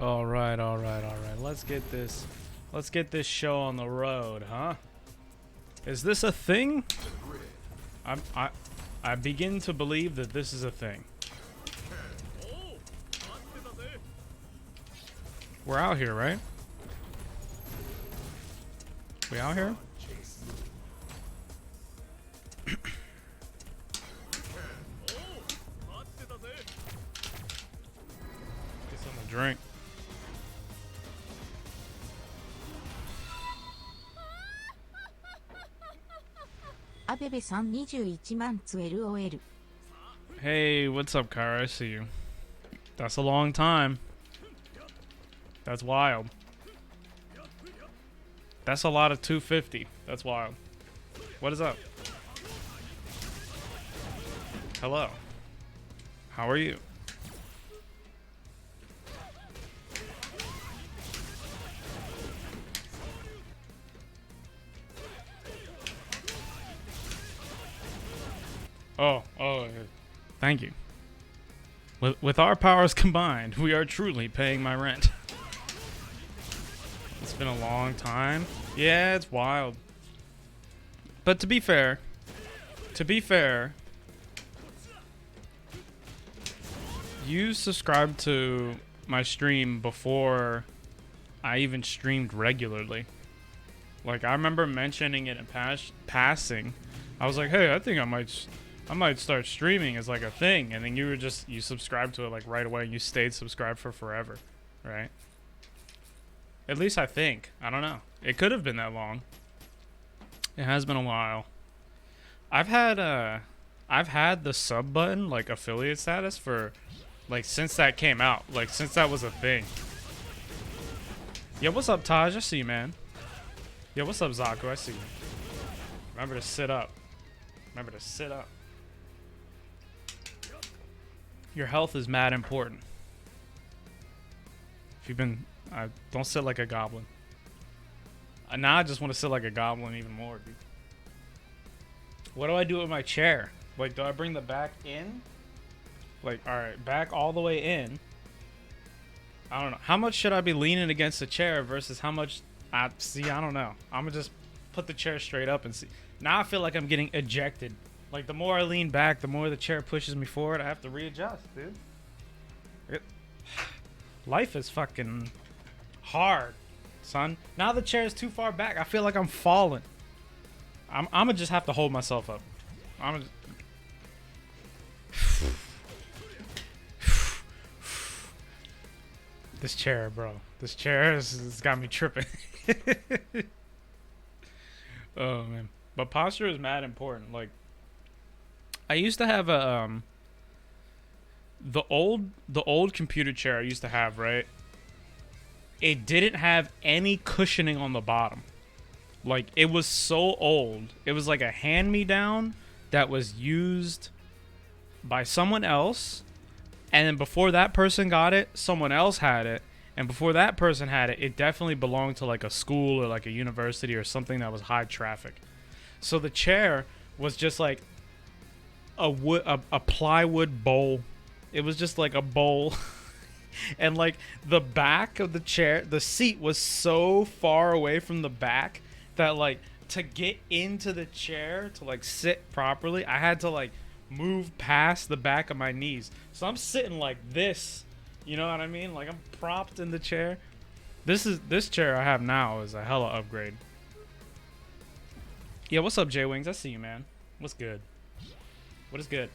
All right, all right, all right. Let's get this show on the road, huh? Is this a thing? I begin to believe that this is a thing. We're out here, right? We out here? Get something to drink. Hey, what's up, Kara? I see you. That's a long time. That's wild. That's a lot of 250. That's wild. What is up? Hello. How are you? Oh, thank you. With our powers combined, we are truly paying my rent. It's been a long time. Yeah, it's wild. But to be fair, you subscribed to my stream before I even streamed regularly. Like, I remember mentioning it in passing. I was like, hey, I think I might start streaming as like a thing, and then you subscribed to it like right away, and you stayed subscribed for forever, right? At least I think. I don't know. It could have been that long. It has been a while. I've had the sub button, like affiliate status, for like since that came out, like since that was a thing. Yeah, what's up, Taj? I see you, man. Yeah, what's up, Zaku? I see you. Remember to sit up. Remember to sit up. Your health is mad important. If you've been, don't sit like a goblin. Now I just want to sit like a goblin even more, dude. What do I do with my chair? Like, do I bring the back in? Like, alright, back all the way in. I don't know. How much should I be leaning against the chair versus how much... I don't know. I'm gonna just put the chair straight up and see. Now I feel like I'm getting ejected. Like, the more I lean back, the more the chair pushes me forward. I have to readjust, dude. Life is fucking hard, son. Now the chair is too far back. I feel like I'm falling. I'm gonna just have to hold myself up. This chair, bro. This chair has got me tripping. Oh, man. But posture is mad important. Like, I used to have a the old computer chair I used to have, right? It didn't have any cushioning on the bottom. Like, it was so old. It was like a hand-me-down that was used by someone else, and then before that person got it, someone else had it, and before that person had it, it definitely belonged to like a school or like a university or something that was high traffic. So the chair was just like a plywood bowl. It was just like a bowl. And like the back of the chair, the seat was so far away from the back that like to get into the chair to like sit properly, I had to like move past the back of my knees. So I'm sitting like this, you know what I mean? Like I'm propped in the chair. This chair I have now is a hella upgrade. Yeah, what's up, J Wings? I see you, man. What's good? What is good?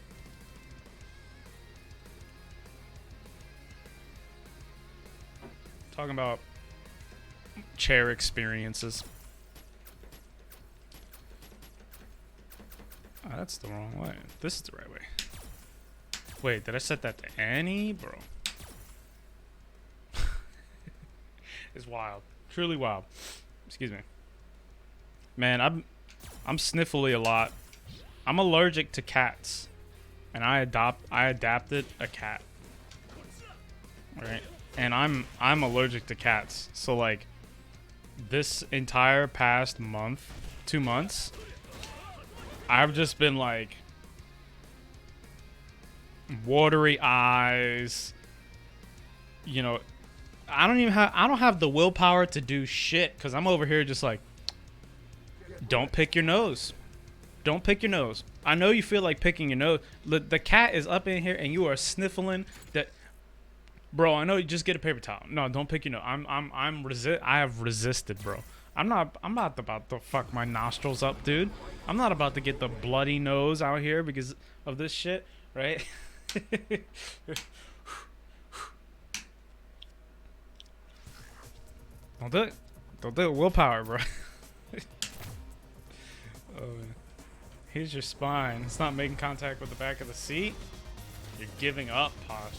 Talking about chair experiences. Oh, that's the wrong way. This is the right way. Wait, did I set that to any? Bro. It's wild. Truly wild. Excuse me. Man, I'm sniffly a lot. I'm allergic to cats. And I adapted a cat. Right? And I'm allergic to cats. So like this entire past month, 2 months, I've just been like watery eyes, you know, I don't have the willpower to do shit because I'm over here just like, don't pick your nose. Don't pick your nose. I know you feel like picking your nose. The cat is up in here and you are sniffling that. Bro, I know you just get a paper towel. No, don't pick your nose. I have resisted, bro. I'm not about to fuck my nostrils up, dude. I'm not about to get the bloody nose out here because of this shit, right? Don't do it. Don't do it. Willpower, bro. Oh, man. Here's your spine. It's not making contact with the back of the seat. You're giving up, Posh.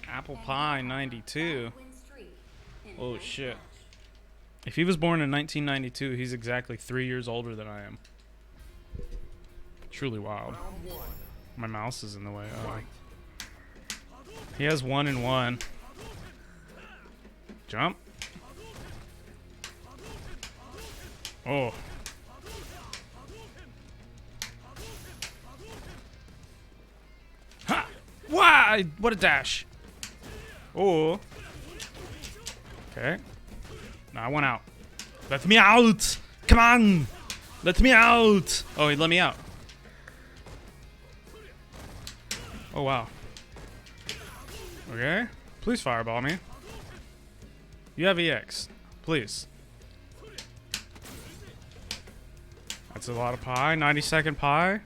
Apple Pie 92. Oh, shit. If he was born in 1992, he's exactly 3 years older than I am. Truly wild. My mouse is in the way. Oh. He has 1 and 1. Jump. Oh. Ha! Why? What a dash. Oh. Okay. No, I want out. Let me out. Come on. Let me out. Oh, he let me out. Oh, wow. Okay. Please fireball me. You have EX. Please. That's a lot of pie. 90-second pie.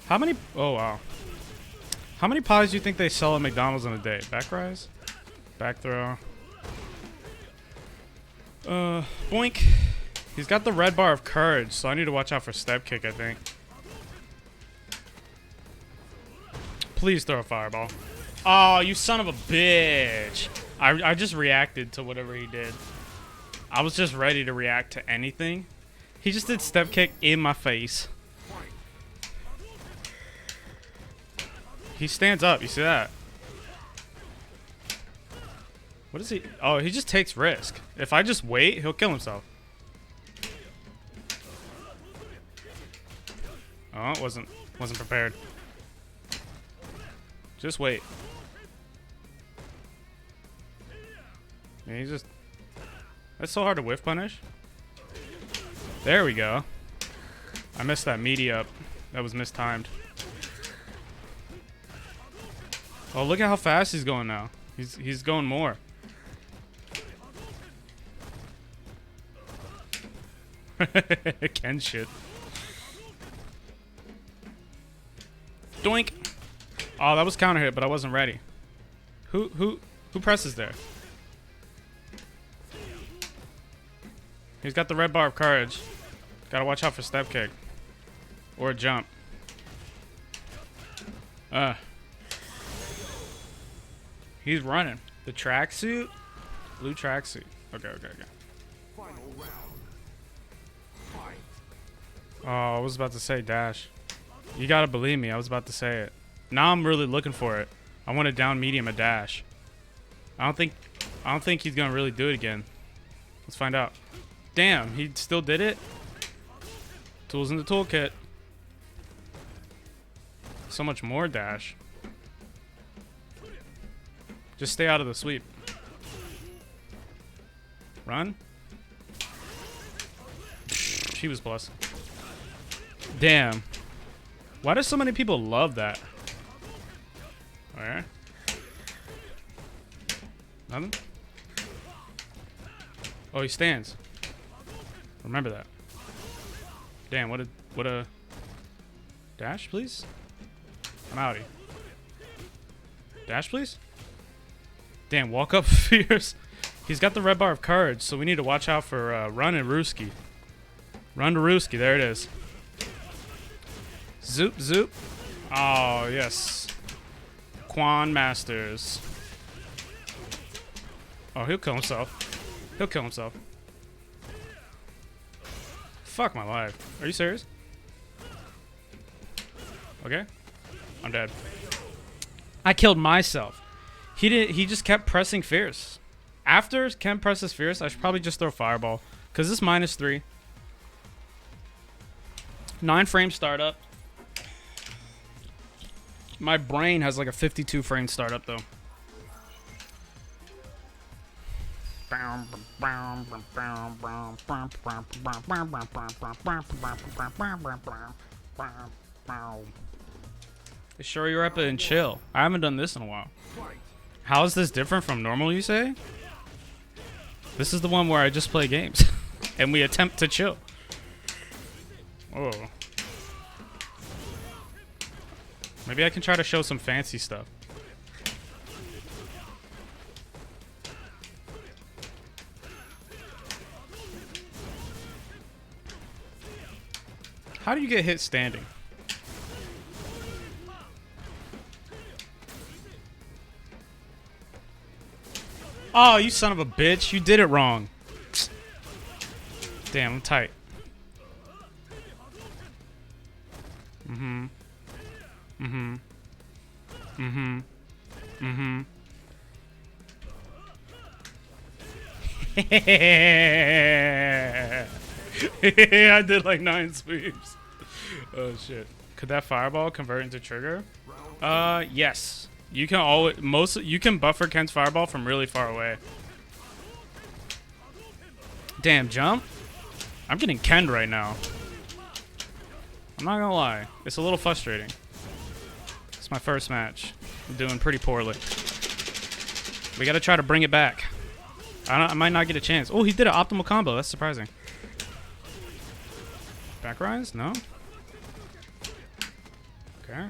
How many? Oh, wow. How many pies do you think they sell at McDonald's in a day? Back rise? Back throw. Boink. He's got the red bar of courage, so I need to watch out for step kick, I think. Please throw a fireball. Oh, you son of a bitch. I just reacted to whatever he did. I was just ready to react to anything. He just did step kick in my face. He stands up. You see that? What is he? Oh, he just takes risk. If I just wait, he'll kill himself. Oh, wasn't prepared. Just wait. Yeah, he's just... That's so hard to whiff punish. There we go. I missed that meaty up. That was mistimed. Oh, look at how fast he's going now. He's going more. Ken shit. Doink. Oh, that was counter hit, but I wasn't ready. Who presses there? He's got the red bar of courage. Gotta watch out for step kick. Or a jump. He's running. The tracksuit? Blue tracksuit. Okay. Final round. Fight. Oh, I was about to say dash. You gotta believe me, I was about to say it. Now I'm really looking for it. I want a down medium a dash. I don't think he's gonna really do it again. Let's find out. Damn, he still did it? Tools in the toolkit. So much more dash. Just stay out of the sweep. Run. She was plus. Damn. Why do so many people love that? Alright. Nothing? Oh, he stands. Remember that. Damn, what a dash, please? I'm outie. Dash, please? Damn, walk up fierce. He's got the red bar of courage, so we need to watch out for run and Rooski. Run to Rooski, there it is. Zoop, zoop. Oh, yes. Quan Masters. Oh, he'll kill himself. He'll kill himself. Fuck my life. Are you serious? Okay. I'm dead. I killed myself. He just kept pressing fierce. After Ken presses fierce, I should probably just throw fireball. Because this -3. 9 frame startup. My brain has like a 52 frame startup though. Shoryureppa and chill. I haven't done this in a while. How is this different from normal, you say? This is the one where I just play games. And we attempt to chill. Oh. Maybe I can try to show some fancy stuff. How do you get hit standing? Oh, you son of a bitch. You did it wrong. Damn, I'm tight. Mm-hmm. Mm-hmm. Mm-hmm. Mm-hmm. I did like 9 sweeps. Oh shit. Could that fireball convert into trigger? Yes. You can always you can buffer Ken's fireball from really far away. Damn, jump. I'm getting Ken right now. I'm not gonna lie. It's a little frustrating. It's my first match. I'm doing pretty poorly. We gotta try to bring it back. I might not get a chance. Oh, he did an optimal combo. That's surprising. Back rise? No? Okay.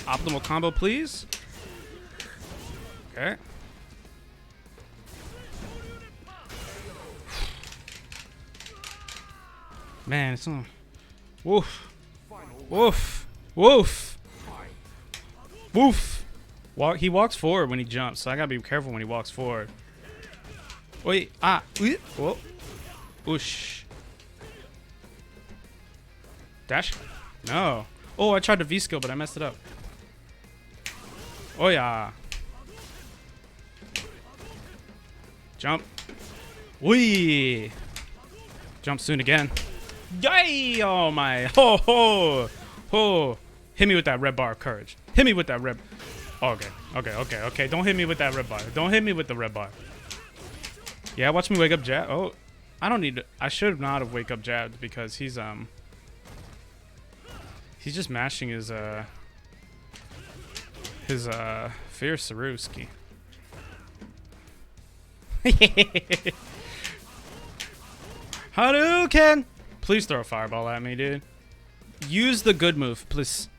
Optimal combo, please. Okay. Man, it's on. Woof. Woof. Woof. Woof. He walks forward when he jumps, so I gotta be careful when he walks forward. Wait. Ah. Whoa. Whoosh. Dash. No. Oh, I tried to V-skill, but I messed it up. Oh, yeah. Jump. Wee. Jump soon again. Yay! Oh, my. Ho, ho. Ho. Hit me with that red bar of courage. Hit me with that red. Oh, okay. Okay, okay, okay. Don't hit me with that red bar. Don't hit me with the red bar. Yeah, watch me wake up jab. Oh, I don't need to. I should not have wake up jabbed because he's just mashing his fierce Saruski. Hadouken! Please throw a fireball at me, dude. Use the good move, please.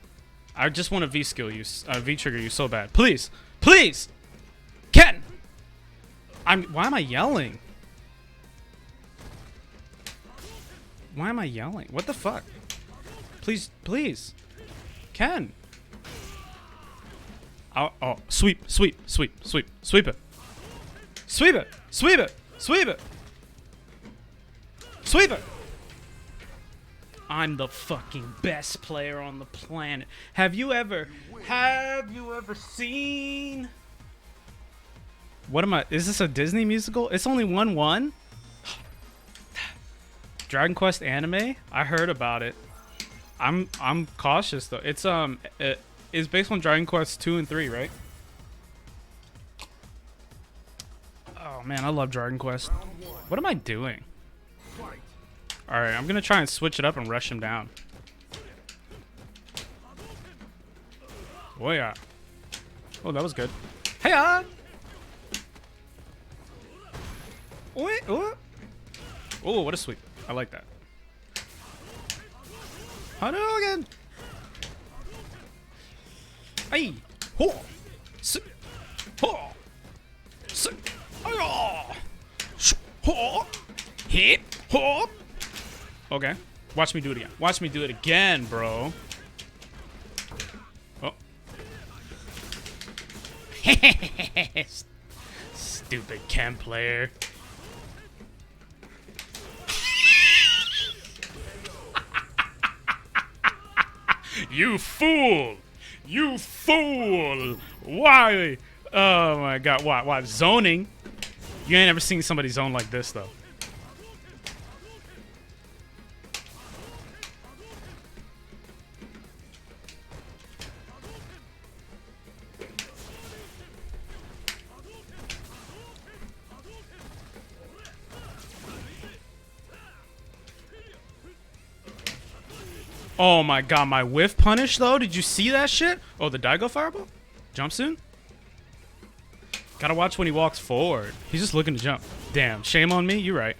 I just want to V-skill you, V-trigger you so bad. Please! Please! Ken! Why am I yelling? Why am I yelling? What the fuck? Please, please. Ken! Oh, sweep, sweep, sweep, sweep, sweep it. Sweep it, sweep it, sweep it. Sweep it. I'm the fucking best player on the planet. Have you ever seen? What am I? Is this a Disney musical? It's only 1-1. Dragon Quest anime? I heard about it. I'm cautious though. It's is based on Dragon Quest 2 and 3, right? Oh man, I love Dragon Quest. What am I doing? Alright, I'm gonna try and switch it up and rush him down. Oh yeah. Oh, that was good. Hey-ya! Oh, what a sweep. I like that. Hadouken! Hey! Ho! Sit! Ho! Sit! Hi-ya! Ho! Hit! Ho! Okay. Watch me do it again. Watch me do it again, bro. Oh. Stupid chem player. You fool! You fool! Why? Oh my god, why? Zoning? You ain't ever seen somebody zone like this, though. Oh my god, my whiff punish though? Did you see that shit? Oh, the Daigo fireball? Jump soon? Gotta watch when he walks forward. He's just looking to jump. Damn, shame on me. You're right.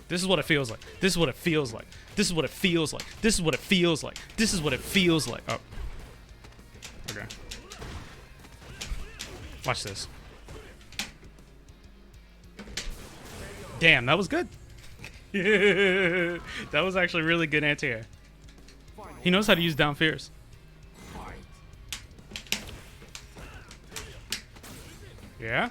This is what it feels like. This is what it feels like. This is what it feels like. This is what it feels like. This is what it feels like. Oh. Okay. Watch this. Damn, that was good. That was actually really good anti-air. He knows how to use down fears. Yeah?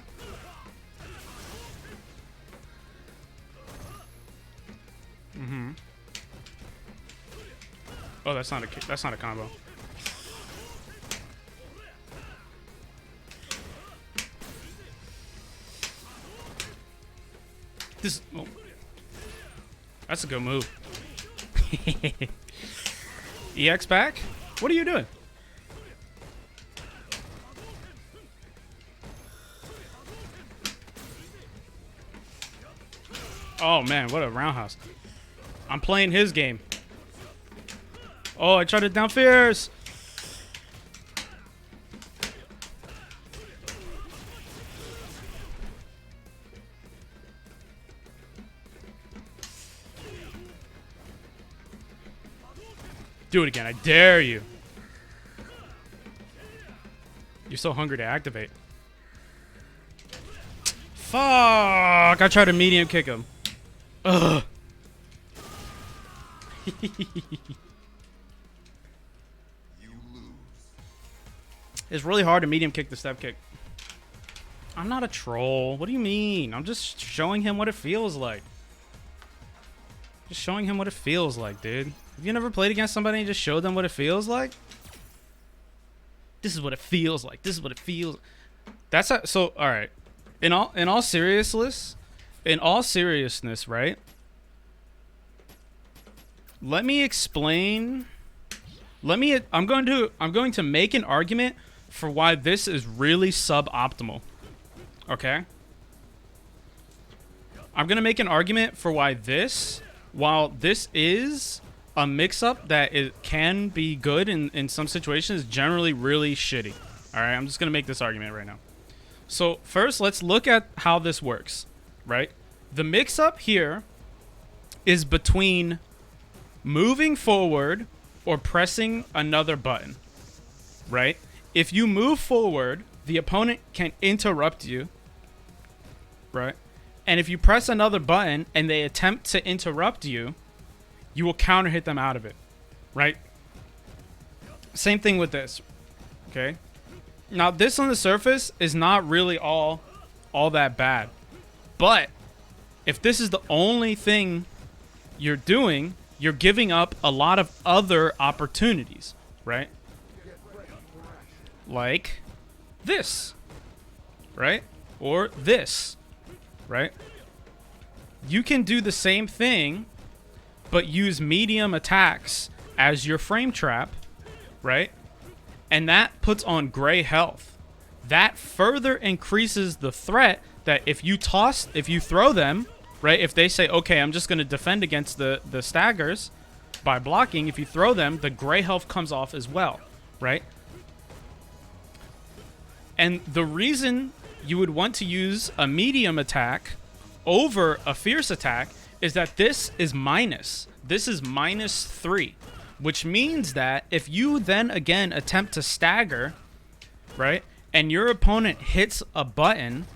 Mm-hmm. Oh, that's not a combo. This, oh. That's a good move. EX back? What are you doing? Oh man, what a roundhouse. I'm playing his game. Oh, I tried to down fierce. Do it again, I dare you. You're so hungry to activate. Fuck! I tried to medium kick him. Ugh. It's really hard to medium kick the step kick. I'm not a troll. What do you mean? I'm just showing him what it feels like. Just showing him what it feels like, dude. Have you never played against somebody and just showed them what it feels like? This is what it feels like. This is what it feels. That's how, so. All right. In all seriousness, right? Let me explain. I'm going to make an argument for why this is really suboptimal. Okay? I'm going to make an argument for why this, while this is a mix-up that it can be good in some situations, generally really shitty. All right? I'm just going to make this argument right now. So first, let's look at how this works, right? The mix-up here is between moving forward or pressing another button, right? If you move forward, the opponent can interrupt you, right? And if you press another button and they attempt to interrupt you, you will counter hit them out of it, right? Same thing with this, okay? Now, this on the surface is not really all that bad. But if this is the only thing you're doing, you're giving up a lot of other opportunities, right? Like this, right? Or this, right? You can do the same thing, but use medium attacks as your frame trap, right? And that puts on gray health. That further increases the threat that if you throw them, right? If they say, okay, I'm just going to defend against the staggers by blocking, if you throw them, the gray health comes off as well, right? And the reason you would want to use a medium attack over a fierce attack is that this is minus. This is -3, which means that if you then again attempt to stagger, right, and your opponent hits a button,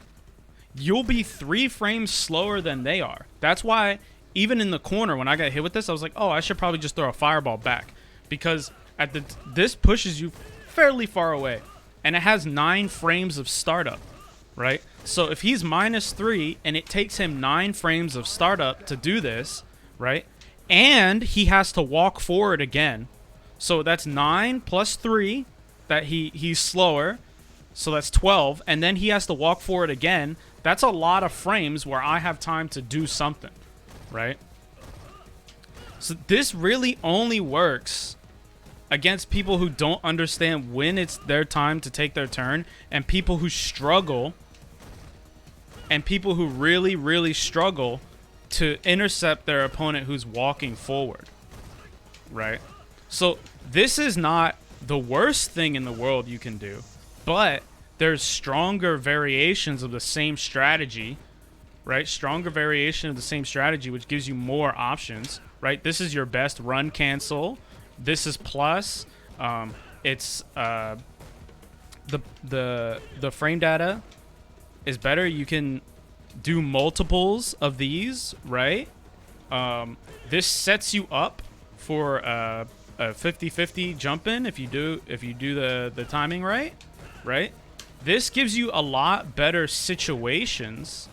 you'll be 3 frames slower than they are. That's why even in the corner when I got hit with this, I was like, oh, I should probably just throw a fireball back, because this pushes you fairly far away, and it has 9 frames of startup, right? So if he's -3 and it takes him 9 frames of startup to do this, right, and he has to walk forward again, so that's 9 plus 3 that he's slower, so that's 12, and then he has to walk forward again. That's a lot of frames where I have time to do something, right? So this really only works against people who don't understand when it's their time to take their turn, and people who struggle, and people who really, really struggle to intercept their opponent who's walking forward, right? So this is not the worst thing in the world you can do, but there's stronger variations of the same strategy, right? Stronger variation of the same strategy, which gives you more options, right? This is your best run cancel. This is plus. It's the frame data is better. You can do multiples of these, right? This sets you up for a 50-50 jump in if you do the timing right? This gives you a lot better situations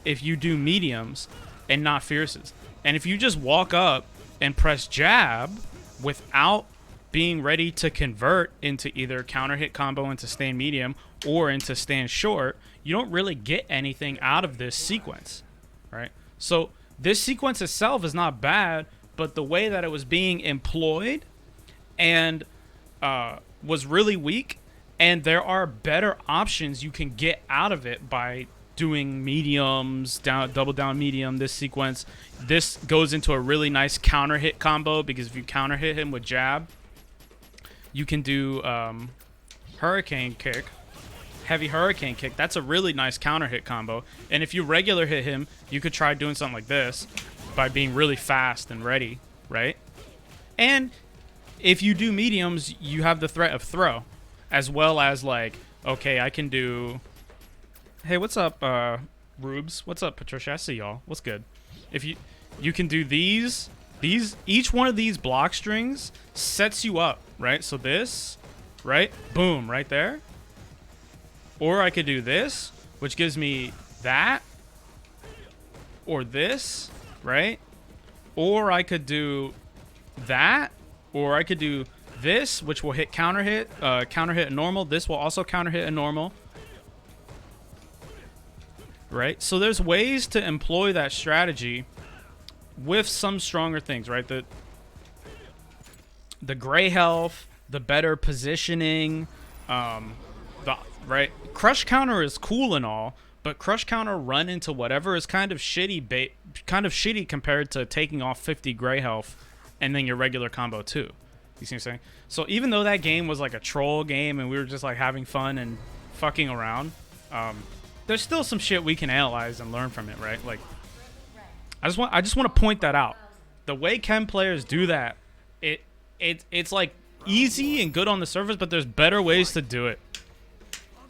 if you do mediums and not fierces. And if you just walk up and press jab without being ready to convert into either counter hit combo into stand medium or into stand short, you don't really get anything out of this sequence, right? So this sequence itself is not bad, but the way that it was being employed and was really weak, and there are better options you can get out of it by doing mediums, double down medium, this sequence. This goes into a really nice counter hit combo, because if you counter hit him with jab, you can do hurricane kick, heavy hurricane kick. That's a really nice counter hit combo. And if you regular hit him, you could try doing something like this by being really fast and ready, right? And if you do mediums, you have the threat of throw, as well as like, okay, I can do... Hey, what's up, Rubes? What's up, Patricia? I see y'all. What's good? If you can do these, each one of these block strings sets you up, right? So this, right? Boom, right there. Or I could do this, which gives me that. Or this, right? Or I could do that. Or I could do this, which will hit counter hit a normal. This will also counter hit a normal. Right? So there's ways to employ that strategy with some stronger things, right? The gray health, the better positioning, right? Crush counter is cool and all, but crush counter run into whatever is kind of shitty compared to taking off 50 gray health and then your regular combo too. You see what I'm saying? So even though that game was like a troll game and we were just like having fun and fucking around, there's still some shit we can analyze and learn from it, right? Like, I just want to point that out. The way chem players do that, it's like easy and good on the surface, but there's better ways to do it.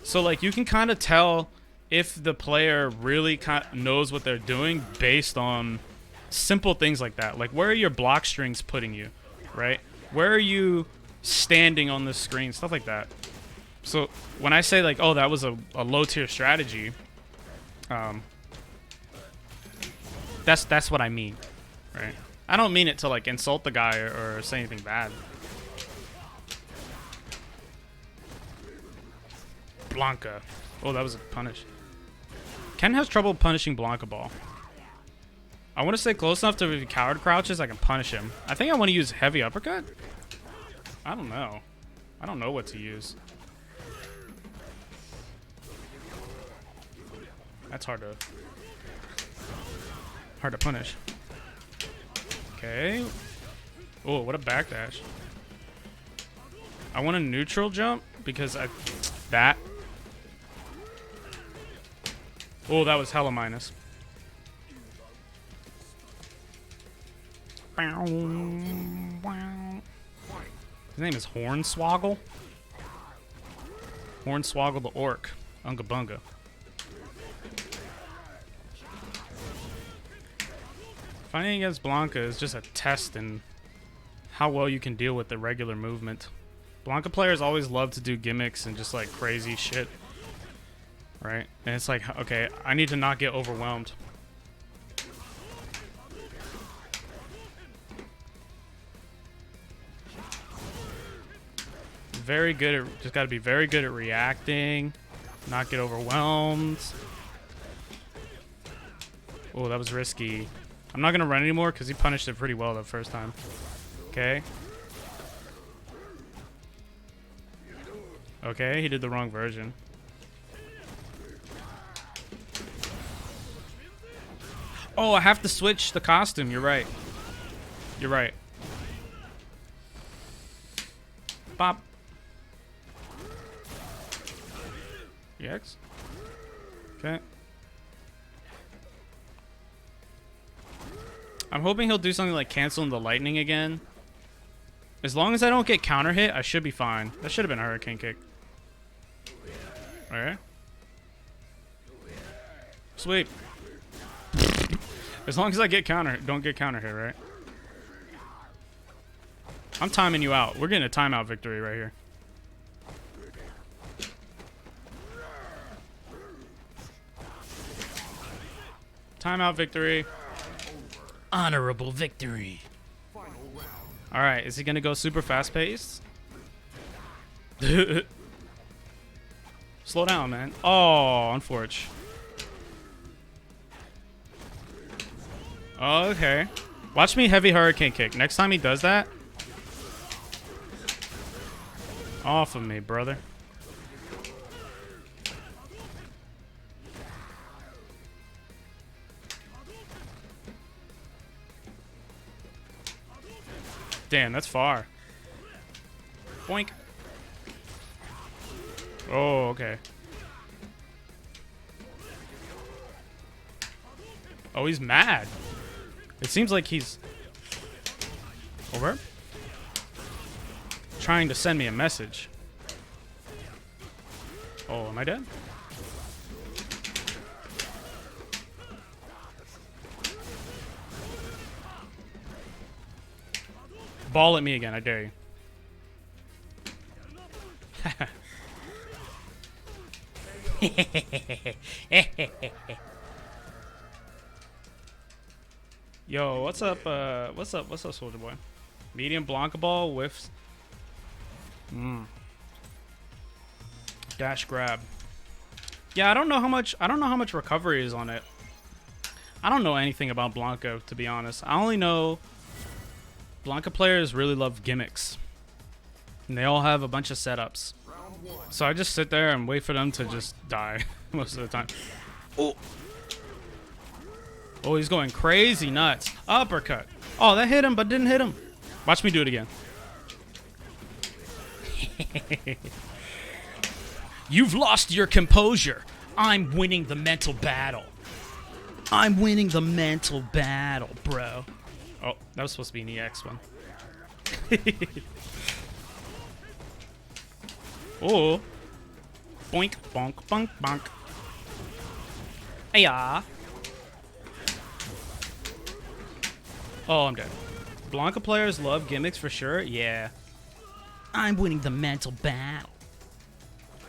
So like you can kind of tell if the player really knows what they're doing based on simple things like that. Like, where are your block strings putting you, right? Where are you standing on the screen? Stuff like that. So when I say like, oh, that was a low tier strategy, that's what I mean, right? I don't mean it to like insult the guy or say anything bad. Blanca. Oh, that was a punish. Ken has trouble punishing Blanca ball. I want to stay close enough to if he coward crouches, I can punish him. I think I want to use heavy uppercut. I don't know. I don't know what to use. That's hard to punish. Okay. Oh, what a backdash. I want a neutral jump because that. Oh, that was hella minus. His name is Hornswoggle. Hornswoggle the orc. Unga bunga. Fighting against Blanca is just a test in how well you can deal with the regular movement. Blanca players always love to do gimmicks and just like crazy shit. Right? And it's like, okay, I need to not get overwhelmed. Very good at, just gotta be very good at reacting, not get overwhelmed. Oh, that was risky. I'm not gonna run anymore because he punished it pretty well the first time. Okay. Okay, he did the wrong version. Oh, I have to switch the costume. You're right. You're right. Bop. EX. Okay. I'm hoping he'll do something like canceling the lightning again. As long as I don't get counter hit, I should be fine. That should have been a hurricane kick. Alright. Sweet. As long as I get don't get counter hit, right? I'm timing you out. We're getting a timeout victory right here. Timeout victory. Honorable victory. Alright, is he gonna go super fast paced? Slow down, man. Oh, unfortunate. Oh, okay. Watch me heavy hurricane kick. Next time he does that. Off of me, brother. Damn, that's far. Boink. Oh, okay. Oh, he's mad. It seems like he's over. Trying to send me a message. Oh, am I dead? Ball at me again, I dare you. Yo, what's up, Soldier Boy? Medium Blanca ball, whiffs. Dash grab. Yeah, I don't know how much recovery is on it. I don't know anything about Blanca, to be honest. I only know Blanca players really love gimmicks. And they all have a bunch of setups. So I just sit there and wait for them to just die most of the time. Oh. Oh, he's going crazy nuts. Uppercut. Oh, that hit him, but didn't hit him. Watch me do it again. You've lost your composure. I'm winning the mental battle. I'm winning the mental battle, bro. Oh, that was supposed to be an EX one. Oh. Boink, bonk, bonk, bonk. Ayah. Oh, I'm dead. Blanca players love gimmicks for sure. Yeah. I'm winning the mental battle.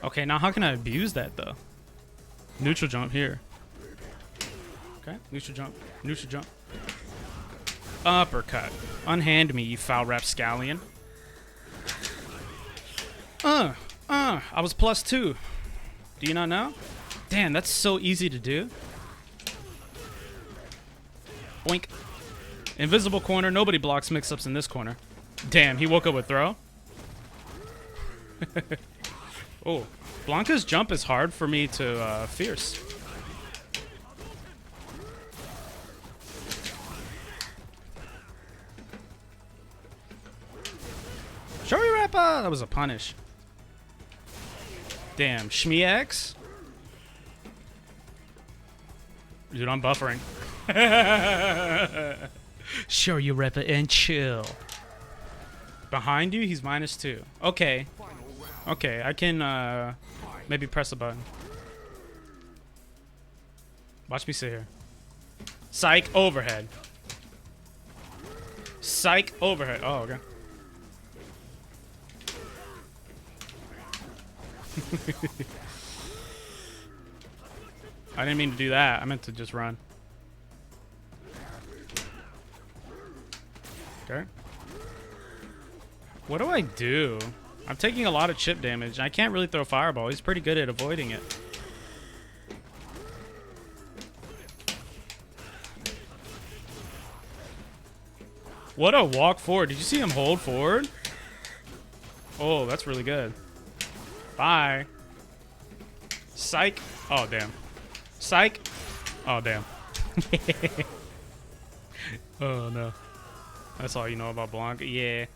Okay, now how can I abuse that, though? Neutral jump here. Okay, neutral jump. Neutral jump. Uppercut. Unhand me, you foul rapscallion. I was +2. Do you not know? Damn, that's so easy to do. Boink. Invisible corner. Nobody blocks mix-ups in this corner. Damn, he woke up with throw. Oh, Blanca's jump is hard for me to fierce. Shoryureppa! That was a punish. Damn, Shmi X? Dude, I'm buffering. Shoryureppa and chill. Behind you, he's -2. Okay. Okay, I can maybe press a button. Watch me sit here. Psych overhead. Psych overhead. Oh, okay. I didn't mean to do that. I meant to just run. Okay. What do I do? I'm taking a lot of chip damage. I can't really throw fireball. He's pretty good at avoiding it. What a walk forward. Did you see him hold forward? Oh, that's really good. Bye. Psych. Oh, damn. Psych. Oh, damn. Oh, no. That's all you know about Blanca? Yeah.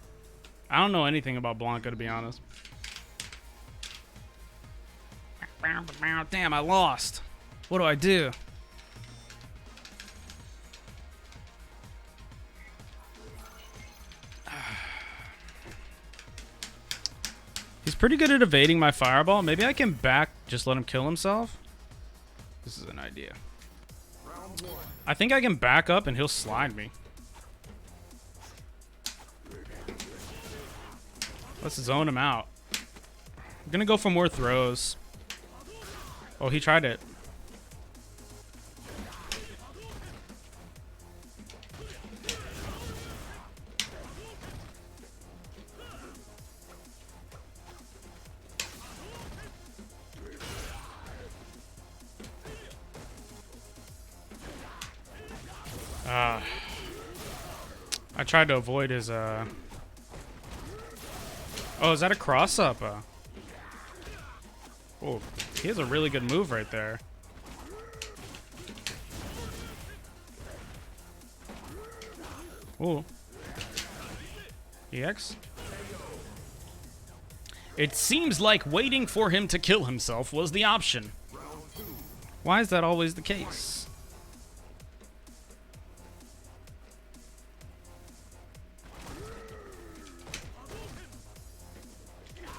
I don't know anything about Blanca, to be honest. Damn, I lost. What do I do? He's pretty good at evading my fireball. Maybe I can just let him kill himself. This is an idea. I think I can back up and he'll slide me. Let's zone him out. I'm gonna go for more throws. Oh, he tried it. I tried to avoid his, Oh, is that a cross-up? Oh, he has a really good move right there. Ooh. EX? It seems like waiting for him to kill himself was the option. Why is that always the case?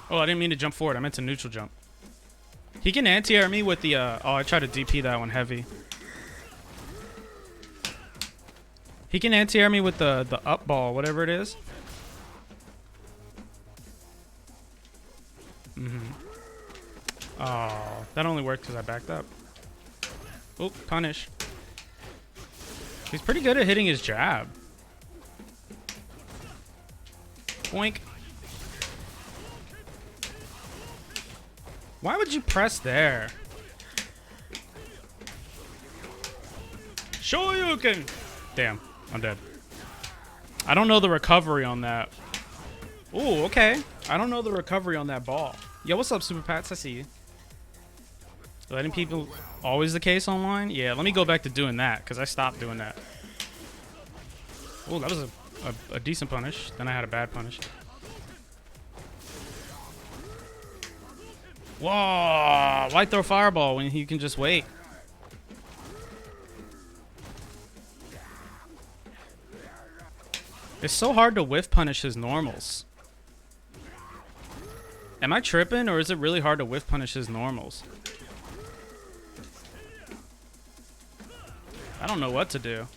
Oh, I didn't mean to jump forward. I meant to neutral jump. He can anti-air me with the, oh, I tried to DP that one heavy. He can anti-air me with the up ball, whatever it is. Oh, that only worked because I backed up. Oh, punish. He's pretty good at hitting his jab. Boink. Why would you press there? Shoryuken! Damn, I'm dead. I don't know the recovery on that. Ooh, okay. I don't know the recovery on that ball. Yo, what's up, Super Pats? I see you. Letting people always the case online? Yeah, let me go back to doing that, because I stopped doing that. Oh, that was a decent punish. Then I had a bad punish. Whoa! Why throw fireball when you can just wait? It's so hard to whiff punish his normals. Am I tripping, or is it really hard to whiff punish his normals? I don't know what to do.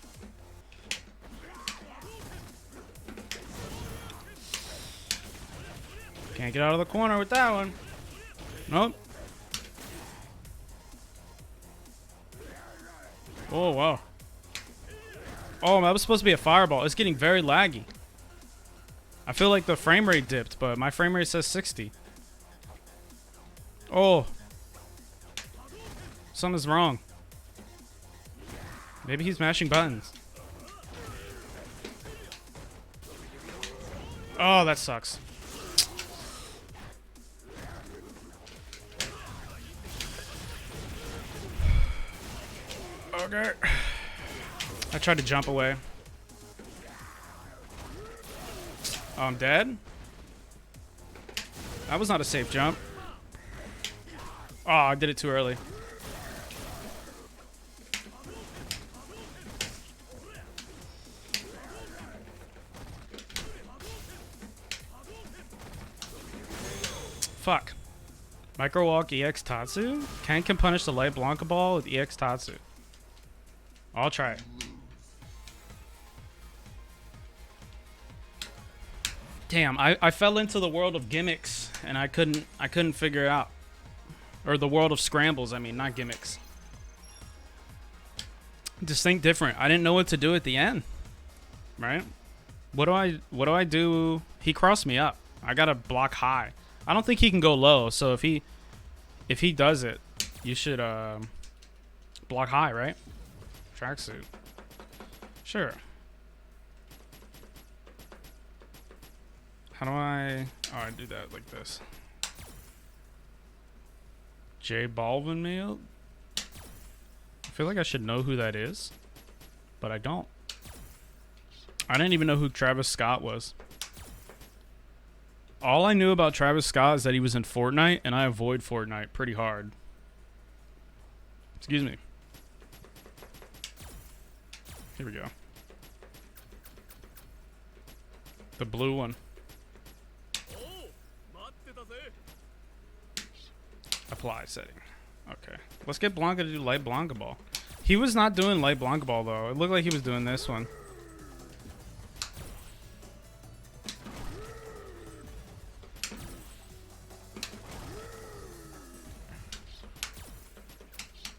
Can't get out of the corner with that one. Nope. Oh, wow. Oh, that was supposed to be a fireball. It's getting very laggy. I feel like the frame rate dipped, but my frame rate says 60. Oh. Something's wrong. Maybe he's mashing buttons. Oh, that sucks. Okay. I tried to jump away. Oh, I'm dead? That was not a safe jump. Oh, I did it too early. Fuck. Micro walk EX Tatsu? Ken can punish the light Blanca ball with EX Tatsu. I'll try it. Damn, I fell into the world of gimmicks and I couldn't figure it out. Or the world of scrambles, I mean, not gimmicks. Just think different. I didn't know what to do at the end. Right? What do I do? He crossed me up. I gotta block high. I don't think he can go low, so if he does it, you should block high, right? Tracksuit. Sure. How do I... Oh, I do that like this. J Balvin meal. I feel like I should know who that is, but I don't. I didn't even know who Travis Scott was. All I knew about Travis Scott is that he was in Fortnite, and I avoid Fortnite pretty hard. Excuse me. Here we go. The blue one. Apply setting. Okay. Let's get Blanca to do light Blanca ball. He was not doing light Blanca ball though. It looked like he was doing this one.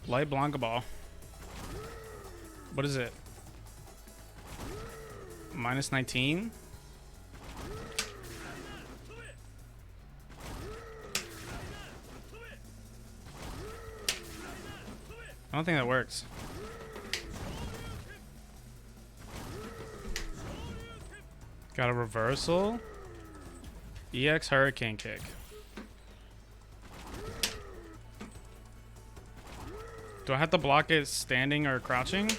Light Blanca ball. What is it? Minus 19? I don't think that works. Got a reversal. EX Hurricane Kick. Do I have to block it standing or crouching? Is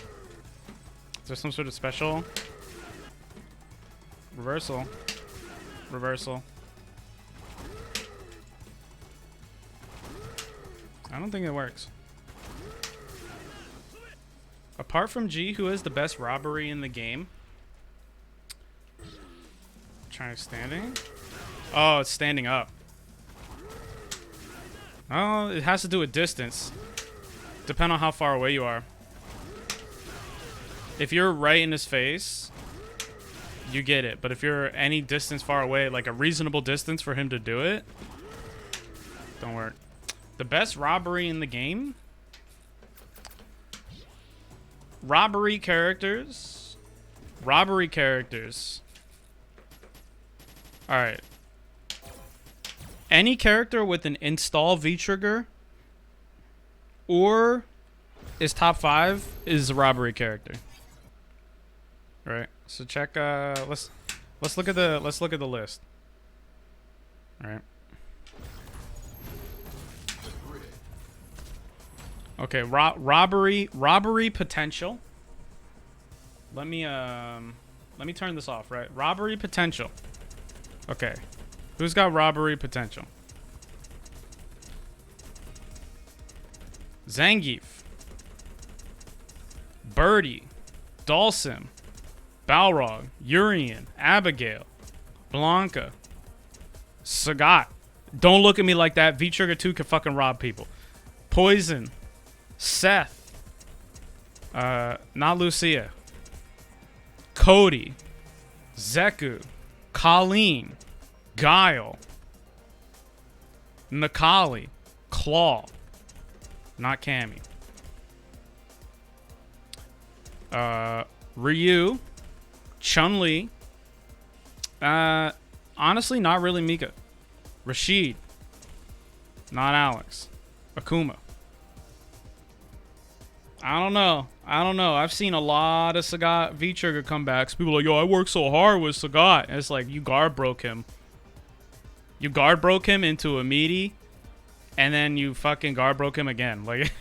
there some sort of special? Reversal. Reversal. I don't think it works. Apart from G, who has the best robbery in the game? Trying standing? Oh, it's standing up. Oh, it has to do with distance. Depending on how far away you are. If you're right in his face, you get it. But if you're any distance far away, like a reasonable distance for him to do it, don't work. The best robbery in the game? Robbery characters. Robbery characters. Alright. Any character with an install V-trigger or is top 5 is a robbery character. Right. So check let's look at the list. Alright. Okay, robbery potential. Let me turn this off, right? Robbery potential. Okay. Who's got robbery potential? Zangief. Birdie. Dhalsim. Balrog. Urien. Abigail. Blanca. Sagat. Don't look at me like that. V-Trigger 2 can fucking rob people. Poison. Seth. Not Lucia. Cody. Zeku. Colleen. Guile. Nakali. Claw. Not Cammy. Ryu. Chun-Li. Honestly, not really Mika. Rashid. Not Alex. Akuma. I don't know. I've seen a lot of Sagat V-Trigger comebacks. People are like, yo, I worked so hard with Sagat. And it's like, you guard broke him. You guard broke him into a meaty, and then you fucking guard broke him again. Like,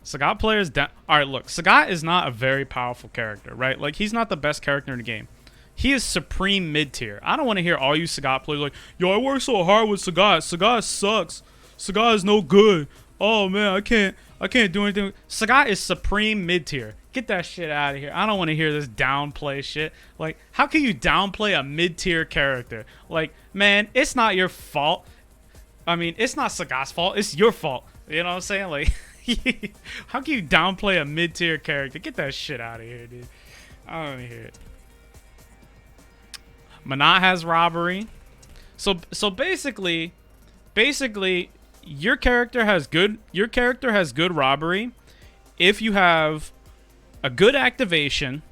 Sagat players down. Alright, look. Sagat is not a very powerful character, right? Like, he's not the best character in the game. He is supreme mid-tier. I don't want to hear all you Sagat players like, yo, I worked so hard with Sagat. Sagat sucks. Sagat is no good. Oh man, I can't do anything. Sagat is supreme mid-tier. Get that shit out of here. I don't want to hear this downplay shit. Like, how can you downplay a mid-tier character? Like, man, it's not your fault. I mean, it's not Sagat's fault. It's your fault. You know what I'm saying? Like, how can you downplay a mid-tier character? Get that shit out of here, dude. I don't want to hear it. Manat has robbery. So basically, your character has good robbery if you have a good activation,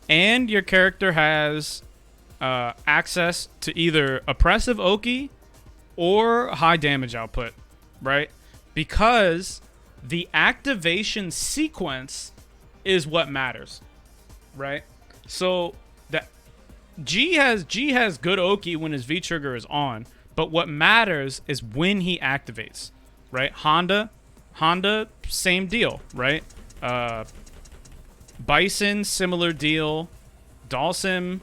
and your character has access to either oppressive Oki or high damage output, right? Because the activation sequence is what matters, right? So that G has good Oki when his V trigger is on, but what matters is when he activates, right? Honda, same deal, right? Bison, similar deal. Dhalsim,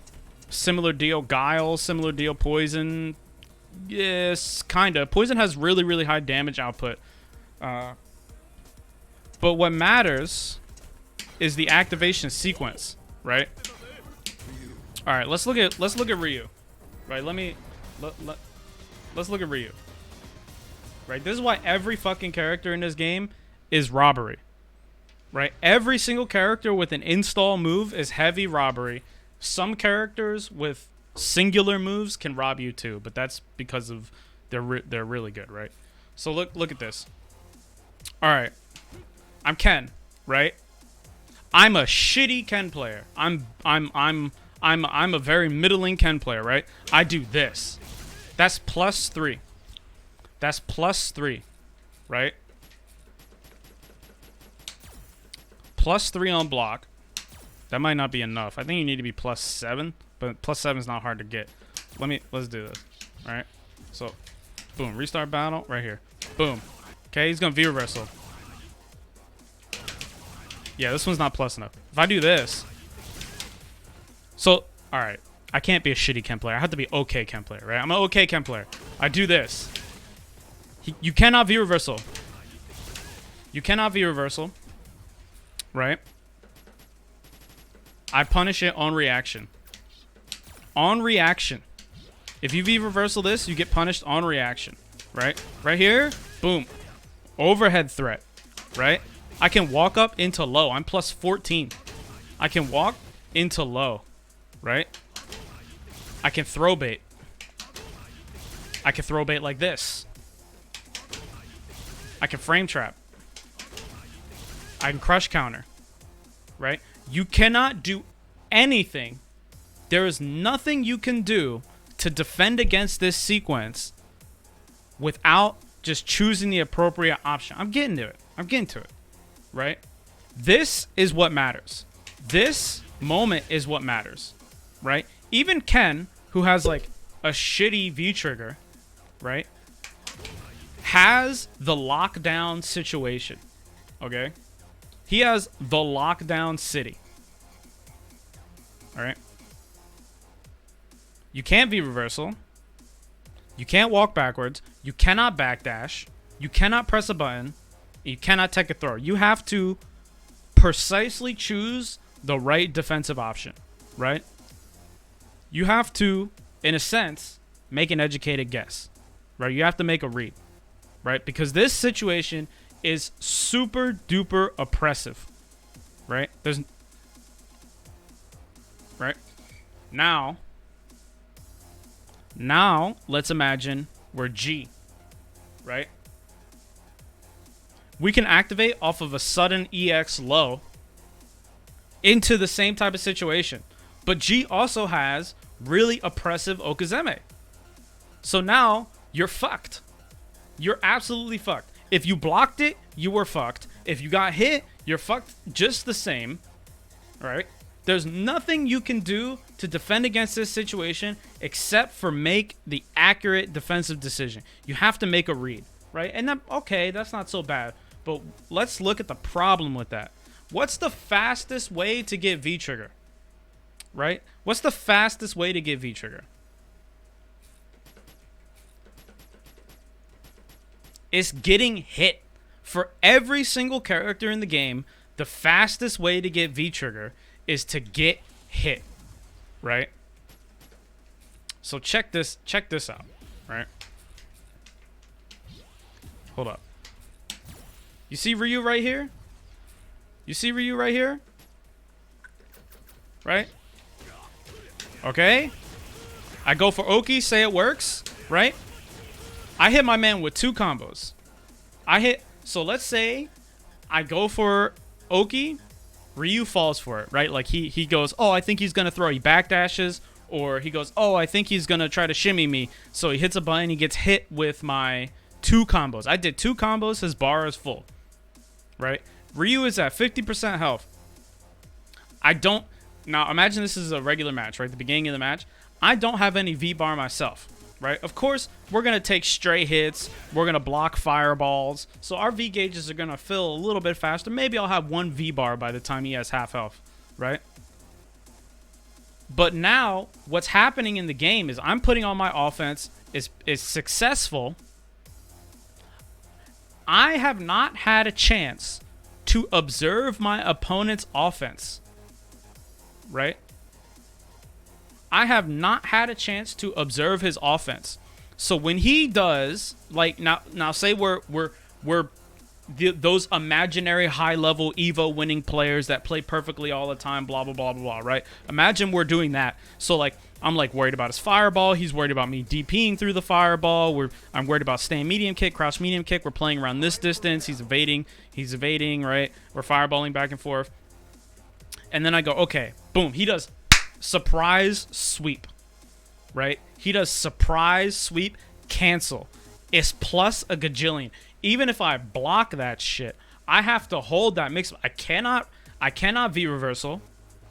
similar deal. Guile, similar deal. Poison, yes, kinda. Poison has really, really high damage output. But what matters is the activation sequence, right? All right, let's look at Ryu, right? Let's look at Ryu, right? This is why every fucking character in this game is robbery, right? Every single character with an install move is heavy robbery. Some characters with singular moves can rob you too, but that's because of they're really good, right? So look at this. All right, I'm Ken, right? I'm a shitty Ken player. I'm a very middling Ken player, right? I do this. That's +3. That's +3, right? +3 on block. That might not be enough. I think you need to be +7, but +7 is not hard to get. Let's do this. All right. So, boom, restart battle right here. Boom. Okay, he's gonna V reversal. Yeah, this one's not plus enough. If I do this, so all right, I can't be a shitty Ken player. I have to be okay Ken player, right? I'm an okay Ken player. I do this. You cannot V reversal. You cannot V reversal, right? I punish it on reaction. On reaction. If you V reversal this, you get punished on reaction, right? Right here, boom. Overhead threat, right? I can walk up into low. I'm +14. I can walk into low, right? I can throw bait. I can throw bait like this. I can frame trap. I can crush counter, right? You cannot do anything. There is nothing you can do to defend against this sequence without just choosing the appropriate option. I'm getting to it. I'm getting to it, right? This is what matters. This moment is what matters, right? Even Ken, who has like a shitty V trigger, right, has the lockdown situation, okay? He has the lockdown city, all right? You can't V reversal. You can't walk backwards. You cannot backdash. You cannot press a button. You cannot take a throw. You have to precisely choose the right defensive option, right? You have to, in a sense, make an educated guess, right? You have to make a read, right? Because this situation is super duper oppressive, right? Right? Now, let's imagine we're G, right? We can activate off of a sudden EX low into the same type of situation. But G also has really oppressive Okazeme. So now, you're fucked. You're absolutely fucked. If you blocked it, you were fucked. If you got hit, you're fucked just the same, right? There's nothing you can do to defend against this situation except for make the accurate defensive decision. You have to make a read, right? And then, okay, that's not so bad. But let's look at the problem with that. What's the fastest way to get V-trigger? Right? What's the fastest way to get V-trigger? It's getting hit. For every single character in the game, the fastest way to get V-trigger is to get hit. Right? So check this out, right? Hold up. You see Ryu right here? You see Ryu right here? Right? Okay. I go for Oki, say it works, right? I hit my man with 2 combos. So let's say I go for Oki, Ryu falls for it, right? Like he goes, oh, I think he's going to throw. He backdashes, or he goes, oh, I think he's going to try to shimmy me. So he hits a button, he gets hit with my 2 combos. I did 2 combos, his bar is full, right? Ryu is at 50% health. I don't. Now, imagine this is a regular match, right? The beginning of the match. I don't have any V-bar myself, right? Of course, we're going to take stray hits. We're going to block fireballs. So our V gauges are going to fill a little bit faster. Maybe I'll have one V-bar by the time he has half health, right? But now, what's happening in the game is I'm putting on my offense is successful. I have not had a chance to observe my opponent's offense, right? I have not had a chance to observe his offense. So when he does, like now say we're those imaginary high-level Evo winning players that play perfectly all the time, blah, blah, blah, blah, blah, right? Imagine we're doing that. So, like, I'm, like, worried about his fireball. He's worried about me DPing through the fireball. I'm worried about staying medium kick, crouch medium kick. We're playing around this distance. He's evading, right? We're fireballing back and forth. And then I go, okay, boom. He does surprise sweep, right? He does surprise sweep, cancel. It's plus a gajillion. Even if I block that shit, I have to hold that mix. I cannot V reversal.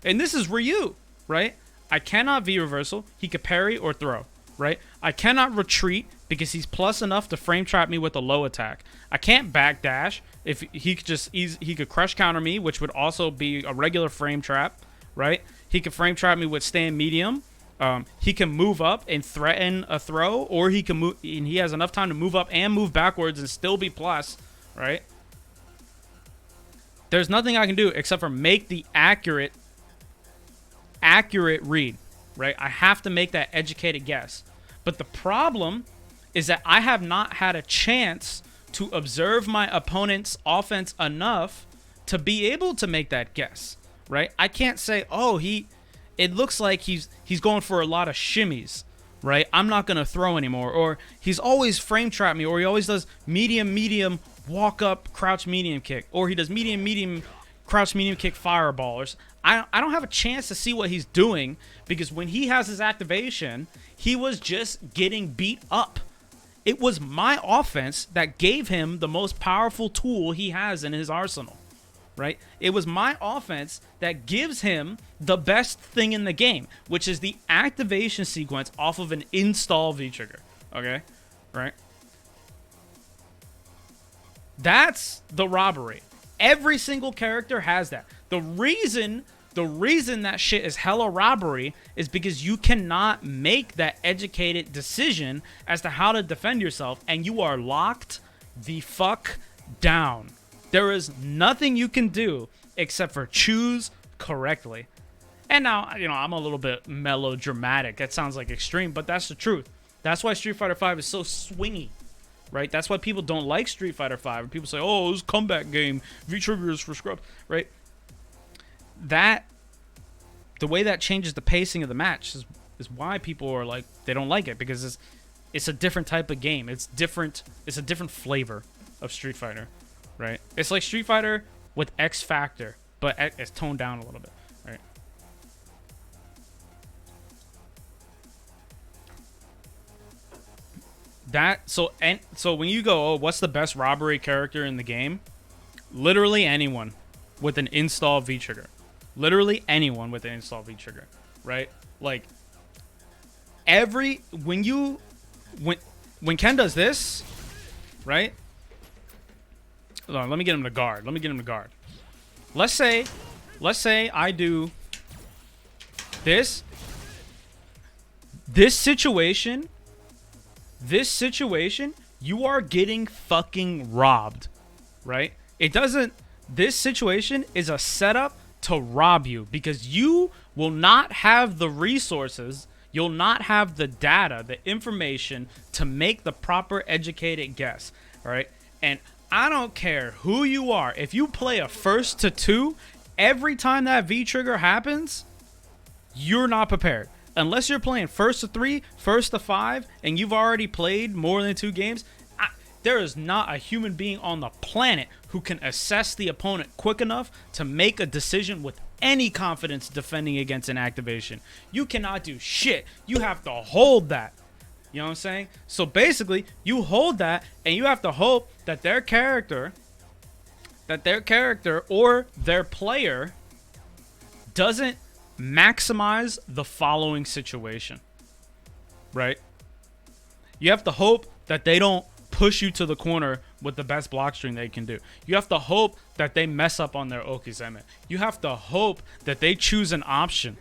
And this is Ryu, right? I cannot V reversal. He could parry or throw, right? I cannot retreat because he's plus enough to frame trap me with a low attack. I can't backdash. If he could crush counter me, which would also be a regular frame trap, right? He could frame trap me with stand medium. He can move up and threaten a throw, or he can move, and he has enough time to move up and move backwards and still be plus, right? There's nothing I can do except for make the accurate read, right? I have to make that educated guess. But the problem is that I have not had a chance to observe my opponent's offense enough to be able to make that guess, right? I can't say, oh, it looks like he's going for a lot of shimmies, right? I'm not going to throw anymore. Or he's always frame trap me, or he always does medium, walk up, crouch, medium kick. Or he does medium, crouch, medium kick, fireball. I don't have a chance to see what he's doing because when he has his activation, he was just getting beat up. It was my offense that gave him the most powerful tool he has in his arsenal. Right? It was my offense that gives him the best thing in the game, which is the activation sequence off of an install V-trigger. Okay? Right? That's the robbery. Every single character has that. The reason that shit is hella robbery is because you cannot make that educated decision as to how to defend yourself, and you are locked the fuck down. There is nothing you can do except for choose correctly. And now, I'm a little bit melodramatic. That sounds like extreme, but that's the truth. That's why Street Fighter V is so swingy, right? That's why people don't like Street Fighter V. People say, oh, it's a comeback game. V-triggers for scrubs, right? The way that changes the pacing of the match is why people are like, they don't like it, because it's a different type of game. It's different. It's a different flavor of Street Fighter. Right? It's like Street Fighter with X Factor, but it's toned down a little bit, right? So when you go, oh, what's the best robbery character in the game? Literally anyone with an install V-trigger. Literally anyone with an install V-trigger, right? Like when Ken does this, right? Hold on, let me get him to guard. Let's say I do this. This situation, you are getting fucking robbed, right? This situation is a setup to rob you because you will not have the resources, you'll not have the data, the information to make the proper educated guess, all right? And I don't care who you are. If you play a first to 2, every time that V-trigger happens, you're not prepared. Unless you're playing first to 3, first to 5, and you've already played more than 2 games, there is not a human being on the planet who can assess the opponent quick enough to make a decision with any confidence defending against an activation. You cannot do shit. You have to hold that. You know what I'm saying? So basically, you hold that, and you have to hope that their character or their player doesn't maximize the following situation, right? You have to hope that they don't push you to the corner with the best block string they can do. You have to hope that they mess up on their Okizeme. You have to hope that they choose an option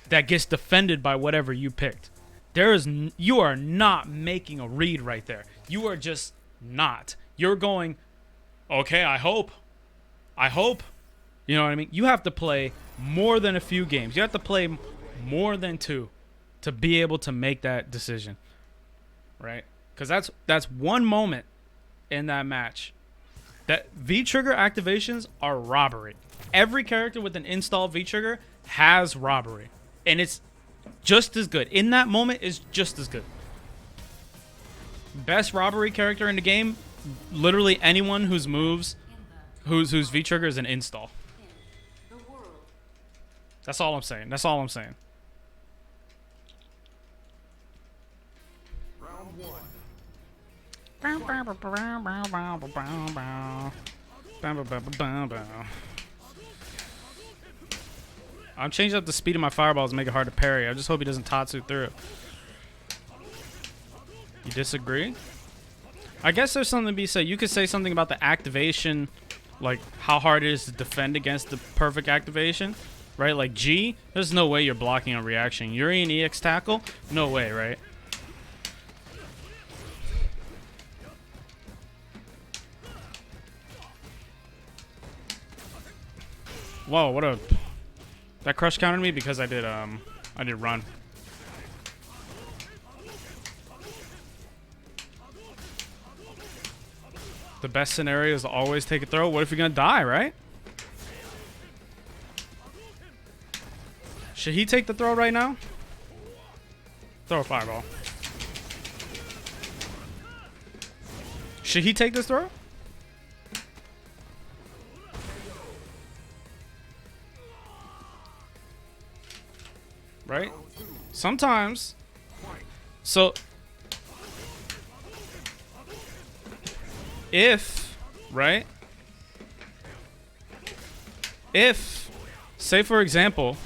that gets defended by whatever you picked. You are not making a read right there. You are just not. You're going, okay, I hope. You know what I mean? You have to play more than a few games. You have to play more than 2 to be able to make that decision, right? Because that's one moment in that match. That V-trigger activations are robbery. Every character with an installed V-trigger has robbery. And it's just as good. In that moment, is just as good. Best robbery character in the game, literally anyone whose moves, whose V-trigger is an install. That's all I'm saying. That's all I'm saying. Round 1. I'm changing up the speed of my fireballs to make it hard to parry. I just hope he doesn't Tatsu through it. You disagree? I guess there's something to be said. You could say something about the activation, like how hard it is to defend against the perfect activation, right? Like G, there's no way you're blocking a reaction. Yuri and EX tackle, no way, right? Whoa, what a... That crush countered me because I did run. The best scenario is to always take a throw. What if you're gonna die, right? Should he take the throw right now? Throw a fireball. Should he take this throw? Right? Sometimes. So if, right? If, say for example,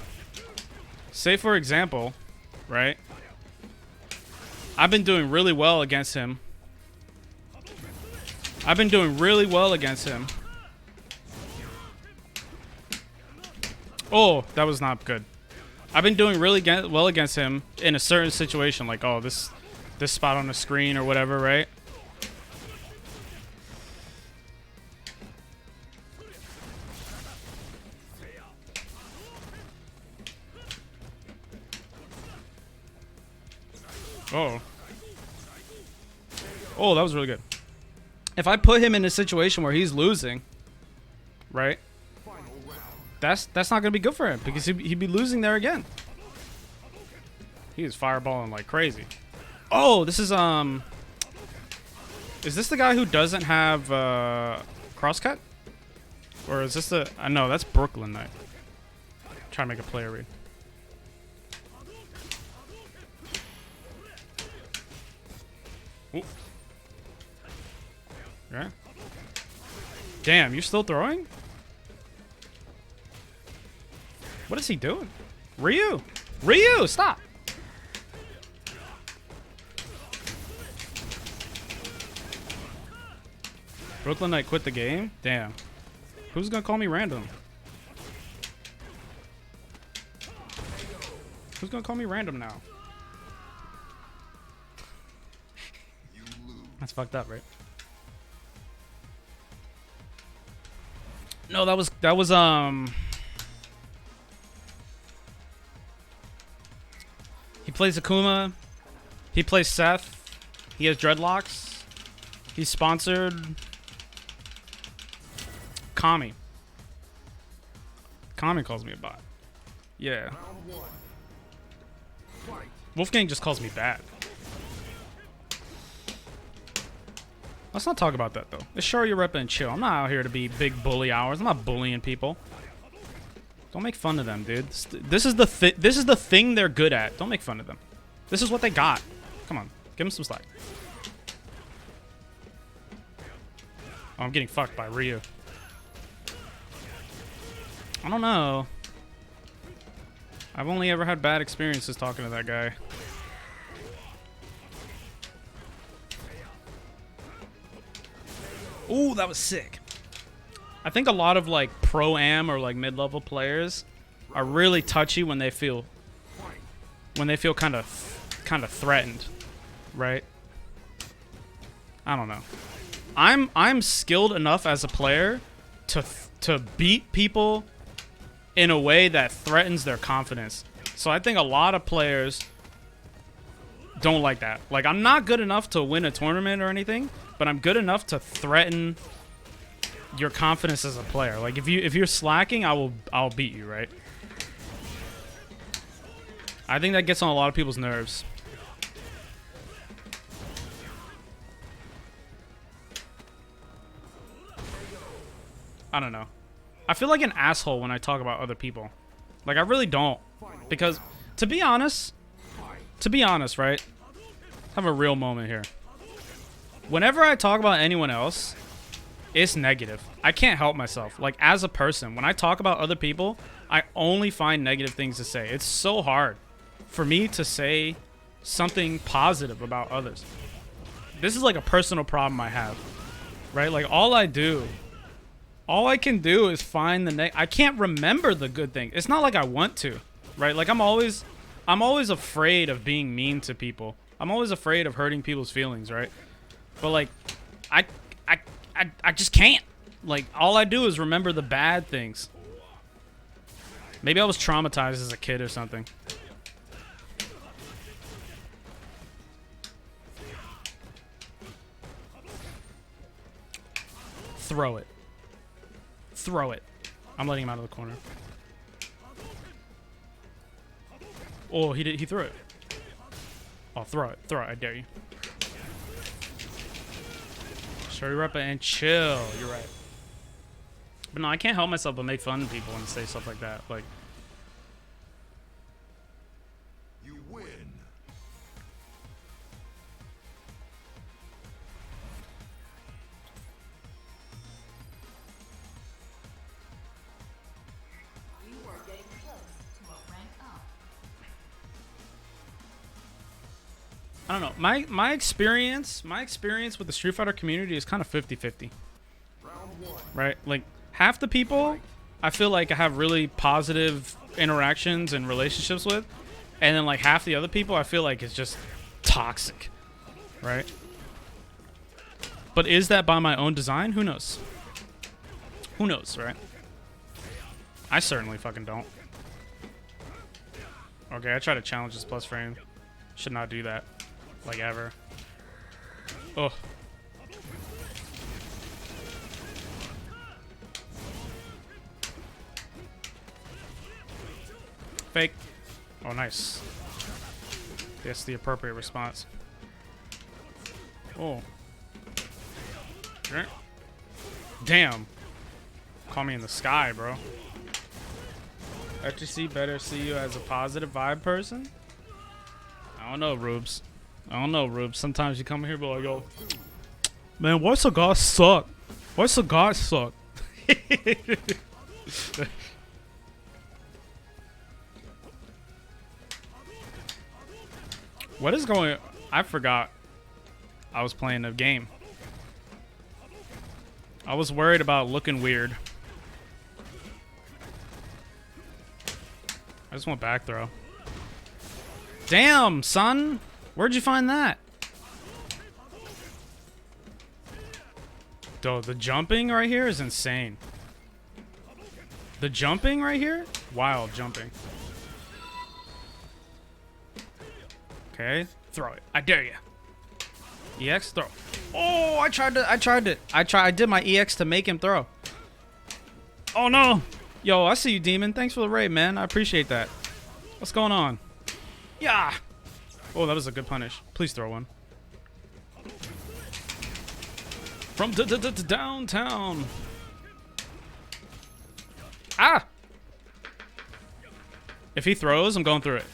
right? I've been doing really well against him. Oh, that was not good. I've been doing really well against him in a certain situation, like, oh, this spot on the screen or whatever, right? Oh. Oh, that was really good. If I put him in a situation where he's losing, right? That's not gonna be good for him because he'd be losing there again. He was fireballing like crazy. Oh, this is this the guy who doesn't have crosscut? Or is this the... no, that's Brooklyn Knight. Trying to make a player read. Ooh. Yeah. Damn, you're still throwing? What is he doing? Ryu! Ryu, stop! Brooklyn Knight quit the game? Damn. Who's gonna call me random? Who's gonna call me random now? That's fucked up, right? No, that was he plays Akuma. He plays Seth. He has dreadlocks. He's sponsored. Kami. Kami calls me a bot. Yeah. Wolfgang just calls me bad. Let's not talk about that though. It's Shoryureppa and chill. I'm not out here to be big bully hours. I'm not bullying people. Don't make fun of them, dude. This is the thing they're good at. Don't make fun of them. This is what they got. Come on, give them some slack. Oh, I'm getting fucked by Ryu. I don't know. I've only ever had bad experiences talking to that guy. Ooh, that was sick. I think a lot of like pro-am or like mid-level players are really touchy when they feel kind of threatened, right? I don't know. I'm skilled enough as a player to beat people in a way that threatens their confidence. So I think a lot of players don't like that. Like, I'm not good enough to win a tournament or anything, but I'm good enough to threaten your confidence as a player. Like, if you're slacking, I'll beat you, right? I think that gets on a lot of people's nerves. I don't know. I feel like an asshole when I talk about other people. Like, I really don't. Because, to be honest, right? Have a real moment here. Whenever I talk about anyone else, it's negative. I can't help myself. Like, as a person, when I talk about other people, I only find negative things to say. It's so hard for me to say something positive about others. This is like a personal problem I have, right? Like, all I can do is find the I can't remember the good thing. It's not like I want to, right? Like, I'm always afraid of being mean to people. I'm always afraid of hurting people's feelings, right? But like, I just can't. Like, all I do is remember the bad things. Maybe I was traumatized as a kid or something. Throw it. Throw it. I'm letting him out of the corner. Oh, he threw it. Oh, throw it. Throw it. I dare you. Shoryureppa and chill. You're right. But no, I can't help myself but make fun of people and say stuff like that. Like, you win. You are getting close to a rank up. I don't know. My experience with the Street Fighter community is kind of 50-50. Right? Like, half the people I feel like I have really positive interactions and relationships with, and then like half the other people I feel like it's just toxic. Right? But is that by my own design? Who knows? Who knows, right? I certainly fucking don't. Okay, I try to challenge this plus frame. Should not do that. Like, ever. Oh. Fake. Oh, nice. That's the appropriate response. Oh. Damn. Call me in the sky, bro. FTC better see you as a positive vibe person? I don't know, Rubes. I don't know, Rubes. Sometimes you come here and be like, yo, man, why cigars suck? Why cigars suck? What is going on? I forgot I was playing a game. I was worried about looking weird. I just want back throw. Damn, son. Where'd you find that? Dude, the jumping right here is insane. The jumping right here? Wild jumping. Okay, throw it. I dare you. EX, throw. Oh, I did my EX to make him throw. Oh no. Yo, I see you, Demon. Thanks for the raid, man. I appreciate that. What's going on? Yeah. Oh, that was a good punish. Please throw one. From downtown. Ah! If he throws, I'm going through it.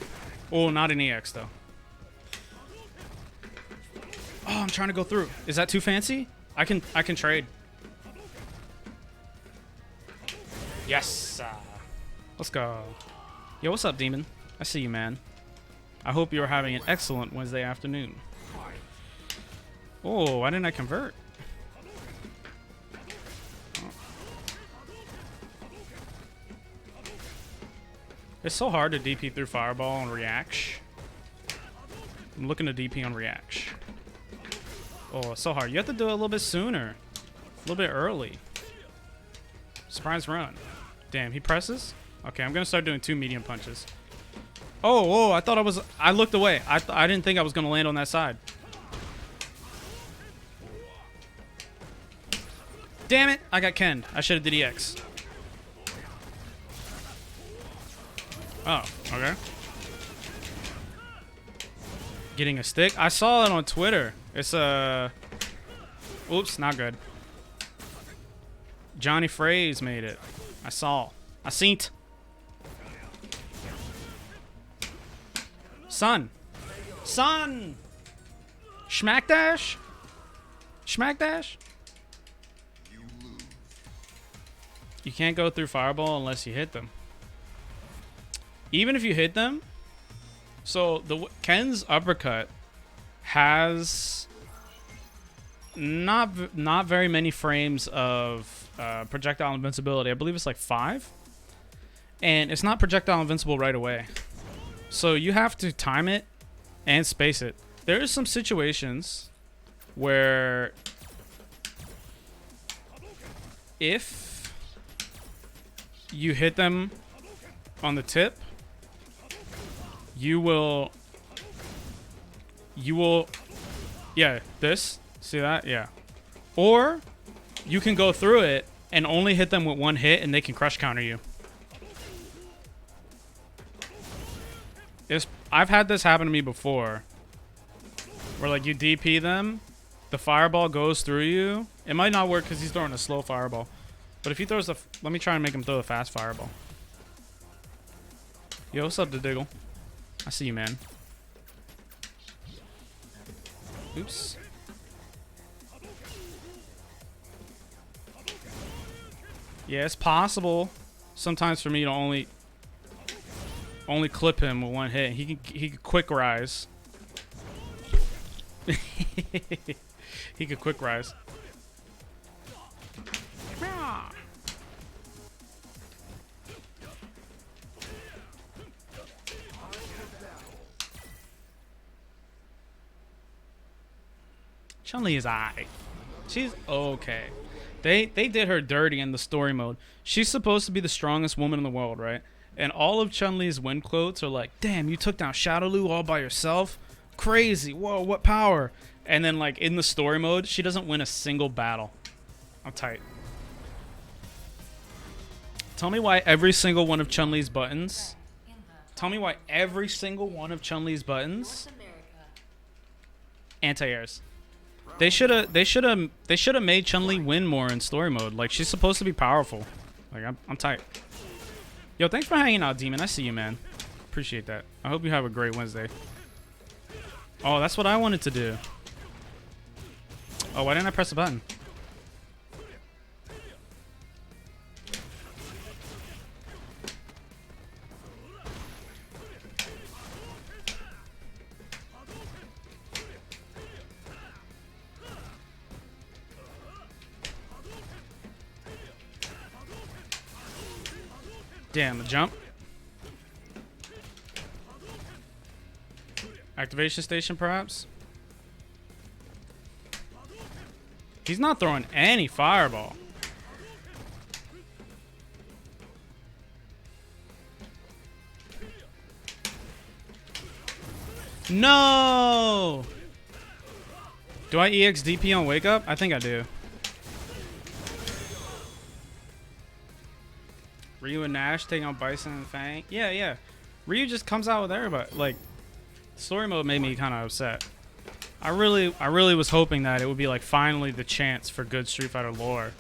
Oh, not an EX, though. Oh, I'm trying to go through. Is that too fancy? I can trade. Yes. Let's go. Yo, what's up, Demon? I see you, man. I hope you're having an excellent Wednesday afternoon. Oh, why didn't I convert? It's so hard to DP through Fireball and React. I'm looking to DP on React. Oh, it's so hard. You have to do it a little bit sooner. A little bit early. Surprise run. Damn, he presses? Okay, I'm going to start doing 2 medium punches. Oh, I thought I looked away. I didn't think I was going to land on that side. Damn it, I got Kenned. I should have did EX. Oh, okay. Getting a stick? I saw it on Twitter. It's oops, not good. Johnny Phrase made it. I saw. I seen it. Son. Schmack dash? Schmack dash? You can't go through Fireball unless you hit them. Even if you hit them, so Ken's uppercut has not very many frames of projectile invincibility. I believe it's like 5, and it's not projectile invincible right away. So you have to time it and space it. There are some situations where if you hit them on the tip, you will, yeah, this, see that? Yeah. Or you can go through it and only hit them with 1 hit and they can crush counter you. I've had this happen to me before, where like you DP them, the fireball goes through you. It might not work because he's throwing a slow fireball, but if he throws the, let me try and make him throw the fast fireball. Yo, what's up, the Diggle? I see you, man. Oops. Yeah, it's possible sometimes for me to only clip him with 1 hit. He could quick rise. He could quick rise. Chun-Li is alright. She's okay. They did her dirty in the story mode. She's supposed to be the strongest woman in the world, right? And all of Chun-Li's win quotes are like, damn, you took down Shadow Lu all by yourself? Crazy. Whoa, what power? And then like in the story mode, she doesn't win a single battle. I'm tight. Tell me why every single one of Chun-Li's buttons. Tell me why every single one of Chun-Li's buttons anti-airs. They should have made Chun-Li win more in story mode. Like, she's supposed to be powerful. Like, I'm tight. Yo, thanks for hanging out, Demon. I see you, man. Appreciate that. I hope you have a great Wednesday. Oh, that's what I wanted to do. Oh, why didn't I press the button? Damn, the jump. Activation station, perhaps? He's not throwing any fireball. No! Do I EX DP on Wake Up? I think I do. Ryu and Nash taking on Bison and Fang. Yeah. Ryu just comes out with everybody. Like, story mode made me kind of upset. I really was hoping that it would be like finally the chance for good Street Fighter lore.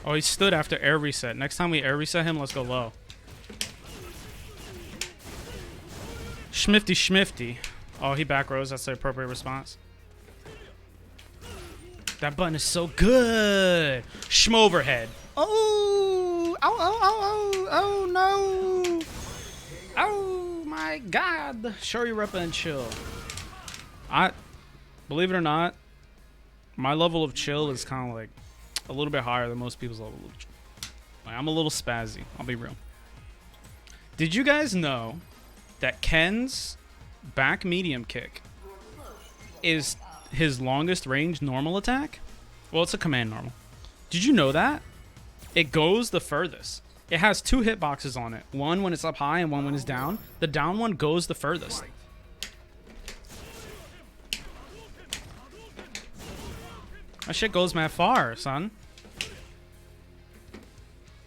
Oh, he stood after air reset. Next time we air reset him, let's go low. Schmifty. Oh, he back rows. That's the appropriate response. That button is so good. Schmoverhead. Oh no. God, Shoryureppa and chill. Believe it or not, my level of chill is kind of like a little bit higher than most people's level of chill. Like, I'm a little spazzy. I'll be real. Did you guys know that Ken's back medium kick is his longest range normal attack? Well, it's a command normal. Did you know that? It goes the furthest. It has 2 hitboxes on it. One when it's up high and one when it's down. The down one goes the furthest. That shit goes mad far, son.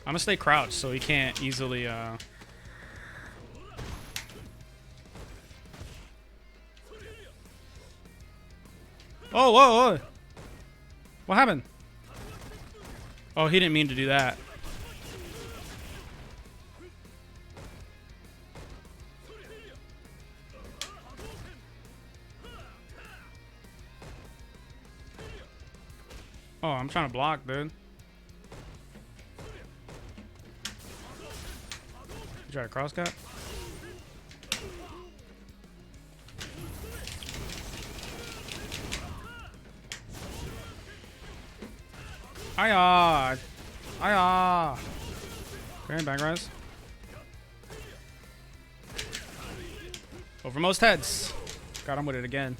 I'm gonna stay crouched so he can't easily, Oh, whoa, whoa. What happened? Oh, he didn't mean to do that. Oh, I'm trying to block, dude. You try to cross cut? Hiya! Hiya! Okay, back rise. Over most heads. Got him with it again.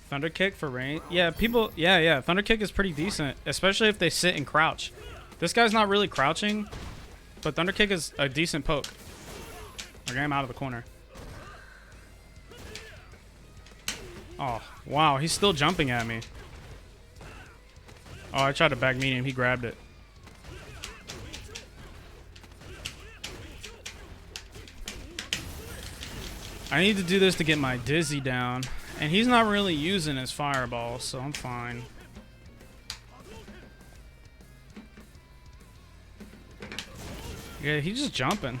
Thunder kick for range. Yeah, people. Yeah. Thunder kick is pretty decent, especially if they sit and crouch. This guy's not really crouching, but thunder kick is a decent poke. Okay, I'm out of the corner. Oh, wow. He's still jumping at me. Oh, I tried to back medium. He grabbed it. I need to do this to get my dizzy down. And he's not really using his fireball, so I'm fine. Yeah, he's just jumping.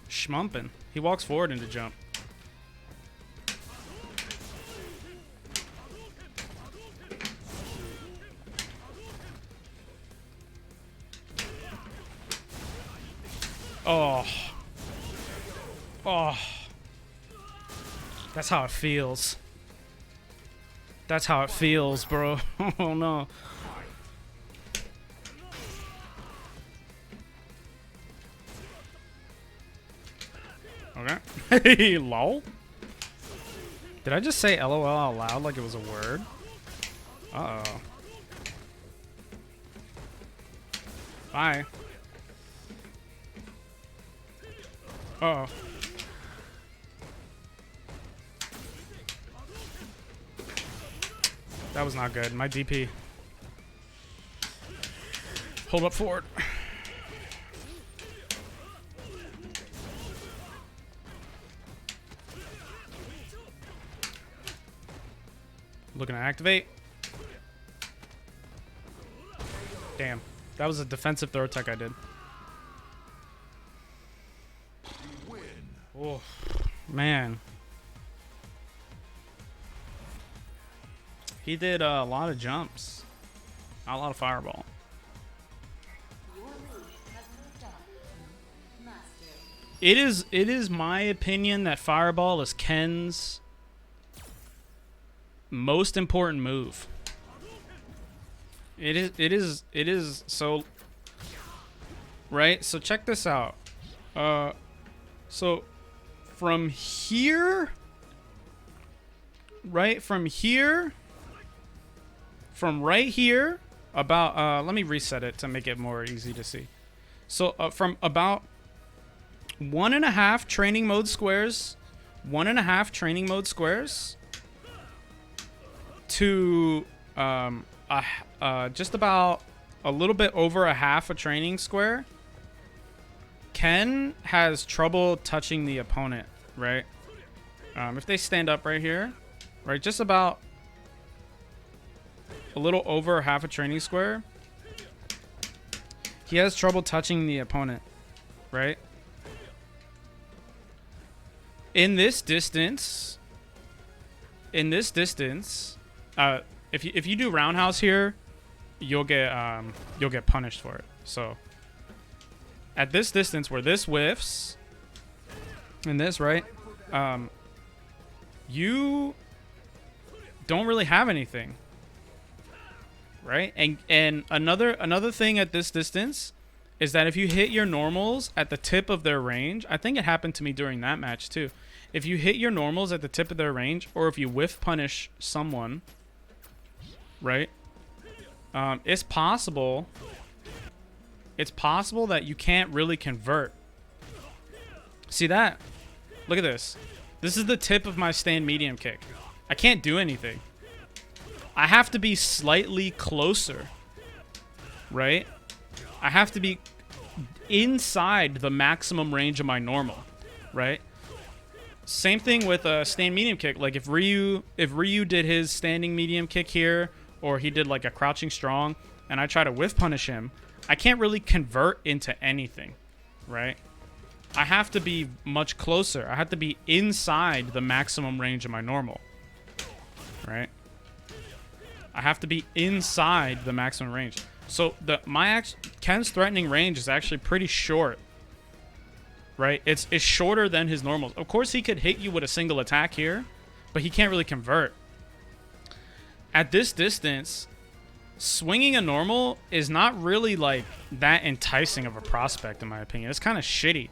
Schmumping. He walks forward into jump. Oh. Oh. That's how it feels. That's how it feels, bro. Oh, no. Okay. Lol. Did I just say LOL out loud like it was a word? Uh-oh. Bye. Uh-oh. That was not good. My DP. Hold up forward. Looking to activate. Damn. That was a defensive throw tech I did. Oh, man. He did a lot of jumps. Not a lot of fireball. It is my opinion that fireball is Ken's most important move. It is so right? So check this out. So from here, right? From right here, about let me reset it to make it more easy to see. So from about 1.5 training mode squares, 1.5 training mode squares to just about a little bit over a half a training square, Ken has trouble touching the opponent, right? If they stand up right here, right, just about a little over half a training square, he has trouble touching the opponent, right? In this distance, if you do roundhouse here, you'll get punished for it. So at this distance where this whiffs and this, right? You don't really have anything, right? And another thing at this distance is that if you hit your normals at the tip of their range, I think it happened to me during that match too. If you hit your normals at the tip of their range, or if you whiff punish someone, right? It's possible that you can't really convert. See that? Look at this. This is the tip of my stand medium kick. I can't do anything. I have to be slightly closer, right? I have to be inside the maximum range of my normal, right? Same thing with a stand medium kick. Like if Ryu did his standing medium kick here, or he did like a crouching strong, and I try to whiff punish him, I can't really convert into anything, right? I have to be much closer. I have to be inside the maximum range of my normal, right? I have to be inside the maximum range. So Ken's threatening range is actually pretty short, right? It's shorter than his normals. Of course, he could hit you with a single attack here, but he can't really convert. At this distance, swinging a normal is not really like that enticing of a prospect, in my opinion. It's kind of shitty,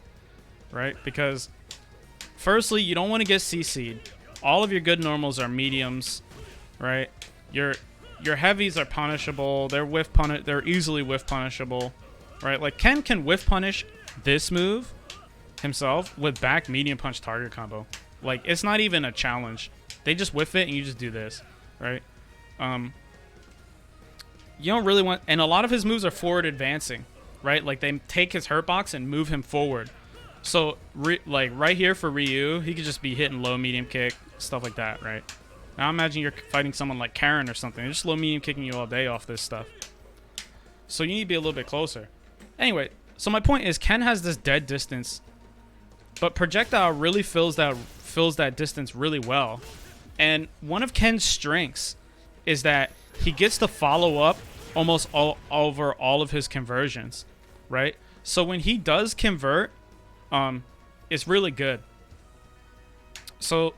right? Because firstly, you don't want to get CC'd. All of your good normals are mediums, right? Your heavies are punishable. They're easily whiff punishable, right? Like Ken can whiff punish this move himself with back medium punch target combo. Like it's not even a challenge. They just whiff it and you just do this, right? You don't really want, and a lot of his moves are forward advancing, right? Like they take his hurt box and move him forward. So like right here for Ryu, he could just be hitting low medium kick, stuff like that, right? Now imagine you're fighting someone like Karen or something. They're just low medium kicking you all day off this stuff. So you need to be a little bit closer. Anyway, so my point is Ken has this dead distance, but projectile really fills that distance really well. And one of Ken's strengths is that he gets to follow up almost all over all of his conversions, right? So when he does convert, it's really good. So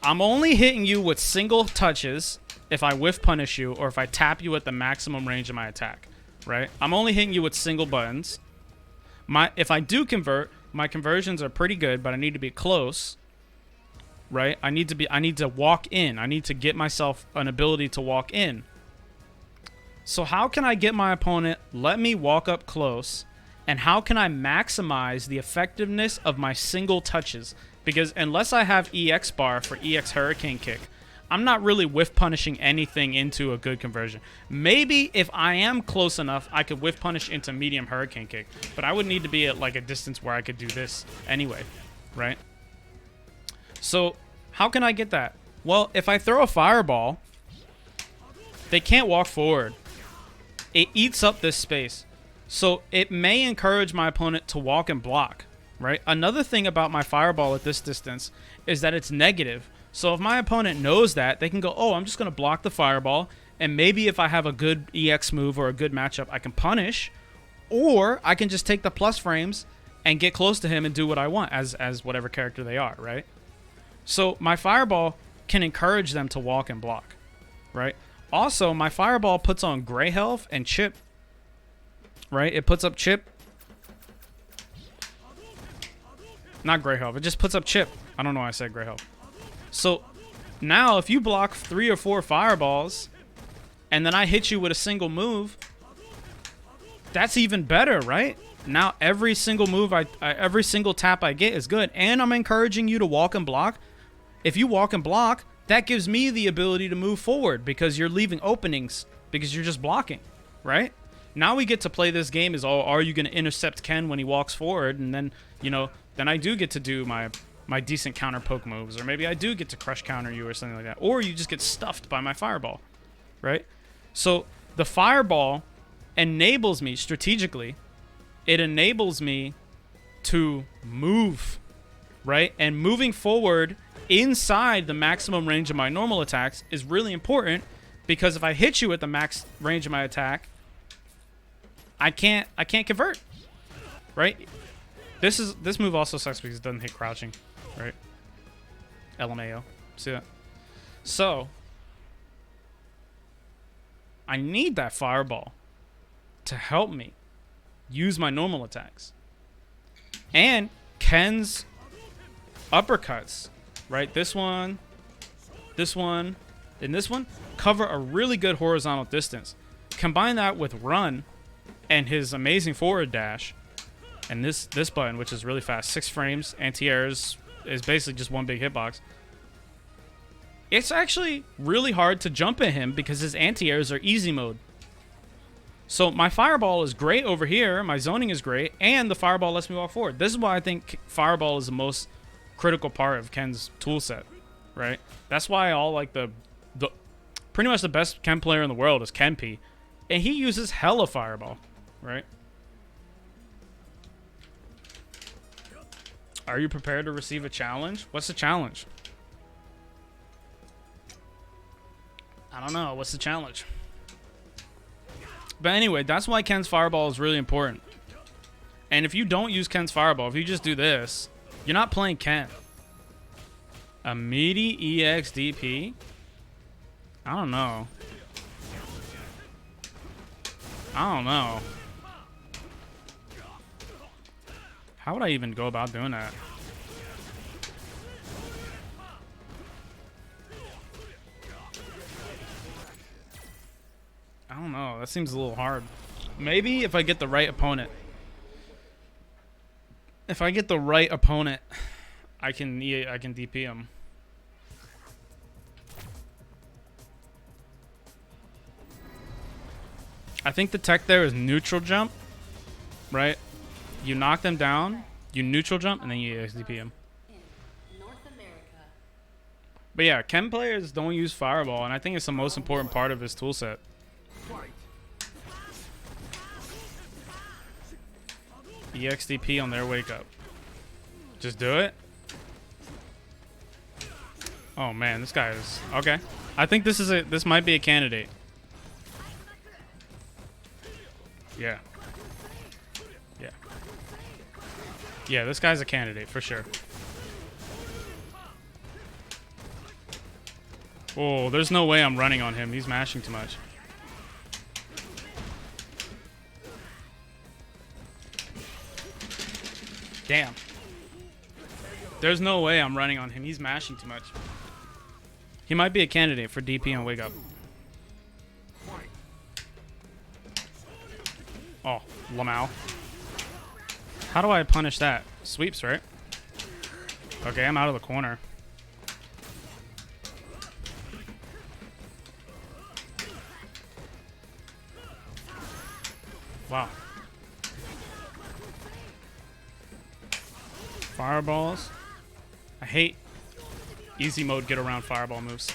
I'm only hitting you with single touches if I whiff punish you or if I tap you at the maximum range of my attack, right? I'm only hitting you with single buttons. If I do convert, my conversions are pretty good, but I need to be close, right? I need to walk in. I need to get myself an ability to walk in. So how can I get my opponent let me walk up close, and how can I maximize the effectiveness of my single touches? Because unless I have EX bar for EX Hurricane Kick, I'm not really whiff punishing anything into a good conversion. Maybe if I am close enough, I could whiff punish into medium Hurricane Kick, but I would need to be at like a distance where I could do this anyway, right? So how can I get that? Well, if I throw a fireball, they can't walk forward. It eats up this space. So it may encourage my opponent to walk and block, right? Another thing about my fireball at this distance is that it's negative. So if my opponent knows that, they can go, oh, I'm just going to block the fireball, and maybe if I have a good EX move or a good matchup, I can punish, or I can just take the plus frames and get close to him and do what I want as whatever character they are, right? So my fireball can encourage them to walk and block, right? Also, my fireball puts on gray health and chip, right? It puts up chip. Not gray health. It just puts up chip. I don't know why I said gray health. So now if you block 3 or 4 fireballs and then I hit you with a single move, that's even better, right? Now every single move, every single tap I get is good. And I'm encouraging you to walk and block. If you walk and block, that gives me the ability to move forward because you're leaving openings because you're just blocking, right? Now we get to play this game as, oh, are you going to intercept Ken when he walks forward? And then, you know, then I do get to do my decent counter poke moves, or maybe I do get to crush counter you or something like that. Or you just get stuffed by my fireball, right? So the fireball enables me strategically. It enables me to move, right? And moving forward inside the maximum range of my normal attacks is really important because if I hit you at the max range of my attack, I can't convert. Right? This move also sucks because it doesn't hit crouching. Right? LMAO. See that? So I need that fireball to help me use my normal attacks. And Ken's uppercuts, right? This one, and this one cover a really good horizontal distance. Combine that with run and his amazing forward dash, and this button, which is really fast, 6 frames, anti-airs is basically just one big hitbox. It's actually really hard to jump at him because his anti-airs are easy mode. So my fireball is great over here, my zoning is great, and the fireball lets me walk forward. This is why I think fireball is the most critical part of Ken's toolset, right? That's why all like the pretty much the best Ken player in the world is Kenpy, and he uses hella fireball, right? Are you prepared to receive a challenge? What's the challenge? I don't know. What's the challenge? But anyway, that's why Ken's fireball is really important. And if you don't use Ken's fireball, if you just do this, you're not playing Ken. A meaty EXDP? I don't know. I don't know. How would I even go about doing that? I don't know. That seems a little hard. Maybe if I get the right opponent. If I get the right opponent, I can DP him. I think the tech there is neutral jump, right? You knock them down, you neutral jump, and then you DP him. But yeah, Ken players don't use fireball, and I think it's the most important part of his toolset. EXDP on their wake up. Just do it. Oh man, this guy is okay. I think this might be a candidate. Yeah. Yeah. Yeah, this guy's a candidate for sure. Oh, there's no way I'm running on him. He's mashing too much. Damn. There's no way I'm running on him. He's mashing too much. He might be a candidate for DP on Wake Up. Oh, Lamau. How do I punish that? Sweeps, right? Okay, I'm out of the corner. Wow. Fireballs. I hate easy mode get around fireball moves.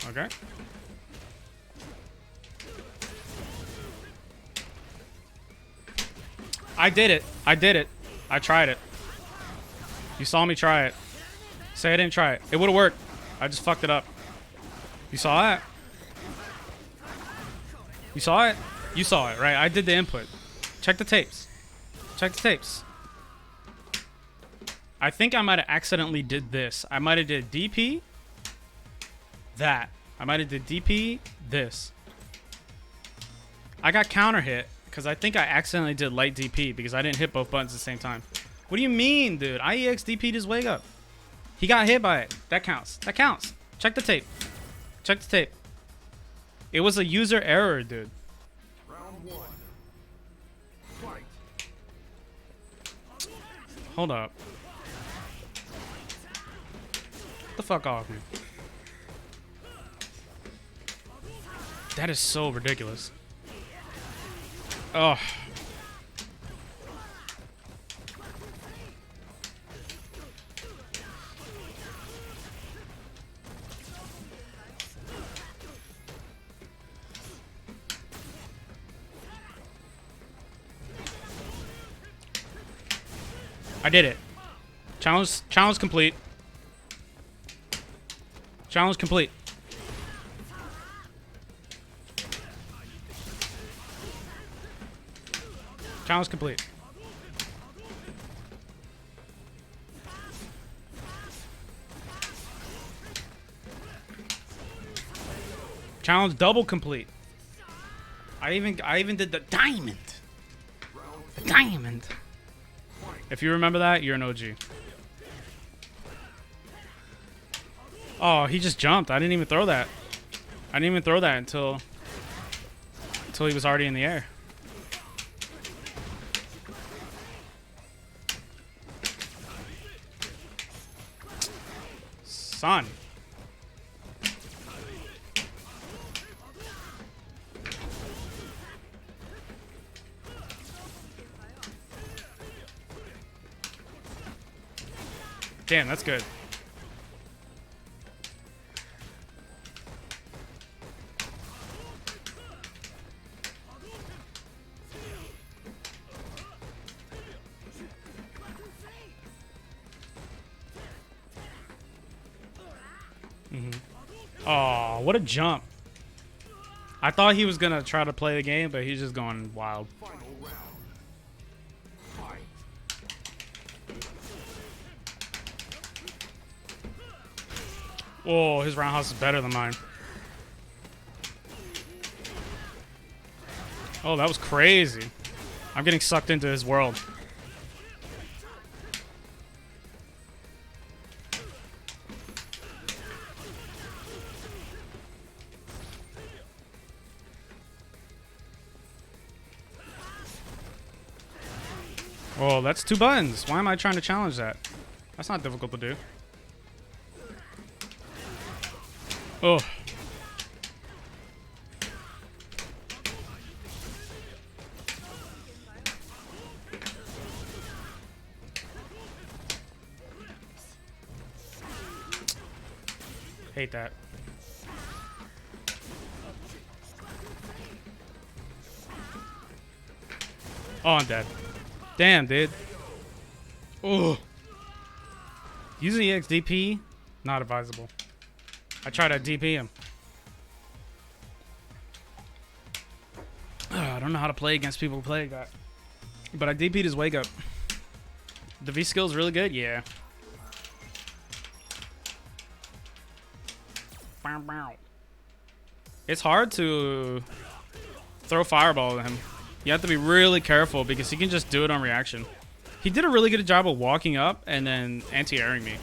Okay. I did it. I did it. I tried it. You saw me try it. Say I didn't try it. It would have worked. I just fucked it up. You saw it? You saw it? You saw it, right? I did the input. Check the tapes. Check the tapes. I think I might have accidentally did this. I might have did DP. That. I might have did DP. This. I got counter hit because I think I accidentally did light DP because I didn't hit both buttons at the same time. What do you mean, dude? I EX DP'd his wake up. He got hit by it. That counts. That counts. Check the tape. Check the tape. It was a user error, dude. Round one. Fight. Hold up. Get the fuck off me. That is so ridiculous. Oh. I did it. Challenge complete. Challenge complete. Challenge complete. Challenge double complete. I even did the diamond. The diamond. If you remember that, you're an OG. Oh, he just jumped. I didn't even throw that. I didn't even throw that until he was already in the air. Son. Damn, that's good. Oh, what a jump. I thought he was going to try to play the game, but he's just going wild. Final round. Fight. Oh, his roundhouse is better than mine. Oh, that was crazy. I'm getting sucked into his world. Oh, that's 2 buttons. Why am I trying to challenge that? That's not difficult to do. Oh. Hate that. Oh, I'm dead. Damn, dude. Oh. Using EXDP, not advisable. I tried to DP him. I don't know how to play against people who play like that. But I DP'd his wake up. The V skill's really good? Yeah. It's hard to throw fireball at him. You have to be really careful because he can just do it on reaction. He did a really good job of walking up and then anti-airing me.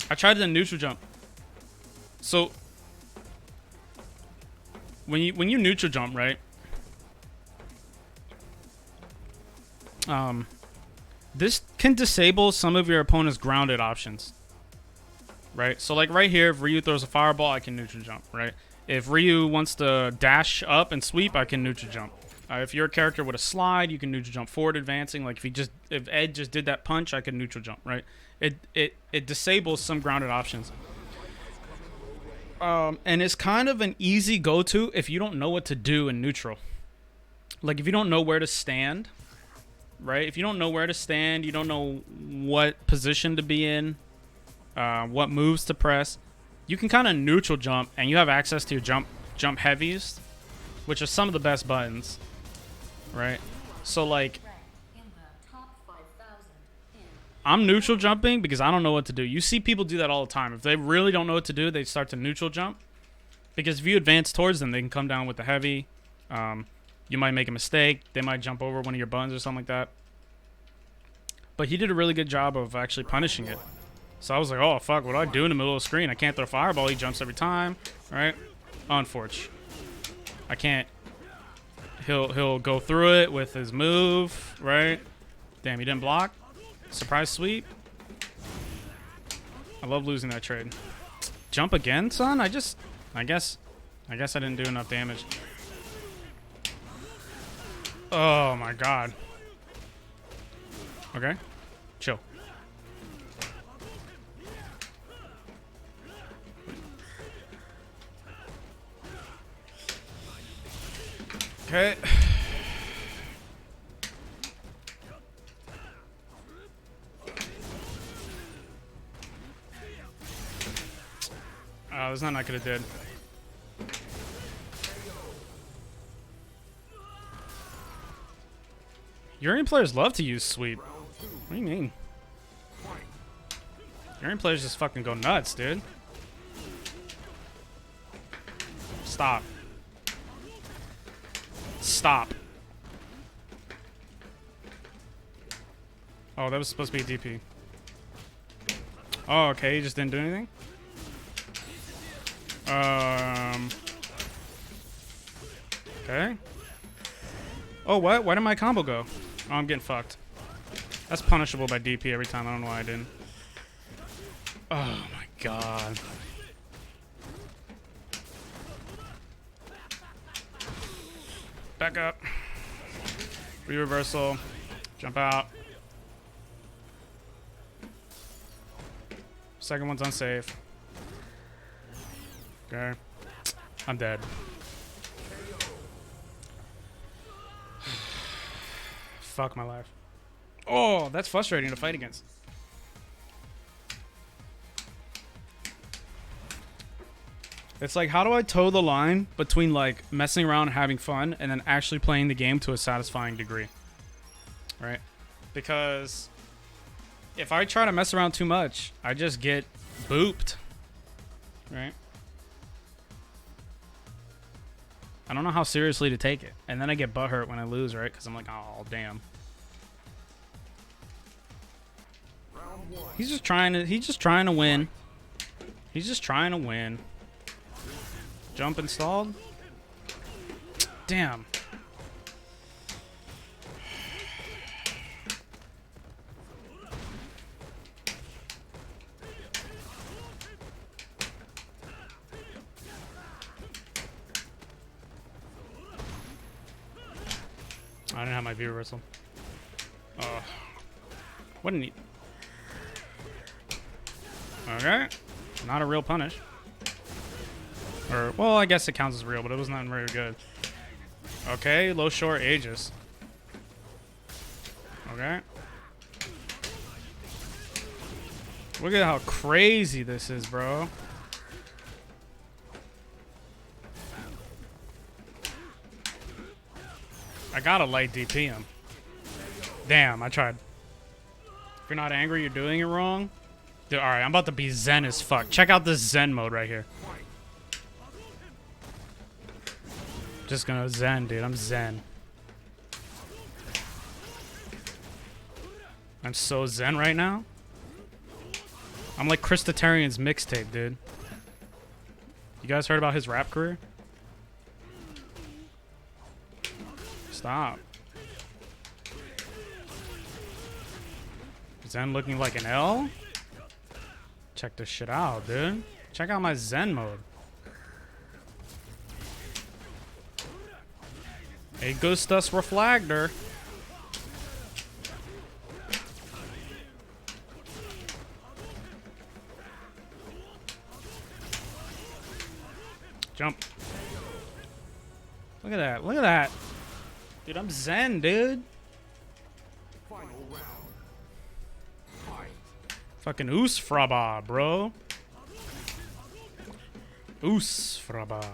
I tried the neutral jump. So when you neutral jump, right? This can disable some of your opponent's grounded options. Right? So like right here, if Ryu throws a fireball, I can neutral jump, right? If Ryu wants to dash up and sweep, I can neutral jump. If you're a character with a slide, you can neutral jump forward advancing. Like if Ed just did that punch, I can neutral jump, right? It disables some grounded options. And it's kind of an easy go-to if you don't know what to do in neutral. Like if you don't know where to stand, right? If you don't know where to stand, you don't know what position to be in, what moves to press, you can kind of neutral jump and you have access to your jump heavies, which are some of the best buttons, right? So like In the top 5,000 in I'm neutral jumping because I don't know what to do. You see people do that all the time. If they really don't know what to do, they start to neutral jump. Because if you advance towards them, they can come down with the heavy. You might make a mistake. They might jump over one of your buttons or something like that. But he did a really good job of actually punishing it. So I was like, oh, fuck, what do I do in the middle of the screen? I can't throw a fireball. He jumps every time, right? Unfortunate. I can't. He'll go through it with his move, right? Damn, he didn't block. Surprise sweep. I love losing that trade. Jump again, son? I guess I didn't do enough damage. Oh my god. Okay. Chill. Okay. there's nothing I could have did. Urian players love to use sweep. What do you mean? Urian players just fucking go nuts, dude. Stop. Stop. Oh, that was supposed to be a DP. Oh, okay, he just didn't do anything? Okay. Oh, what? Why did my combo go? Oh, I'm getting fucked. That's punishable by DP every time. I don't know why I didn't. Oh, my God. Back up. Re-reversal. Jump out. Second one's unsafe. Okay. I'm dead. Fuck my life. Oh, that's frustrating to fight against. It's like, how do I toe the line between like messing around and having fun and then actually playing the game to a satisfying degree? Right? Because if I try to mess around too much, I just get booped. Right? I don't know how seriously to take it. And then I get butthurt when I lose, right? Because I'm like, oh, damn. He's just trying to win. He's just trying to win. Jump installed. Damn. I didn't have my view reversal. Oh. What an... Okay. Not a real punish. Or, well, I guess it counts as real, but it was not very good. Okay, low short Aegis. Okay. Look at how crazy this is, bro. I gotta light DP him. Damn, I tried. If you're not angry, you're doing it wrong. Dude, alright, I'm about to be zen as fuck. Check out this zen mode right here. Just gonna zen, dude. I'm zen. I'm so zen right now. I'm like Christatarian's mixtape, dude. You guys heard about his rap career? Stop. Zen looking like an L? Check this shit out, dude. Check out my zen mode. Augustus Reflagtor. Jump. Look at that. Look at that. Dude, I'm zen, dude. Final round. Fight. Fucking Oosfraba, bro. Oosfraba.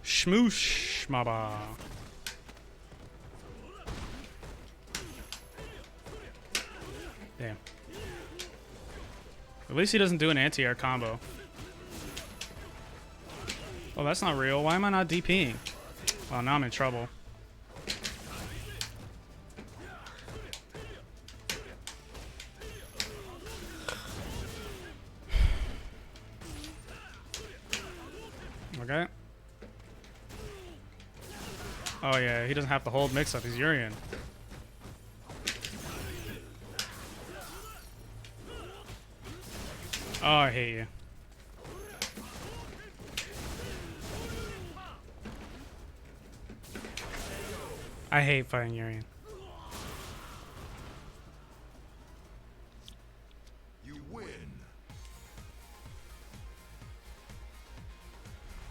Shmoosh, maba. Damn. At least he doesn't do an anti-air combo. Oh, that's not real. Why am I not DPing? Oh, now I'm in trouble. Okay. Oh yeah, he doesn't have to hold mix-up. He's Urian. Oh, I hate you. I hate fighting Urian. You win.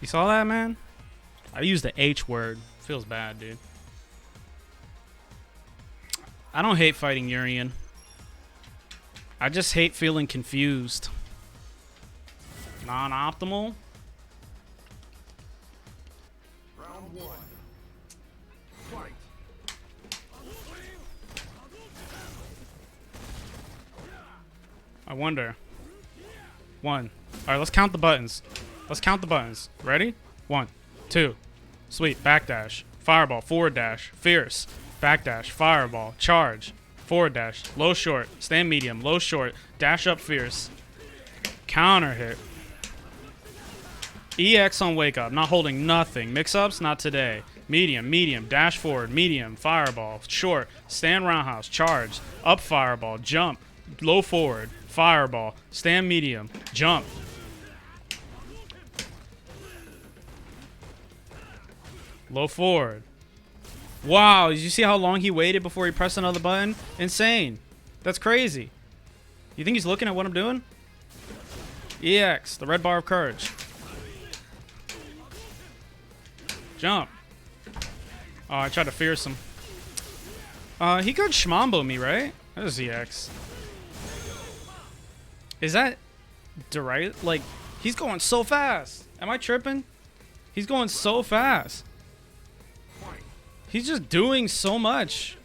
You saw that, man? I used the H word. Feels bad, dude. I don't hate fighting Urian. I just hate feeling confused. Non-optimal. Round one. Fight. I wonder. 1. All right, let's count the buttons. Let's count the buttons. Ready? 1, 2. Sweet. Backdash. Fireball. Forward dash. Fierce. Backdash. Fireball. Charge. Forward dash. Low short. Stand medium. Low short. Dash up fierce. Counter hit. EX on wake up. Not holding nothing. Mix ups. Not today. Medium. Medium. Dash forward. Medium. Fireball. Short. Stand roundhouse. Charge. Up fireball. Jump. Low forward. Fireball. Stand medium. Jump. Low forward. Wow, did you see how long he waited before he pressed another button? Insane. That's crazy. You think he's looking at what I'm doing? EX, the red bar of courage. Jump. Oh, I tried to fierce him. He could shmambo me, right? That is EX. Is that right? Like, he's going so fast. Am I tripping? He's going so fast. He's just doing so much.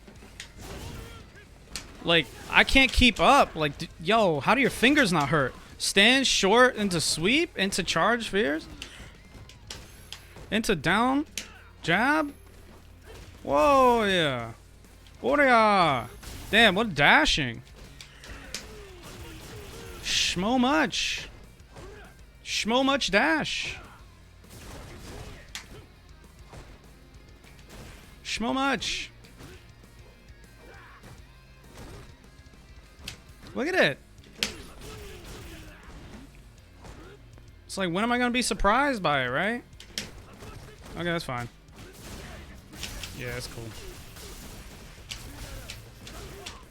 Like, I can't keep up. Like, yo, how do your fingers not hurt? Stand short into sweep, into charge fears, into down, jab. Whoa, yeah. Oria. Damn, what dashing. Schmo much. Schmo much dash. Schmo much. Look at it. It's like, when am I going to be surprised by it, right? Okay, that's fine. Yeah, that's cool.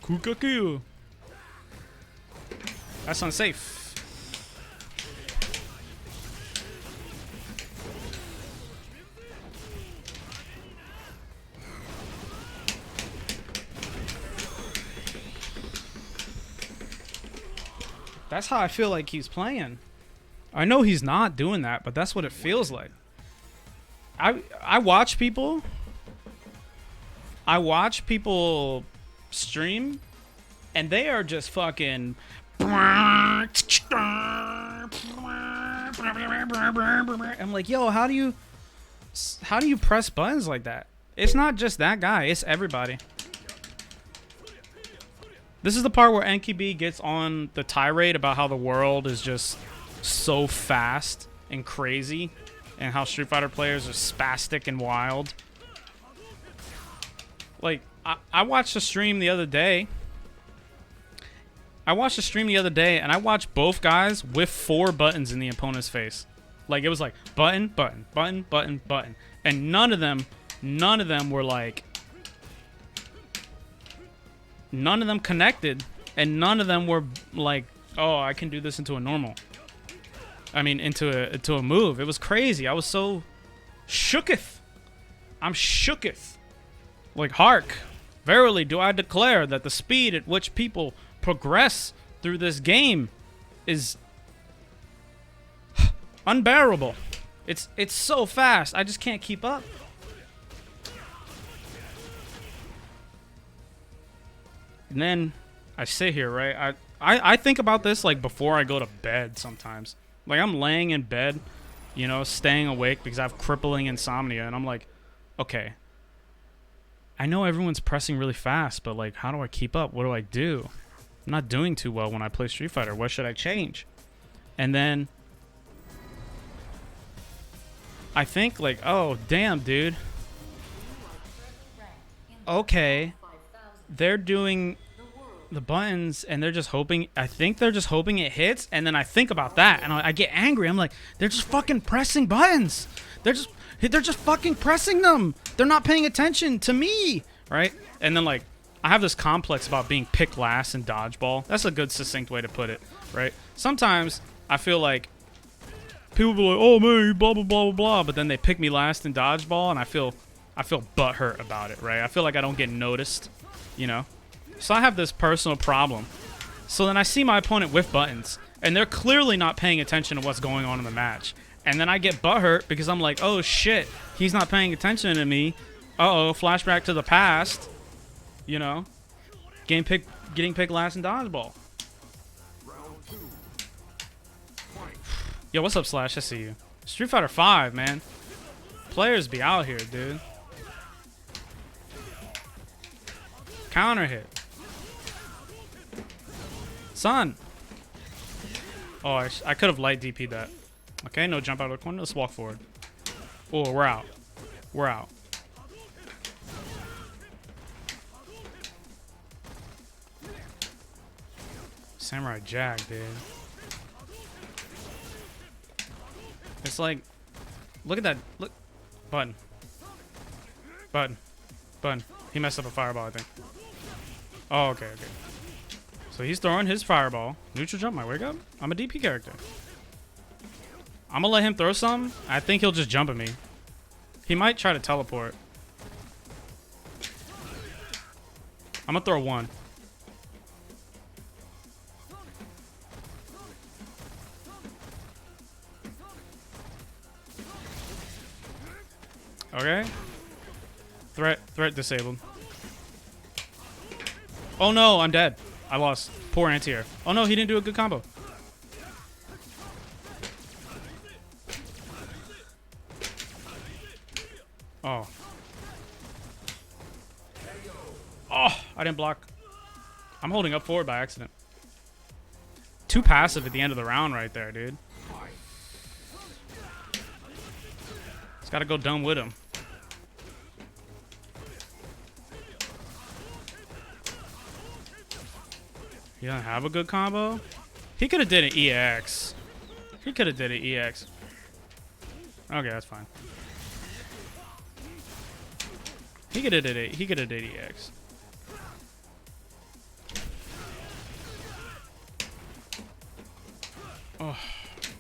Kukaku. That's unsafe. That's how I feel like he's playing. I know he's not doing that, but that's what it feels like. I watch people. I watch people stream, and they are just fucking. I'm like, yo, how do you press buttons like that? It's not just that guy, it's everybody. This is the part where NKB gets on the tirade about how the world is just so fast and crazy, and how Street Fighter players are spastic and wild. Like, I watched a stream the other day. And I watched both guys with 4 buttons in the opponent's face. Like, it was like button, button, button, button, button. And none of them were like, none of them connected, and none of them were like, oh, I can do this into a normal. I mean, into a move. It was crazy. I was so shooketh. I'm shooketh. Like, hark. Verily do I declare that the speed at which people progress through this game is unbearable. It's so fast. I just can't keep up. And then I sit here, right? I think about this like before I go to bed sometimes. Like, I'm laying in bed, you know, staying awake because I have crippling insomnia, and I'm like, okay, I know everyone's pressing really fast, but like, how do I keep up? What do I do? I'm not doing too well when I play Street Fighter. What should I change? And then I think like, oh, damn, dude. Okay. They're doing the buttons and they're just hoping, I think they're just hoping it hits, and then I think about that and I get angry. I'm like, they're just fucking pressing buttons. They're just fucking pressing them. They're not paying attention to me, right? And then like, I have this complex about being picked last in dodgeball. That's a good succinct way to put it, right? Sometimes I feel like people be like, oh man, blah blah blah blah blah, but then they pick me last in dodgeball, and I feel butthurt about it, right? I feel like I don't get noticed, you know? So I have this personal problem. So then I see my opponent with buttons, And they're clearly not paying attention to what's going on in the match. And then I get butthurt because I'm like, oh shit, he's not paying attention to me. Uh-oh, flashback to the past. You know? Getting picked last in dodgeball. Yo, what's up, Slash? I see you. Street Fighter 5, man. Players be out here, dude. Counter hit. Son. Oh, I could have light DP'd that. Okay, no jump out of the corner. Let's walk forward. Oh, we're out. We're out. Samurai Jack, dude. It's like, look at that. Look. Button. Button. Button. He messed up a fireball, I think. Oh, okay, okay. So he's throwing his fireball. Neutral jump, my wake up? I'm a DP character. I'm gonna let him throw some. I think he'll just jump at me. He might try to teleport. I'm gonna throw one. Okay. Threat disabled. Oh no, I'm dead. I lost. Poor anti-air. Oh no, he didn't do a good combo. Oh. Oh, I didn't block. I'm holding up forward by accident. Too passive at the end of the round right there, dude. Just gotta go dumb with him. He doesn't have a good combo? He could have did an EX. He could have did an EX. Okay, that's fine. He could have did it. He could have did EX. Oh,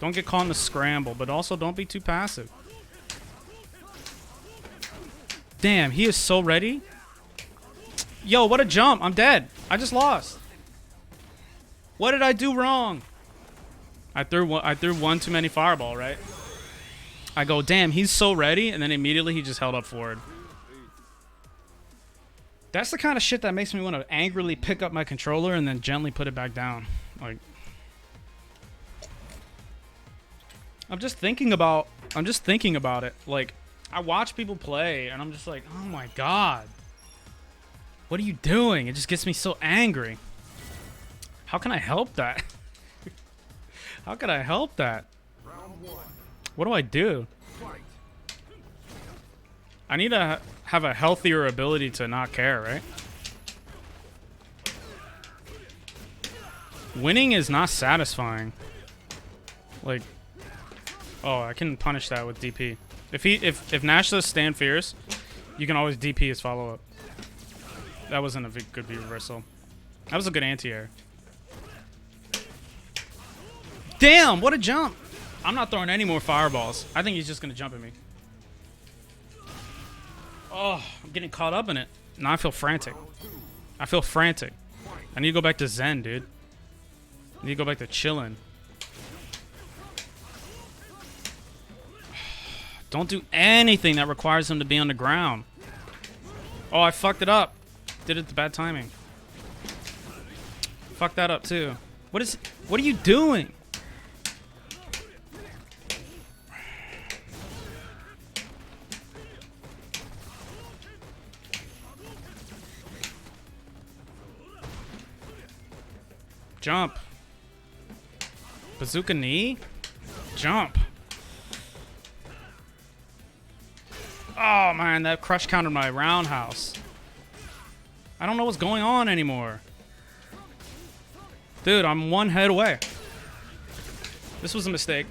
don't get caught in the scramble, but also don't be too passive. Damn, he is so ready. Yo, what a jump. I'm dead. I just lost. What did I do wrong? I threw one too many fireball, right? I go, damn, he's so ready, and then immediately he just held up forward. That's the kind of shit that makes me want to angrily pick up my controller and then gently put it back down. Like, I'm just thinking about it. Like, I watch people play, and I'm just like, oh my god. What are you doing? It just gets me so angry. How can I help that? How can I help that? What do I do? I need to have a healthier ability to not care, right? Winning is not satisfying. Like, oh, I can punish that with DP. If Nash does stand fierce, you can always DP his follow up. That wasn't a good V reversal. That was a good anti-air. Damn, what a jump! I'm not throwing any more fireballs. I think he's just gonna jump at me. Oh, I'm getting caught up in it. Now I feel frantic. I feel frantic. I need to go back to Zen, dude. I need to go back to chilling. Don't do anything that requires him to be on the ground. Oh, I fucked it up. Did it to bad timing. Fuck that up too. What are you doing? Jump. Bazooka knee? Jump. Oh man, that crush countered my roundhouse. I don't know what's going on anymore. Dude, I'm one head away. This was a mistake.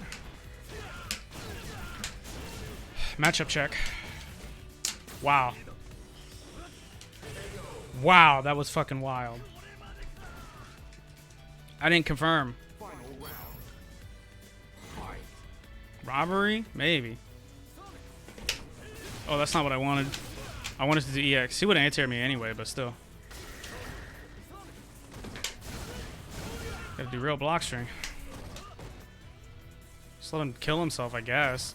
Matchup check. Wow. Wow, that was fucking wild. I didn't confirm. Robbery? Maybe. Oh, that's not what I wanted. I wanted to do EX. He would have anti-aired me anyway, but still. Gotta do real block string. Just let him kill himself, I guess.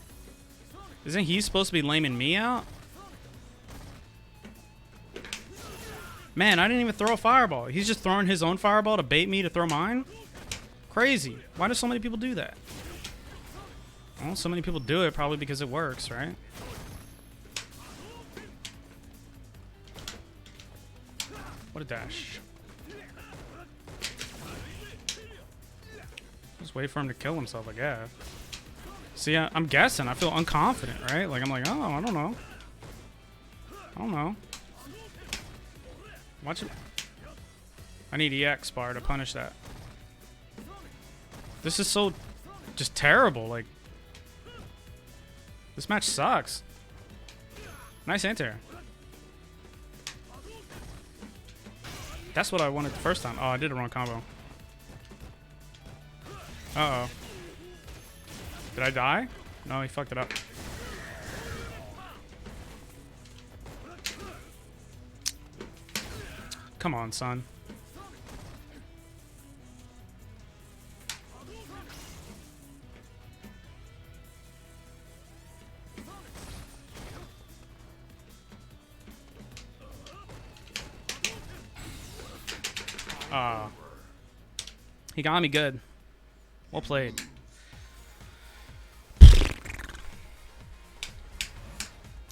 Isn't he supposed to be laming me out? Man, I didn't even throw a fireball. He's just throwing his own fireball to bait me to throw mine? Crazy. Why do so many people do that? Well, so many people do it probably because it works, right? What a dash. Just wait for him to kill himself, I guess. See, I'm guessing. I feel unconfident, right? Like, I'm like, oh, I don't know. I don't know. Watch it. I need EX bar to punish that. This is so just terrible. Like, this match sucks. Nice enter. That's what I wanted the first time. Oh, I did the wrong combo. Uh-oh. Did I die? No, he fucked it up. Come on, son. He got me good. Well played.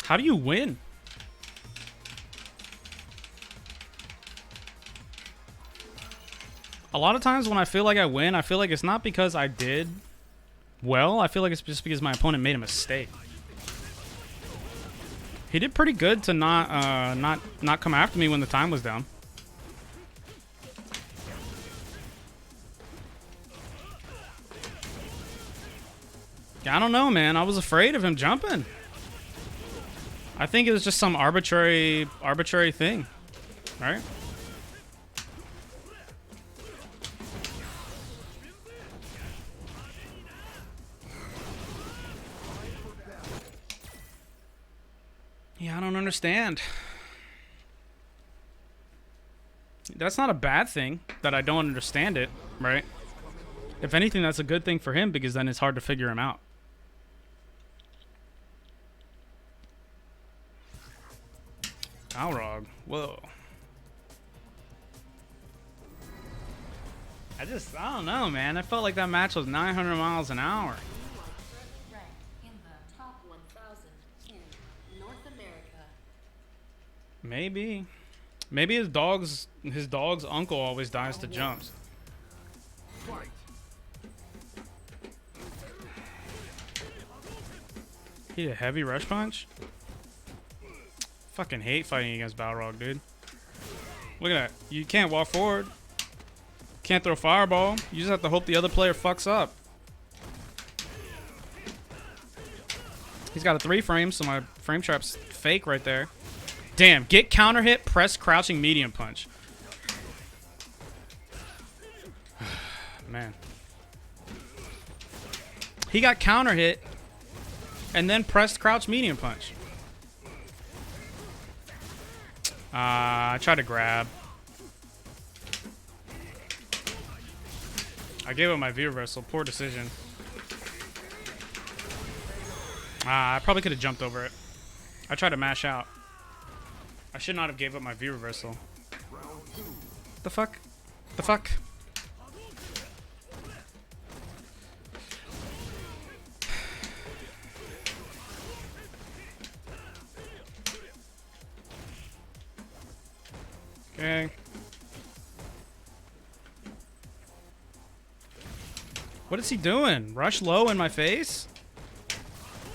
How do you win? A lot of times when I feel like I win, I feel like it's not because I did well. I feel like it's just because my opponent made a mistake. He did pretty good to not come after me when the time was down. I don't know, man. I was afraid of him jumping. I think it was just some arbitrary thing, right? Yeah, I don't understand. That's not a bad thing that I don't understand it, right? If anything, that's a good thing for him because then it's hard to figure him out. Balrog. Whoa. I don't know, man. I felt like that match was 900 miles an hour. Rank in the top 1,000 in North America. Maybe. Maybe his dog's uncle always dies to jumps. Fight. He had a heavy rush punch? Fucking hate fighting against Balrog, dude. Look at that. You can't walk forward. Can't throw fireball. You just have to hope the other player fucks up. He's got a 3 frame, so my frame trap's fake right there. Damn, get counter hit, press crouching medium punch. Man. He got counter hit and then pressed crouch medium punch. I tried to grab. I gave up my V reversal. Poor decision. I probably could have jumped over it. I tried to mash out. I should not have gave up my V reversal. The fuck? The fuck? Okay. What is he doing? Rush low in my face?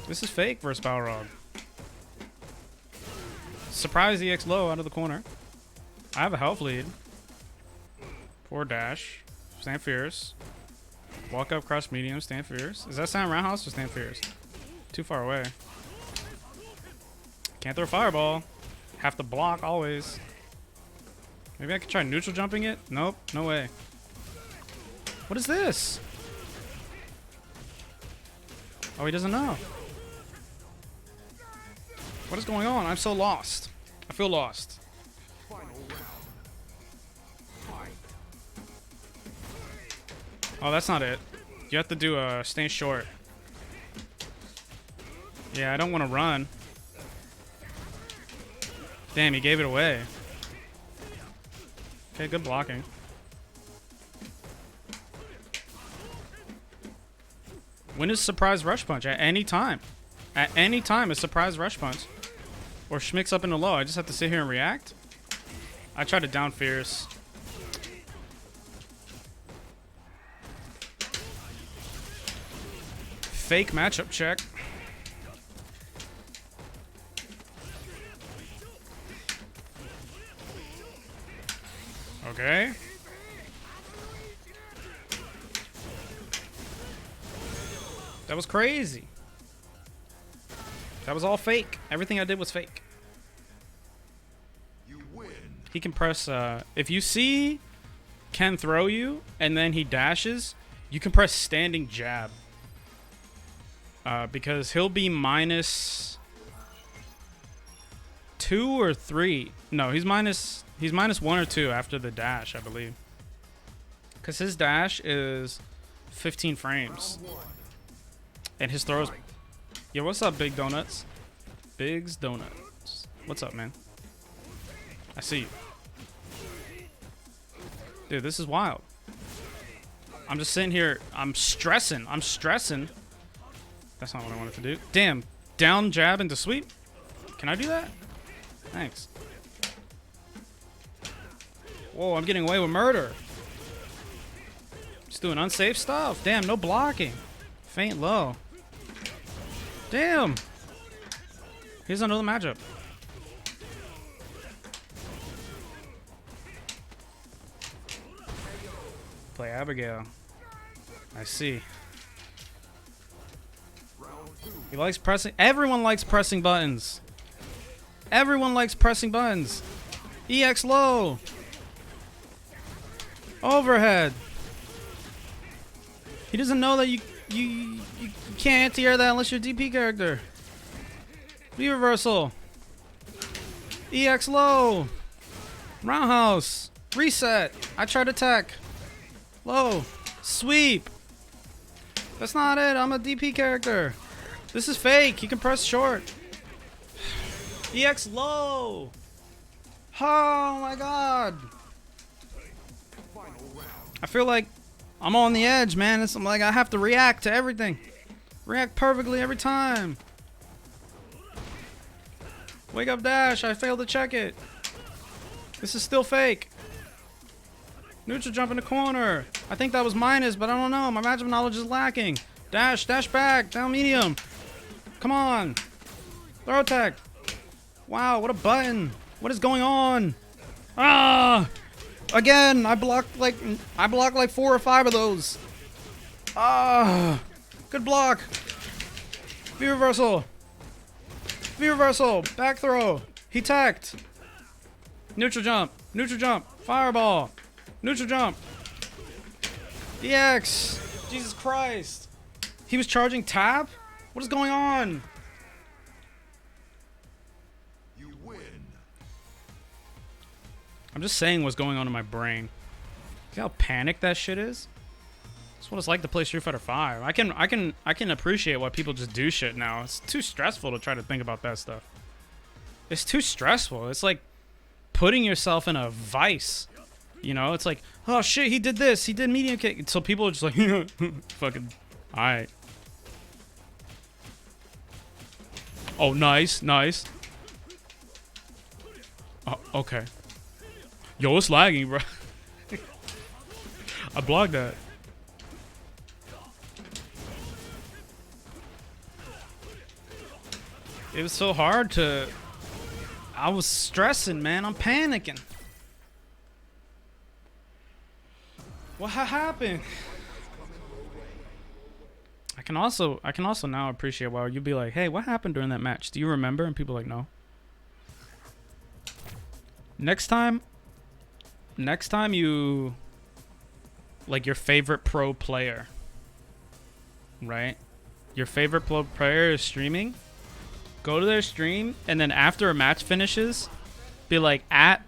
This is fake versus Balrog. Surprise EX low out of the corner. I have a health lead. Poor dash. Stand fierce. Walk up, crush medium, stand fierce. Is that sound roundhouse or stand fierce? Too far away. Can't throw fireball. Have to block always. Maybe I could try neutral jumping it? Nope, no way. What is this? Oh, he doesn't know. What is going on? I'm so lost. I feel lost. Oh, that's not it. You have to do a stay short. Yeah, I don't want to run. Damn, he gave it away. Okay, good blocking. When is surprise rush punch? At any time. At any time, a surprise rush punch. Or schmicks up in the low. I just have to sit here and react. I try to down fierce. Fake matchup check. Okay. That was crazy. That was all fake. Everything I did was fake. You win. He can press, if you see Ken throw you and then he dashes, you can press standing jab. Because he'll be minus 2 or 3. No, he's minus 1 or 2 after the dash, I believe. Because his dash is 15 frames. And his throws... Yo, what's up, Big Donuts? Big's Donuts. What's up, man? I see you. Dude, this is wild. I'm just sitting here. I'm stressing. That's not what I wanted to do. Damn. Down jab into sweep. Can I do that? Thanks. Whoa, I'm getting away with murder. Just doing unsafe stuff. Damn, no blocking. Faint low. Damn. Here's another matchup. Play Abigail. I see. He likes pressing. Everyone likes pressing buttons. Everyone likes pressing buttons. EX low. Overhead. He doesn't know that you can't anti-air that unless you're a DP character. V reversal. EX low. Roundhouse. Reset. I tried attack. Low. Sweep. That's not it. I'm a DP character. This is fake. He can press short. EX low. Oh my god. I feel like I'm on the edge, man. I'm like I have to react to everything. React perfectly every time. Wake up dash. I failed to check it. This is still fake. Neutral jump in the corner. I think that was minus, but I don't know. My matchup knowledge is lacking. Dash back. Down medium. Come on. Throw attack. Wow, what a button. What is going on? Ah! Again, I blocked like 4 or 5 of those. Ah! Good block. V reversal. V reversal. Back throw. He tacked. Neutral jump. Neutral jump. Fireball. Neutral jump. EX. Jesus Christ. He was charging tap? What is going on? You win. I'm just saying what's going on in my brain. See how panicked that shit is? That's what it's like to play Street Fighter 5. I can appreciate why people just do shit now. It's too stressful to try to think about that stuff. It's too stressful. It's like putting yourself in a vice. You know, it's like, oh shit, he did this. He did medium kick. So people are just like, fucking, alright. Oh, nice. Oh, okay. Yo, it's lagging, bro. I blocked that. It was so hard to... I was stressing, man. I'm panicking. What happened? I can also now appreciate why you'd be like, hey, what happened during that match? Do you remember? And people are like, no. Next time you, like, your favorite pro player, right? Your favorite pro player is streaming. Go to their stream, and then after a match finishes, be like, at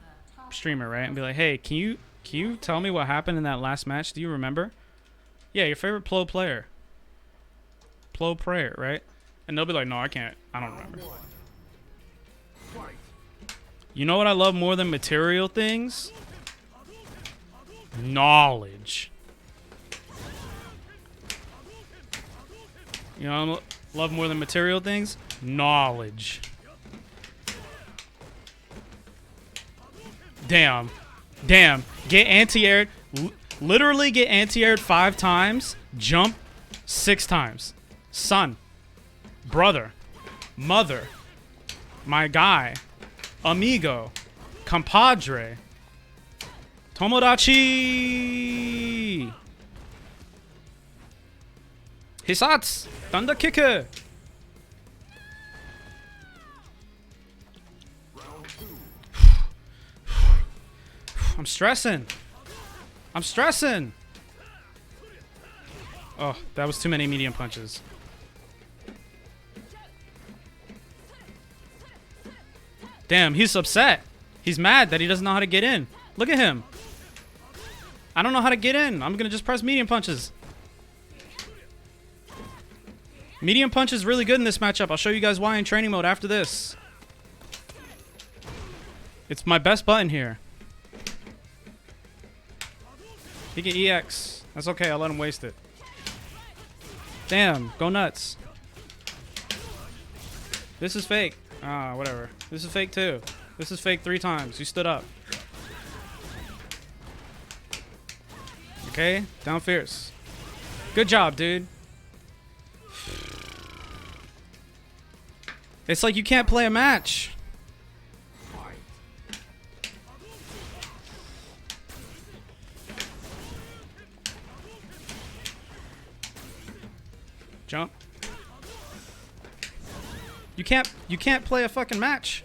streamer, right? And be like, hey, can you tell me what happened in that last match? Do you remember? Yeah, your favorite pro player. Right? And they'll be like, no, I can't. I don't remember. Fight. You know what I love more than material things? Knowledge. You know what I love more than material things? Knowledge. Damn. Damn. Get anti-aired. Literally get anti-aired 5 times. Jump 6 times. Son. Brother. Mother. My guy. Amigo. Compadre. Tomodachi. Hisatsu. Thunder Kicker. I'm stressing. I'm stressing. Oh, that was too many medium punches. Damn, he's upset. He's mad that he doesn't know how to get in. Look at him. I don't know how to get in. I'm gonna just press medium punches. Medium punch is really good in this matchup. I'll show you guys why in training mode after this. It's my best button here. He can EX. That's okay. I'll let him waste it. Damn. Go nuts. This is fake. Ah, whatever. This is fake too. This is fake 3 times. You stood up. Okay. Down fierce. Good job, dude. It's like you can't play a match. Jump. You can't play a fucking match.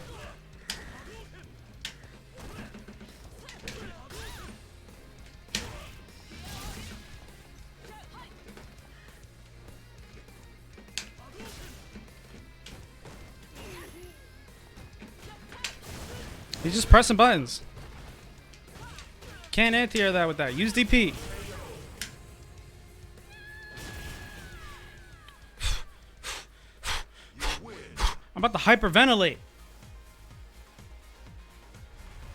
He's just pressing buttons. Can't anti-air that with that. Use DP. I'm about to hyperventilate.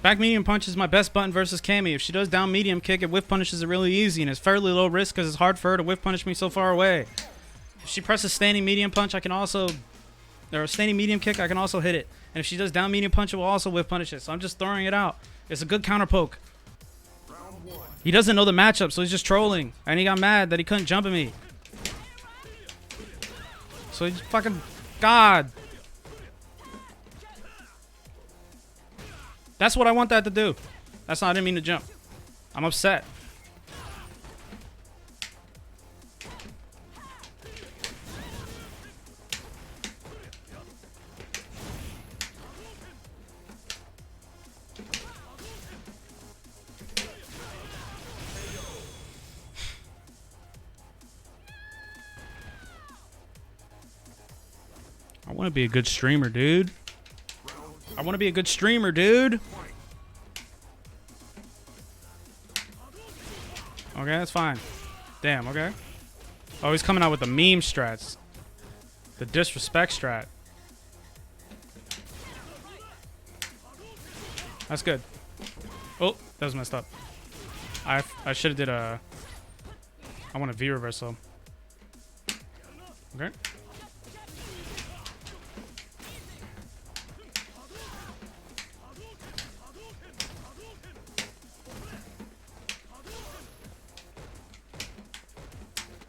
Back medium punch is my best button versus Cammy. If she does down medium kick, it whiff punishes it really easy, and it's fairly low risk because it's hard for her to whiff punish me so far away. If she presses standing medium punch, I can also, or standing medium kick, I can also hit it. And if she does down medium punch, it will also whiff punish it. So I'm just throwing it out. It's a good counter poke. He doesn't know the matchup, so he's just trolling. And he got mad that he couldn't jump at me. So he's fucking, God. That's what I want that to do. That's not, I didn't mean to jump. I'm upset. I want to be a good streamer, dude. I want to be a good streamer, dude. Okay, that's fine. Damn, okay. Oh, he's coming out with the meme strats. The disrespect strat. That's good. Oh, that was messed up. I should have did a... I want a V reversal. Okay.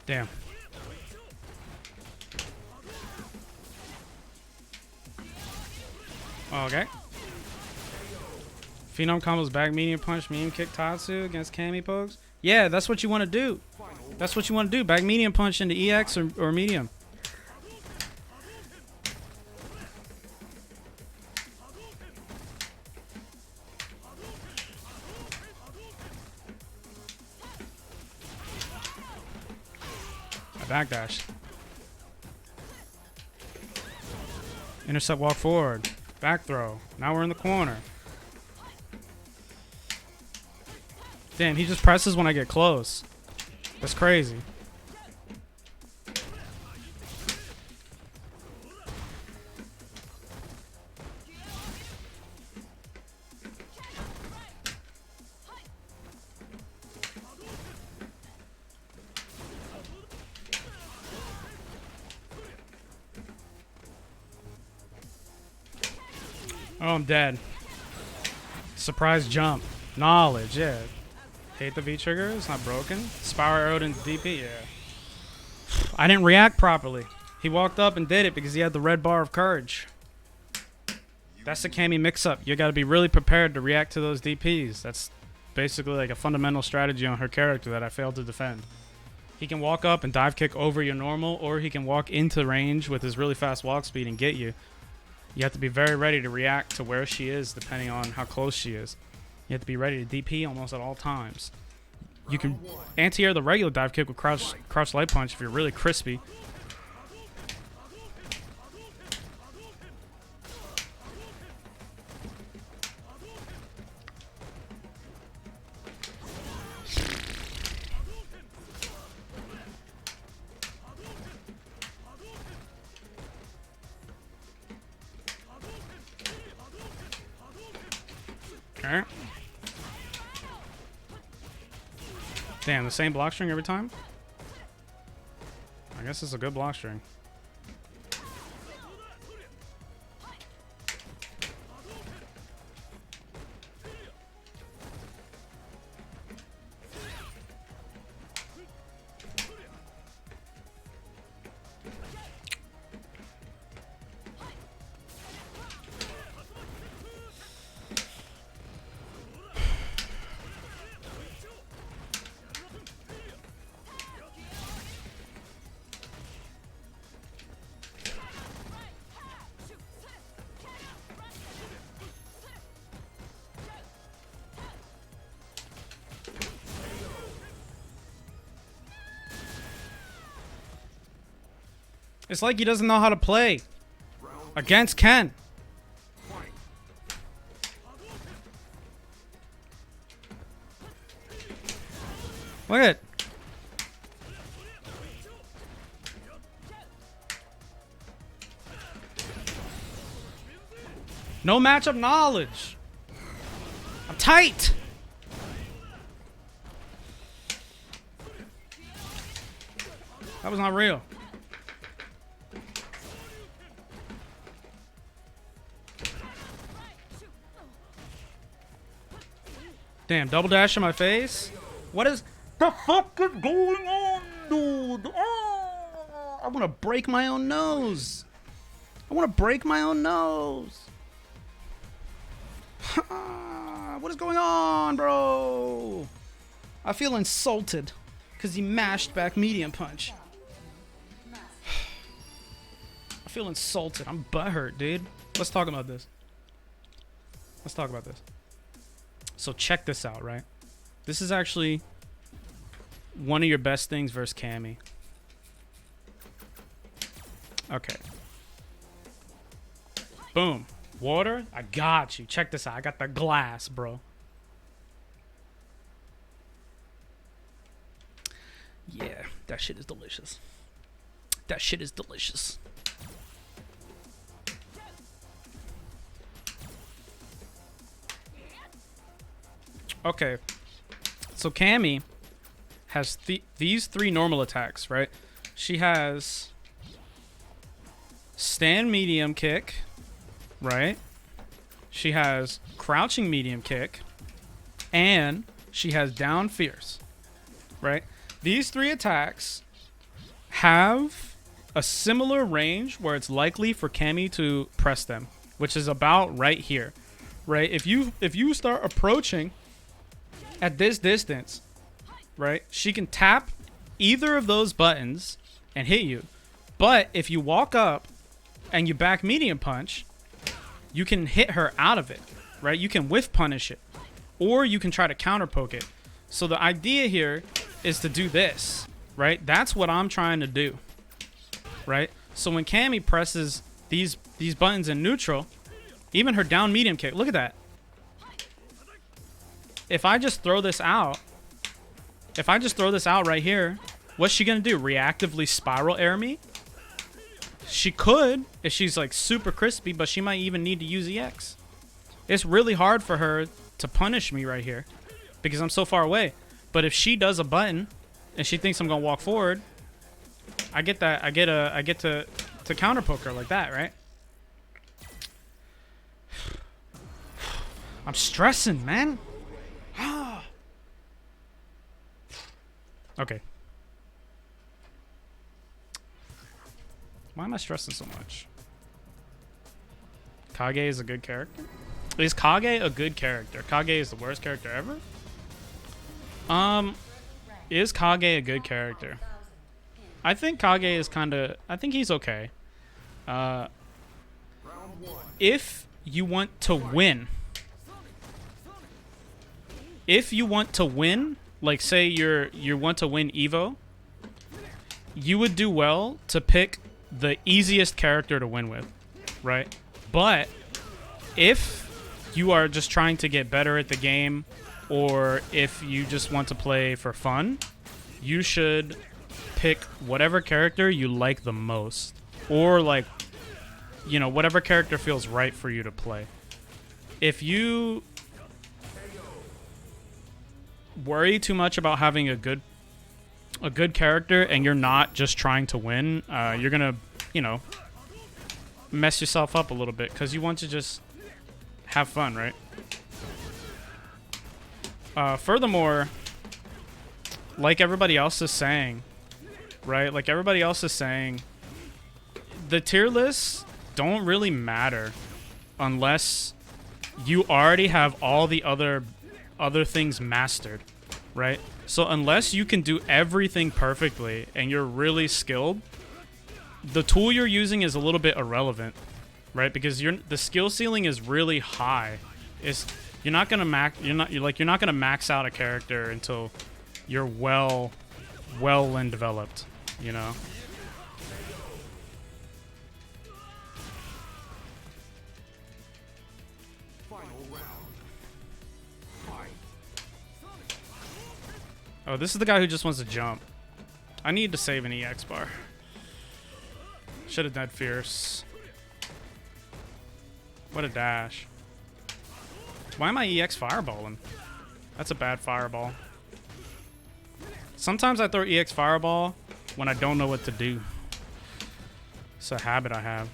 Damn. Okay. Phenom combos back medium punch, medium kick Tatsu against Cammy pokes. Yeah, that's what you want to do. That's what you want to do. Back medium punch into EX or medium. Backdash. Intercept, walk forward. Back throw. Now we're in the corner. Damn, he just presses when I get close. That's crazy. Oh, I'm dead. Surprise jump. Knowledge, yeah. Hate the V trigger. It's not broken. Spiral arrowed into DP, yeah. I didn't react properly. He walked up and did it because he had the red bar of courage. That's the Cammy mix-up. You got to be really prepared to react to those DPs. That's basically like a fundamental strategy on her character that I failed to defend. He can walk up and dive kick over your normal, or he can walk into range with his really fast walk speed and get you. You have to be very ready to react to where she is depending on how close she is. You have to be ready to DP almost at all times. You can anti-air the regular dive kick with crouch light punch if you're really crispy. Alright. Damn, the same block string every time? I guess it's a good block string. It's like he doesn't know how to play against Ken. Look at it. No matchup knowledge. I'm tight. That was not real. Damn, double dash in my face? What is the fuck is going on, dude? Oh, I want to break my own nose. I want to break my own nose. What is going on, bro? I feel insulted because he mashed back medium punch. I feel insulted. I'm butthurt, dude. Let's talk about this. Let's talk about this. So check this out, right? This is actually one of your best things versus Cammy. Okay. Boom. Water? I got you. Check this out. I got the glass, bro. Yeah, that shit is delicious. That shit is delicious. Okay, so Cammy has these three normal attacks, right? She has stand medium kick, right? She has crouching medium kick, and she has down fierce, right? These three attacks have a similar range where it's likely for Cammy to press them, which is about right here, right? If you start approaching at this distance, right, she can tap either of those buttons and hit you. But if you walk up and you back medium punch, you can hit her out of it, right? You can whiff punish it, or you can try to counter poke it. So the idea here is to do this, right? That's what I'm trying to do, right? So when Cammy presses these buttons in neutral, even her down medium kick, look at that. If I just throw this out, right here, what's she gonna do? Reactively spiral air me? She could if she's like super crispy, but she might even need to use EX. It's really hard for her to punish me right here because I'm so far away. But if she does a button and she thinks I'm gonna walk forward, I get that. I get to counter poke her like that, right? I'm stressing, man. Okay. Why am I stressing so much? Kage is a good character? Is Kage a good character? Kage is the worst character ever? Is Kage a good character? I think Kage is kinda... I think he's okay. If you want to win... If you want to win... Like, say you want to win Evo... You would do well to pick the easiest character to win with. Right? But... If you are just trying to get better at the game... Or if you just want to play for fun... You should pick whatever character you like the most. Or, like... You know, whatever character feels right for you to play. If you... worry too much about having a good character and you're not just trying to win, you're gonna, you know, mess yourself up a little bit because you want to just have fun, right? Furthermore, like everybody else is saying, right? Like everybody else is saying, the tier lists don't really matter unless you already have all the other things mastered, right? So unless you can do everything perfectly and you're really skilled, the tool you're using is a little bit irrelevant, right? Because the skill ceiling is really high. You're not gonna max out a character until you're well and developed, you know. Oh, this is the guy who just wants to jump. I need to save an EX bar. Should have died fierce. What a dash. Why am I EX fireballing? That's a bad fireball. Sometimes I throw EX fireball when I don't know what to do. It's a habit I have.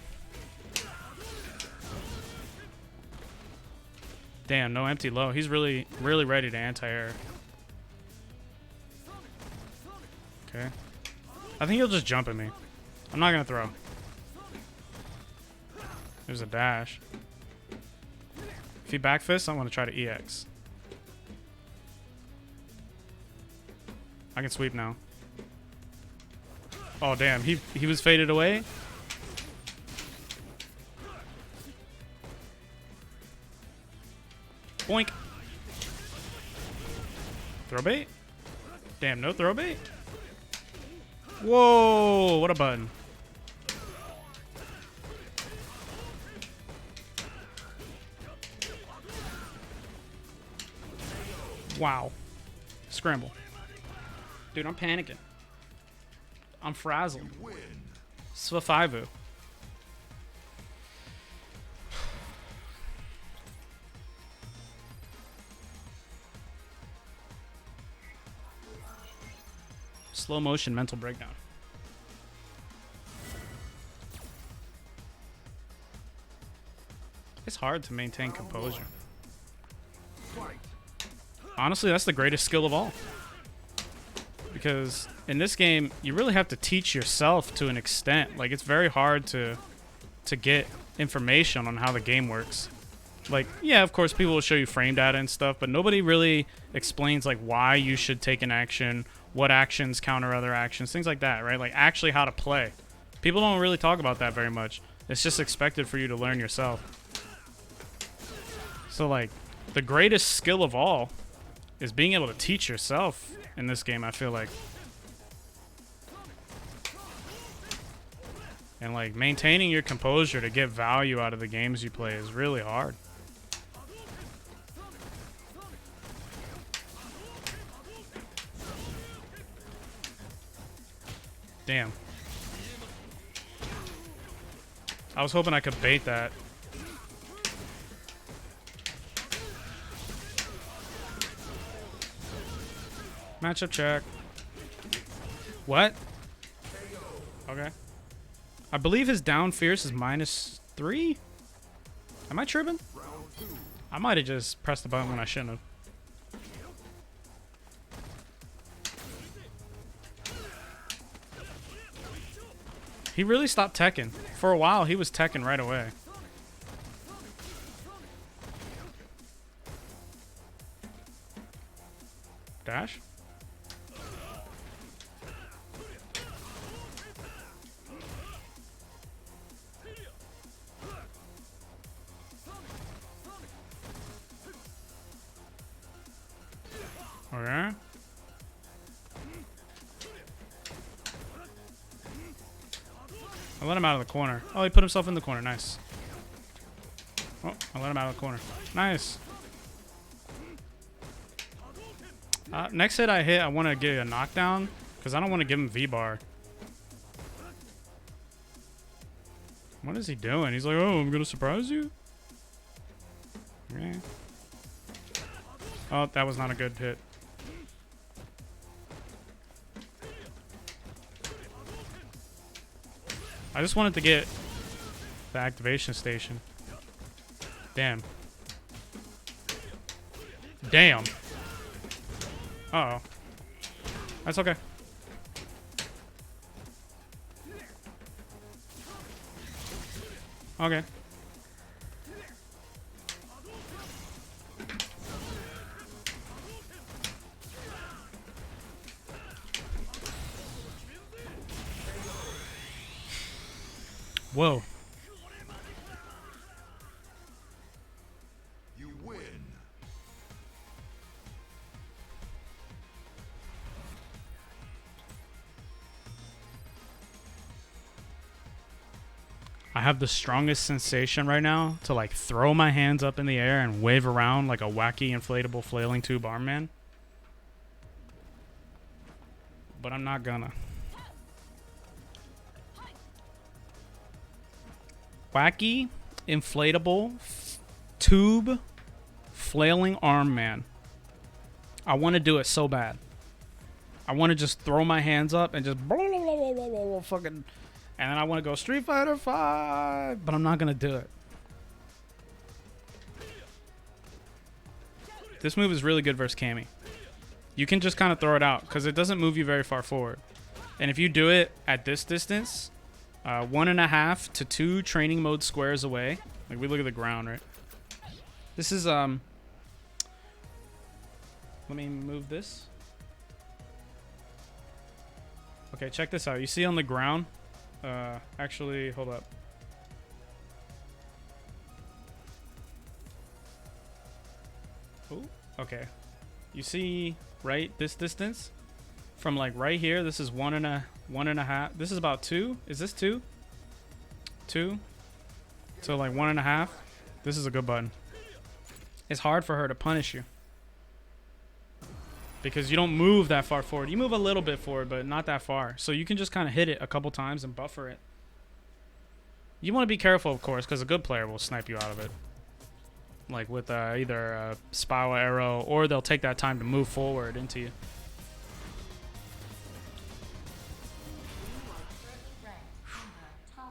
Damn, no empty low. He's really ready to anti-air. Okay. I think he'll just jump at me. I'm not gonna throw. There's a dash. If he back fists, I want to try to EX. I can sweep now. Oh damn, he was faded away. Boink. Throw bait? Damn, no throw bait? Whoa, what a button. Wow. Scramble. Dude, I'm panicking. I'm frazzled. Swafivu. Slow motion mental breakdown. It's hard to maintain composure. Honestly, that's the greatest skill of all. Because in this game, you really have to teach yourself to an extent. Like, it's very hard to get information on how the game works. Like, yeah, of course, people will show you frame data and stuff, but nobody really explains, like, why you should take an action, what actions counter other actions, things like that, right? Like, actually how to play. People don't really talk about that very much. It's just expected for you to learn yourself. So, like, the greatest skill of all is being able to teach yourself in this game, I feel like. And, like, maintaining your composure to get value out of the games you play is really hard. Damn. I was hoping I could bait that. Matchup check. What? Okay. I believe his down fierce is -3. Am I tripping? I might have just pressed the button when I shouldn't have. He really stopped teching. For a while, he was teching right away. Dash? Okay. I let him out of the corner. Oh, he put himself in the corner. Nice. Oh, I let him out of the corner. Nice. Next hit I hit, I want to get a knockdown because I don't want to give him V-bar. What is he doing? He's like, oh, I'm going to surprise you? Okay. Oh, that was not a good hit. I just wanted to get the activation station. Damn. Damn. Uh-oh. That's okay. Okay. Whoa. You win. I have the strongest sensation right now to like throw my hands up in the air and wave around like a wacky inflatable flailing tube arm man. But I'm not gonna. Wacky inflatable tube flailing arm man. I want to do it so bad. I want to just throw my hands up and just fucking, and then I want to go Street Fighter 5, but I'm not gonna do it. This move is really good versus Cammy. You can just kind of throw it out because it doesn't move you very far forward. And if you do it at this distance, 1.5 to 2 training mode squares away. Like we look at the ground, right? This is let me move this. Okay, check this out. You see on the ground? Actually, hold up. Oh, okay. You see, right, this distance? From like right here, this is 1.5. This is about 2. Is this 2? 2? So like 1.5. This is a good button. It's hard for her to punish you. Because you don't move that far forward. You move a little bit forward, but not that far. So you can just kind of hit it a couple times and buffer it. You want to be careful, of course, because a good player will snipe you out of it. Like with either a Spawa arrow, or they'll take that time to move forward into you.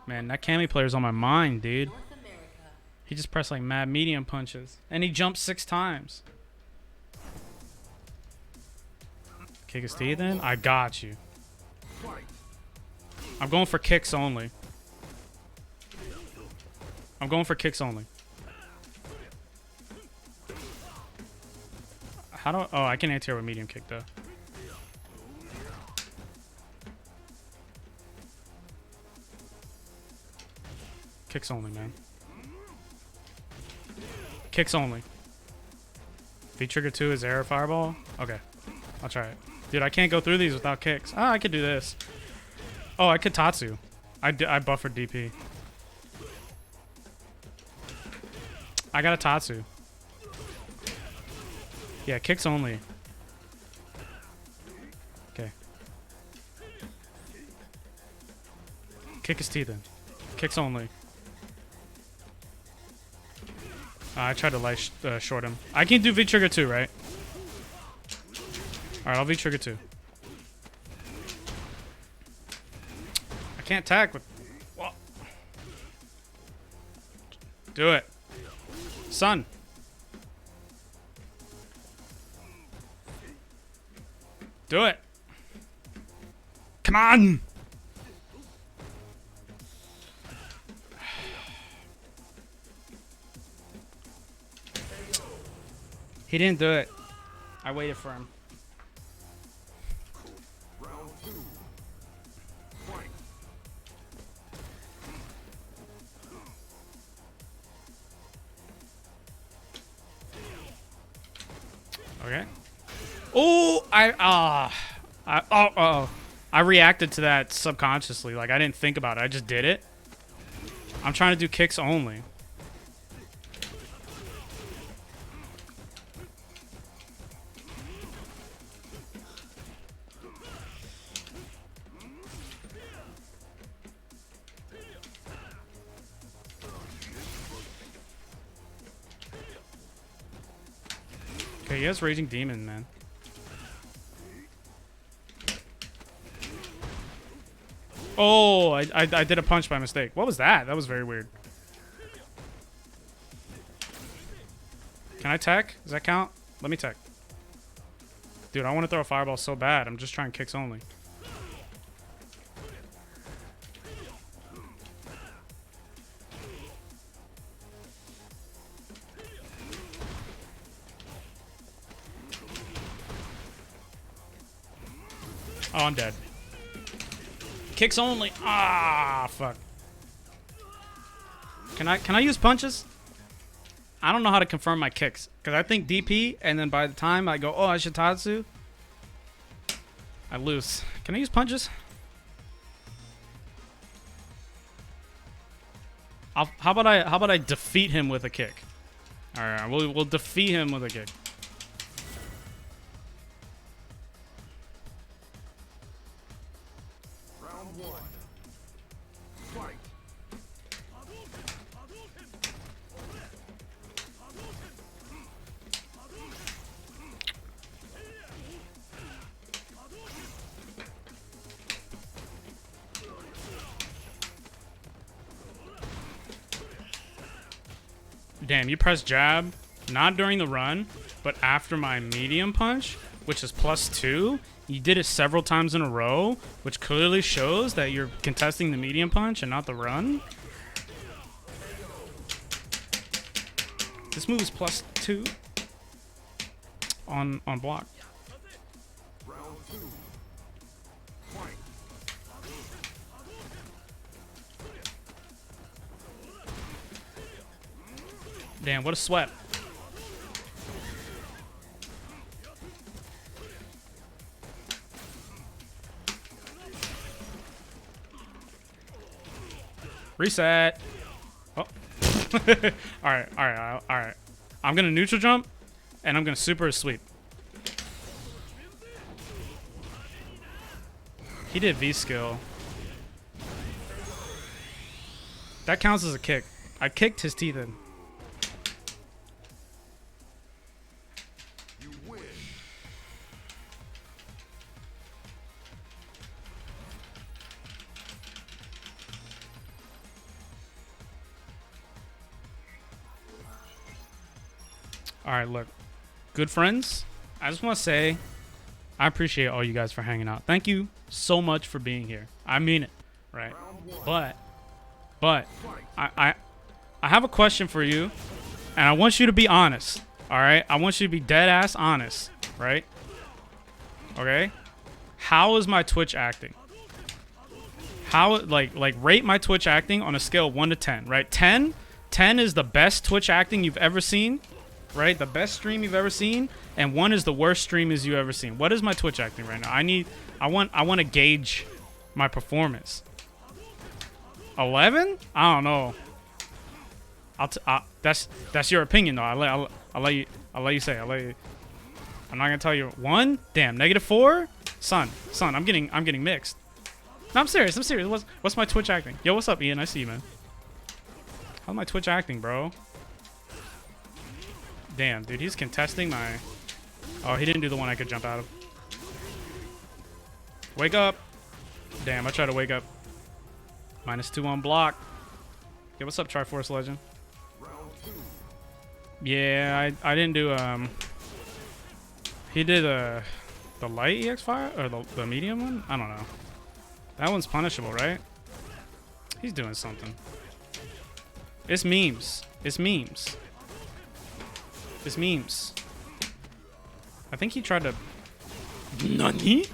Man, that Cammy player's on my mind, dude. North America. He just pressed like mad medium punches. And he jumped 6 times. Kick his teeth in? I got you. I'm going for kicks only. I'm going for kicks only. How do I... Oh, I can anti-air with medium kick, though. Kicks only, man. Kicks only. V-trigger 2 is air fireball? Okay. I'll try it. Dude, I can't go through these without kicks. Ah, I could do this. Oh, I could Tatsu. I buffered DP. I got a Tatsu. Yeah, kicks only. Okay. Kick his teeth in. Kicks only. I tried to light short him. I can do V-trigger 2, right? Alright, I'll V-trigger 2. I can't attack with... Well, do it. Son. Do it. Come on. He didn't do it. I waited for him. Round 2. Fight. Okay. Oh, I reacted to that subconsciously. Like, I didn't think about it. I just did it. I'm trying to do kicks only. Okay, he has Raging Demon, man. Oh, I did a punch by mistake. What was that? That was very weird. Can I tech? Does that count? Let me tech. Dude, I want to throw a fireball so bad. I'm just trying kicks only. Oh, I'm dead. Kicks only. Ah, fuck. Can I use punches? I don't know how to confirm my kicks because I think DP, and then by the time I go, oh, I Shitatsu, I lose. Can I use punches? How about I defeat him with a kick? All right, we'll defeat him with a kick. Round 1. Fight. Damn, you press jab, not during the run, but after my medium punch, which is +2. You did it several times in a row, which clearly shows that you're contesting the medium punch and not the run. This move is +2 on block. Round 2. Fight. Damn, what a sweat. Reset. Oh. Alright. I'm gonna neutral jump, and I'm gonna super sweep. He did V-skill. That counts as a kick. I kicked his teeth in. You win. Alright, look. Good friends, I just want to say I appreciate all you guys for hanging out. Thank you so much for being here. I mean it, right? But I have a question for you, and I want you to be honest. All right? I want you to be dead ass honest, right? Okay? How is my Twitch acting? How like rate my Twitch acting on a scale of 1 to 10, right? 10 is the best Twitch acting you've ever seen, right? The best stream you've ever seen, and 1 is the worst stream as you've ever seen. What is my Twitch acting right now? I want to gauge my performance. 11? I don't know. That's your opinion though. I'll let you say. I'm not gonna tell you. 1? Damn. -4? Son, I'm getting mixed. No, I'm serious. What's my Twitch acting? Yo, what's up, Ian? I see you, man. How's my Twitch acting, bro? Damn, dude, he's contesting my... Oh, he didn't do the one I could jump out of. Wake up. Damn, I tried to wake up. -2 on block. Yo, what's up, Triforce Legend? Yeah, I didn't do, he did, the The light EX fire or the medium one? I don't know. That one's punishable, right? He's doing something. It's memes. It's memes. It's memes. I think he tried to. Nani?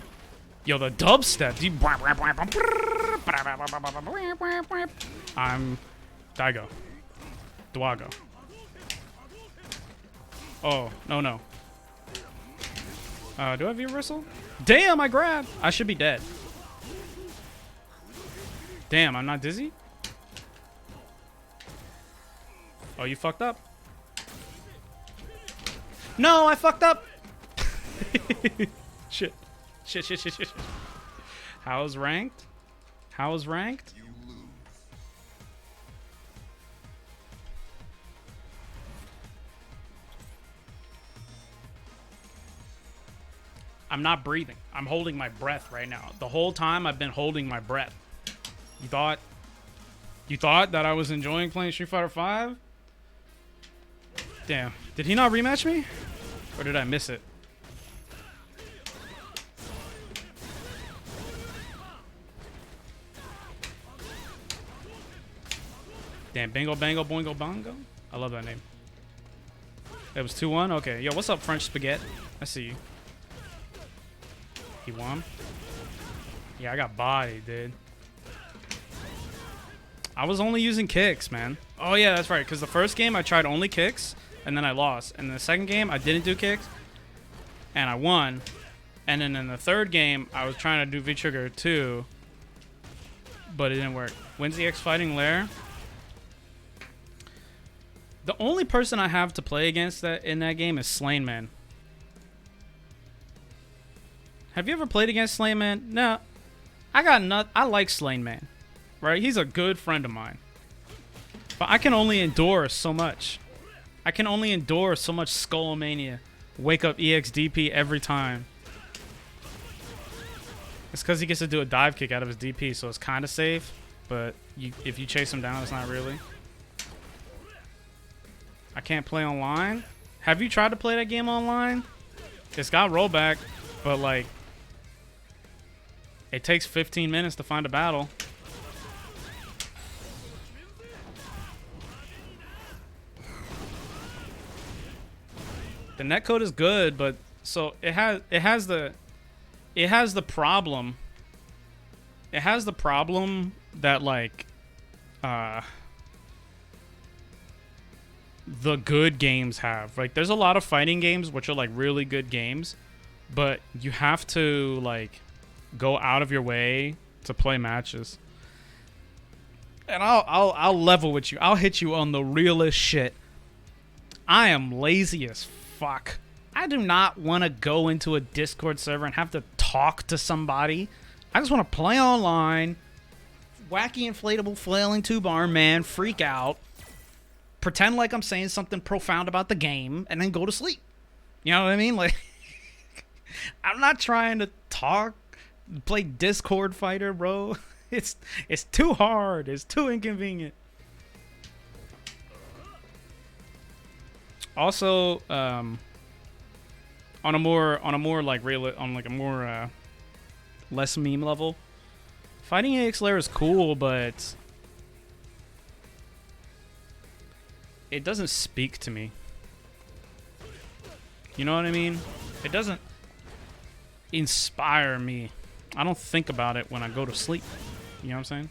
Yo, the dubstep. I'm Daigo. Dwago. Oh, no. Do I have reversal? Damn, I grabbed. I should be dead. Damn, I'm not dizzy? Oh, you fucked up? No, I fucked up! Shit. Shit. How's ranked? How's ranked? You lose. I'm not breathing. I'm holding my breath right now. The whole time I've been holding my breath. You thought that I was enjoying playing Street Fighter 5? Damn. Did he not rematch me? Or did I miss it? Damn, bingo, bango, boingo, bongo. I love that name. It was 2-1? Okay. Yo, what's up, French Spaghetti? I see you. He won? Yeah, I got bodied, dude. I was only using kicks, man. Oh, yeah, that's right. Because the first game, I tried only kicks, and then I lost. And the second game, I didn't do kicks, and I won. And then in the third game, I was trying to do V-Trigger 2, but it didn't work. When's the X Fighting Lair? The only person I have to play against that in that game is Slain Man. Have you ever played against Slain Man? No. I like Slain Man. Right? He's a good friend of mine. But I can only endure so much. I can only endure so much Skullmania. Wake up EXDP every time. It's because he gets to do a dive kick out of his DP, so it's kind of safe. But if you chase him down, it's not really. I can't play online. Have you tried to play that game online? It's got rollback, but like, it takes 15 minutes to find a battle. The netcode is good, but so it has the problem. It has the problem that like the good games have. Like, there's a lot of fighting games which are like really good games, but you have to like go out of your way to play matches. And I'll level with you. I'll hit you on the realest shit. I am lazy as fuck. I do not want to go into a Discord server and have to talk to somebody. I just want to play online, wacky inflatable flailing tube arm man, freak out, pretend like I'm saying something profound about the game, and then go to sleep. You know what I mean? Like, I'm not trying to talk, play Discord fighter, bro. It's too hard. It's too inconvenient. Also, on a more like real, on like a more less meme level, fighting AX Lair is cool, but it doesn't speak to me. You know what I mean? It doesn't inspire me. I don't think about it when I go to sleep. You know what I'm saying?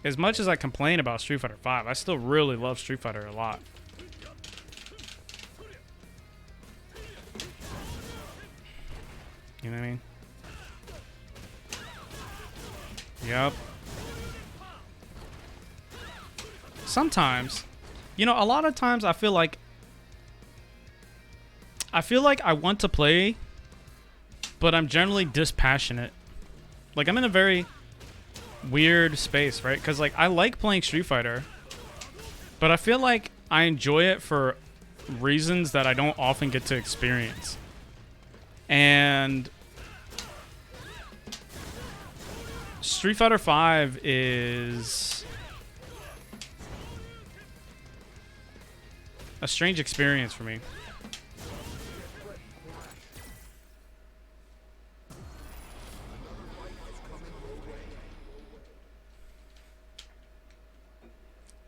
As much as I complain about Street Fighter 5, I still really love Street Fighter a lot. You know what I mean? Yep. Sometimes, you know, a lot of times I feel like I want to play, but I'm generally dispassionate. Like, I'm in a very weird space, right? Because, like, I like playing Street Fighter, but I feel like I enjoy it for reasons that I don't often get to experience. And Street Fighter 5 is a strange experience for me.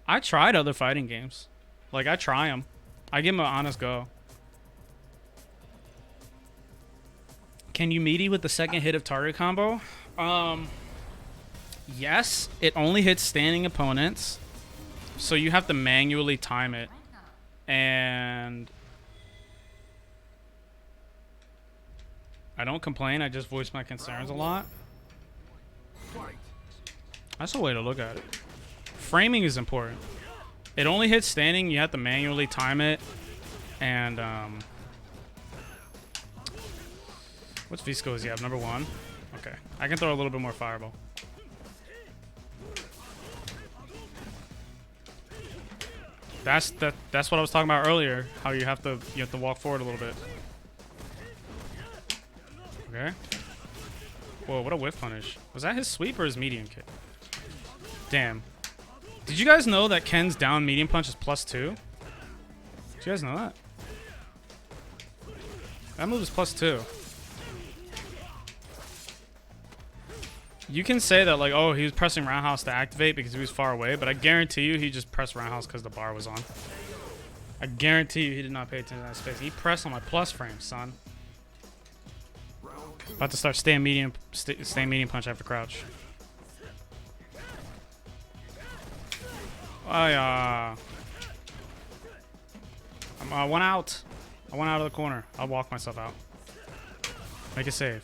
I tried other fighting games. Like, I try them. I give them an honest go. Can you meaty with the second hit of target combo? Yes. It only hits standing opponents. So you have to manually time it. And I don't complain. I just voice my concerns a lot. Fight. That's a way to look at it. Framing is important. It only hits standing. You have to manually time it. And, what's V-Skill is you have? Number 1? Okay. I can throw a little bit more fireball. That's what I was talking about earlier. How you have to walk forward a little bit. Okay. Whoa, what a whiff punish. Was that his sweep or his medium kick? Damn. Did you guys know that Ken's down medium punch is +2? Did you guys know that? That move is +2. You can say that, like, oh, he was pressing roundhouse to activate because he was far away, but I guarantee you he just pressed roundhouse because the bar was on. I guarantee you he did not pay attention to that space. He pressed on my plus frame, son. About to start staying medium punch after crouch. I'm one out. I went out of the corner. I'll walk myself out. Make it safe.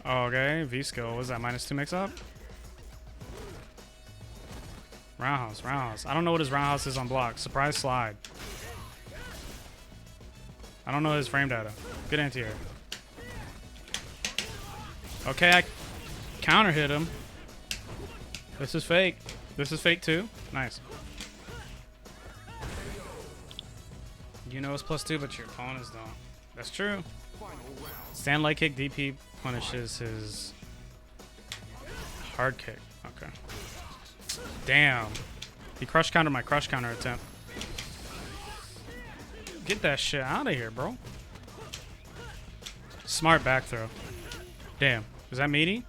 Okay, V-Skill. What is that? -2 mix-up? Roundhouse, roundhouse. I don't know what his roundhouse is on block. Surprise slide. I don't know his frame data. Good anti-air. Okay, I counter hit him. This is fake. This is fake too. Nice. You know it's +2, but your opponents don't. That's true. Stand light kick DP punishes his hard kick. Okay. Damn. He crush countered my crush counter attempt. Get that shit out of here, bro. Smart back throw. Damn. Is that meaty?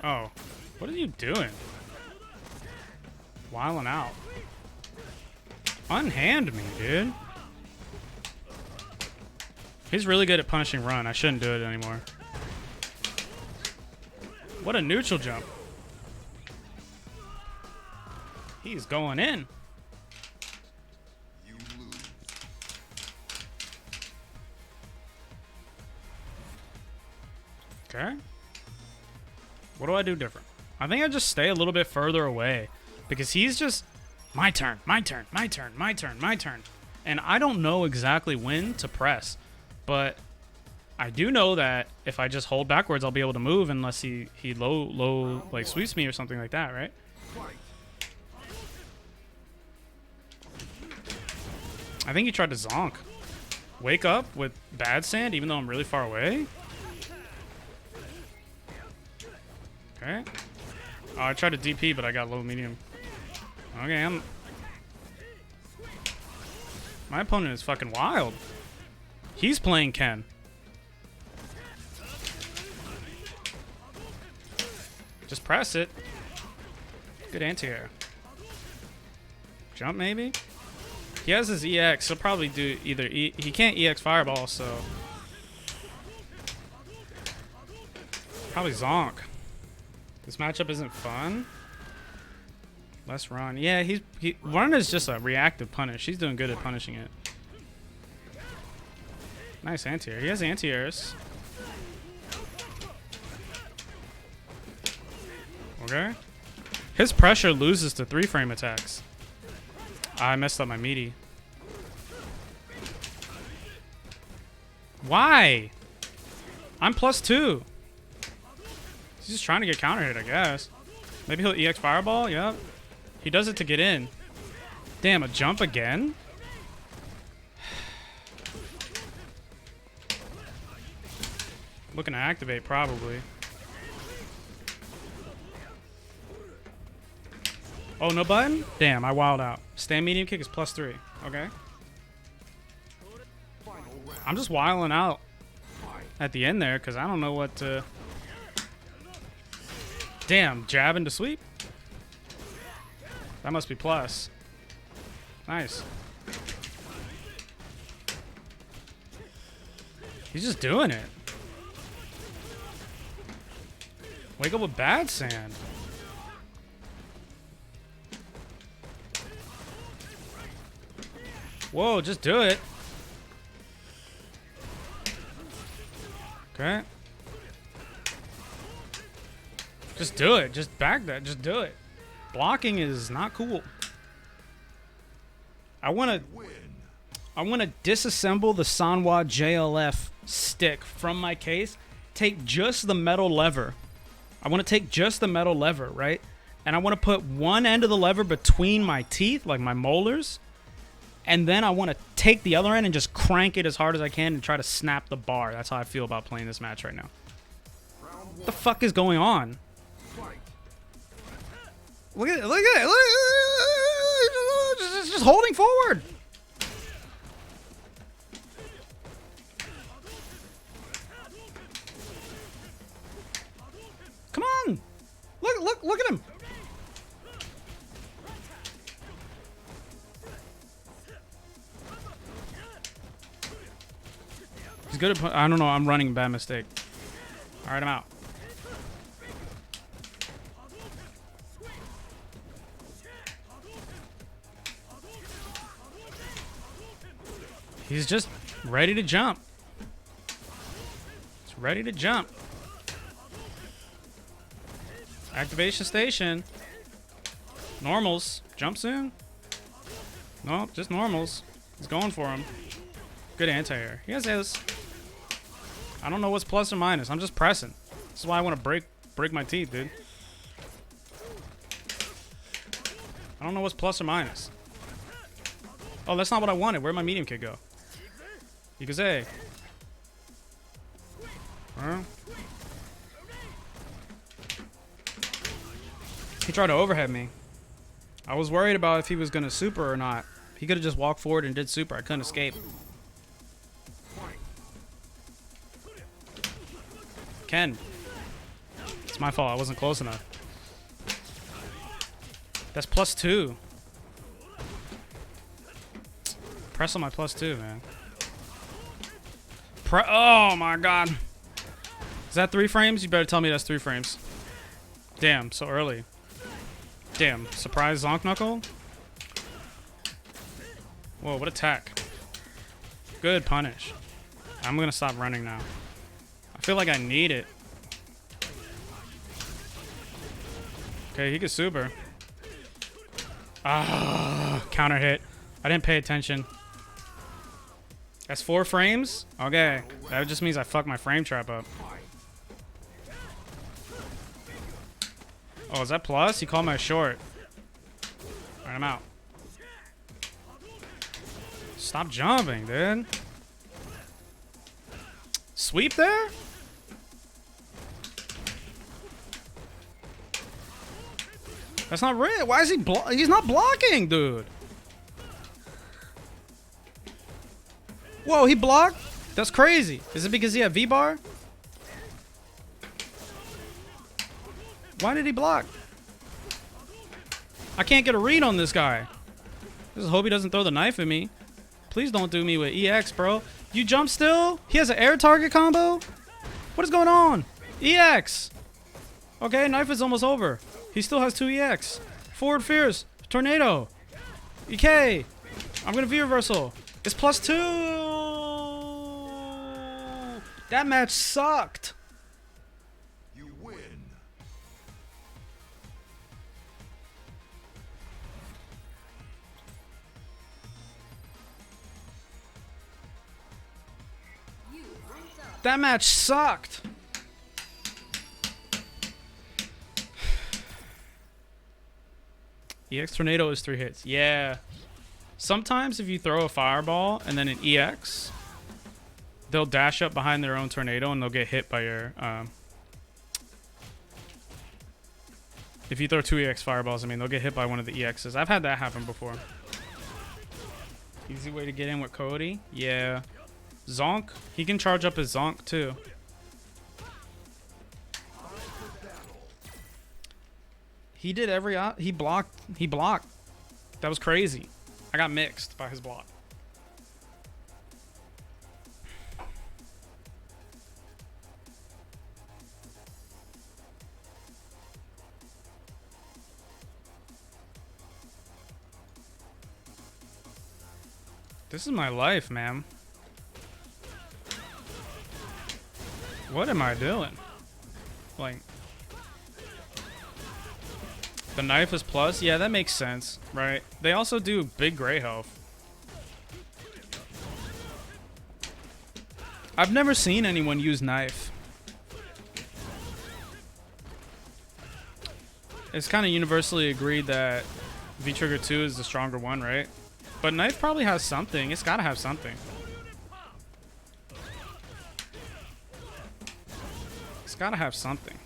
Oh. What are you doing? Wilding out. Unhand me, dude. He's really good at punishing run. I shouldn't do it anymore. What a neutral jump. He's going in. Okay. What do I do different? I think I just stay a little bit further away because he's just my turn, my turn, my turn, my turn, my turn. And I don't know exactly when to press, but I do know that if I just hold backwards, I'll be able to move unless he low like sweeps me or something like that, right? I think he tried to zonk. Wake up with bad sand even though I'm really far away. Okay. Oh, I tried to DP, but I got low medium. Okay, my opponent is fucking wild. He's playing Ken. Just press it. Good anti-air. Jump maybe? He has his EX. He'll probably do either he can't EX fireball, so probably zonk. This matchup isn't fun. Let's run. Yeah, run is just a reactive punish. He's doing good at punishing it. Nice anti-air. He has anti-airs. Okay. His pressure loses to 3-frame attacks. I messed up my meaty. Why? I'm +2. He's just trying to get counter hit, I guess. Maybe he'll EX fireball? Yep. He does it to get in. Damn, a jump again? Looking to activate, probably. Oh, no button? Damn, I wild out. Stand medium kick is +3. Okay. I'm just wilding out at the end there because I don't know what to... Damn, jab into sweep. That must be plus. Nice. He's just doing it. Wake up with bad sand. Whoa, just do it. Okay. Just do it. Just back that. Just do it. Blocking is not cool. I want to disassemble the Sanwa JLF stick from my case. Take just the metal lever. I want to take just the metal lever, right? And I want to put one end of the lever between my teeth, like my molars. And then I want to take the other end and just crank it as hard as I can and try to snap the bar. That's how I feel about playing this match right now. What the fuck is going on? Look at it. Look at it. Look at it. Just holding forward. Come on. Look at him. He's good at... I don't know. I'm running. Bad mistake. All right, I'm out. He's just ready to jump. He's ready to jump. Activation station. Normals. Jump soon? No, just normals. He's going for him. Good anti-air. He has this. I don't know what's plus or minus. I'm just pressing. This is why I want to break my teeth, dude. I don't know what's plus or minus. Oh, that's not what I wanted. Where'd my medium kick go? Ikuze. Huh? He tried to overhead me. I was worried about if he was going to super or not. He could have just walked forward and did super. I couldn't escape. Ken. It's my fault. I wasn't close enough. That's +2. Press on my +2, man. Oh my god. Is that 3 frames? You better tell me that's 3 frames. Damn, so early. Damn, surprise zonk knuckle? Whoa, what attack. Good punish. I'm gonna stop running now. I feel like I need it. Okay, he could super. Ah, counter hit. I didn't pay attention. That's 4 frames? Okay. That just means I fucked my frame trap up. Oh, is that plus? He called my short. Alright, I'm out. Stop jumping, dude. Sweep there? That's not real. Why is he he's not blocking, dude. Whoa, he blocked? That's crazy. Is it because he had V-bar? Why did he block? I can't get a read on this guy. Just hope he doesn't throw the knife at me. Please don't do me with EX, bro. You jump still? He has an air target combo? What is going on? EX. Okay, knife is almost over. He still has 2 EX. Forward fierce. Tornado. EK. I'm going to V-reversal. It's +2. That match sucked. You win. That match sucked. EX Tornado is 3 hits. Yeah. Sometimes if you throw a fireball and then an EX, they'll dash up behind their own tornado and they'll get hit by your... if you throw 2 EX fireballs, I mean, they'll get hit by one of the EXs. I've had that happen before. Easy way to get in with Cody. Yeah. Zonk. He can charge up his Zonk too. He did every he blocked. He blocked. That was crazy. I got mixed by his block. This is my life, man. What am I doing? Like, the knife is plus? Yeah, that makes sense, right? They also do big gray health. I've never seen anyone use knife. It's kind of universally agreed that V-Trigger 2 is the stronger one, right? But knife probably has something. It's gotta have something. It's gotta have something.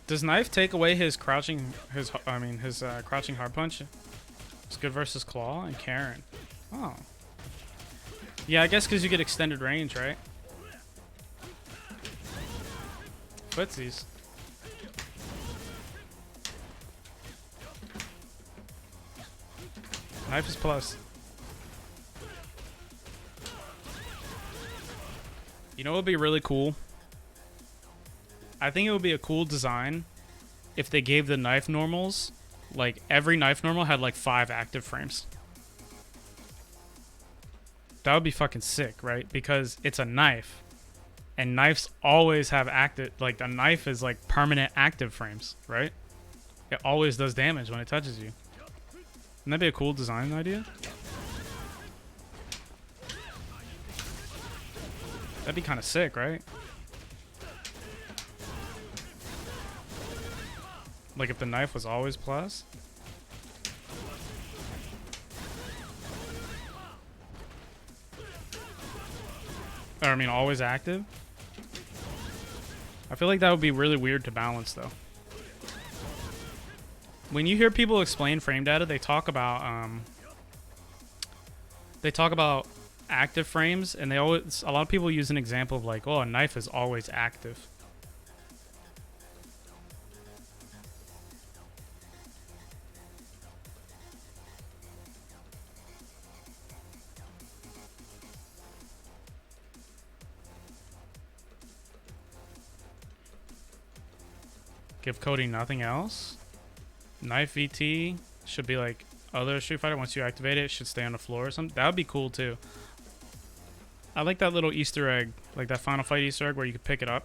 Does knife take away his crouching, crouching hard punch? It's good versus claw and Karen. Oh. Yeah, I guess because you get extended range, right? Footsies. Knife is plus. You know what would be really cool? I think it would be a cool design if they gave the knife normals, like every knife normal had like 5 active frames. That would be fucking sick, right? Because it's a knife. And knives always have active, like a knife is like permanent active frames, right? It always does damage when it touches you. Wouldn't that be a cool design idea? That'd be kind of sick, right? Like if the knife was always plus? Or I mean always active? I feel like that would be really weird to balance though. When you hear people explain frame data, they talk about active frames, and a lot of people use an example of like, oh, a knife is always active. Give Cody nothing else. Knife VT should be like other Street Fighter. Once you activate it, it should stay on the floor or something. That would be cool too. I like that little Easter egg, like that Final Fight Easter egg where you could pick it up.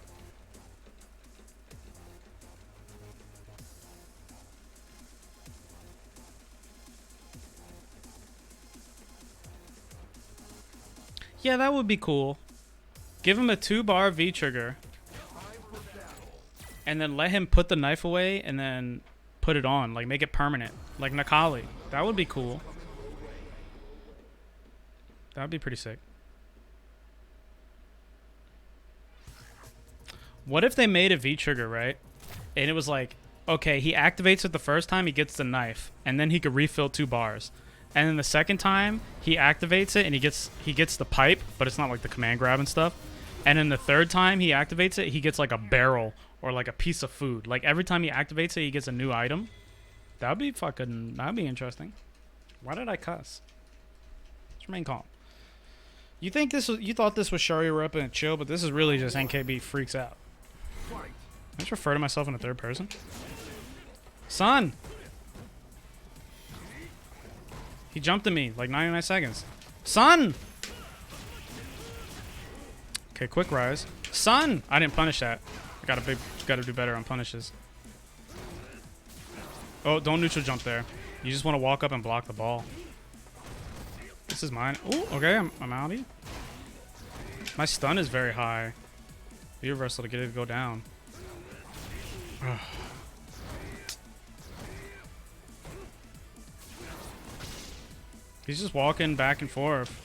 Yeah, that would be cool. Give him a 2-bar V-trigger. And then let him put the knife away and then put it on. Like, make it permanent. Like Nakali. That would be cool. That would be pretty sick. What if they made a V-trigger, right? And it was like, okay, he activates it the first time, he gets the knife. And then he could refill 2 bars. And then the second time, he activates it and he gets the pipe, but it's not like the command grab and stuff. And then the third time he activates it, he gets like a barrel or like a piece of food. Like every time he activates it, he gets a new item. That'd be interesting. Why did I cuss? Just remain calm. You thought this was Shoryureppa and chill, but this is really just NKB freaks out. I just refer to myself in the third person. Son! He jumped at me like 99 seconds. Son! Okay, quick rise. Son! I didn't punish that. I gotta do better on punishes. Oh, don't neutral jump there. You just want to walk up and block the ball. This is mine. Oh, okay, I'm outie. My stun is very high. Be reversal to get it to go down. He's just walking back and forth.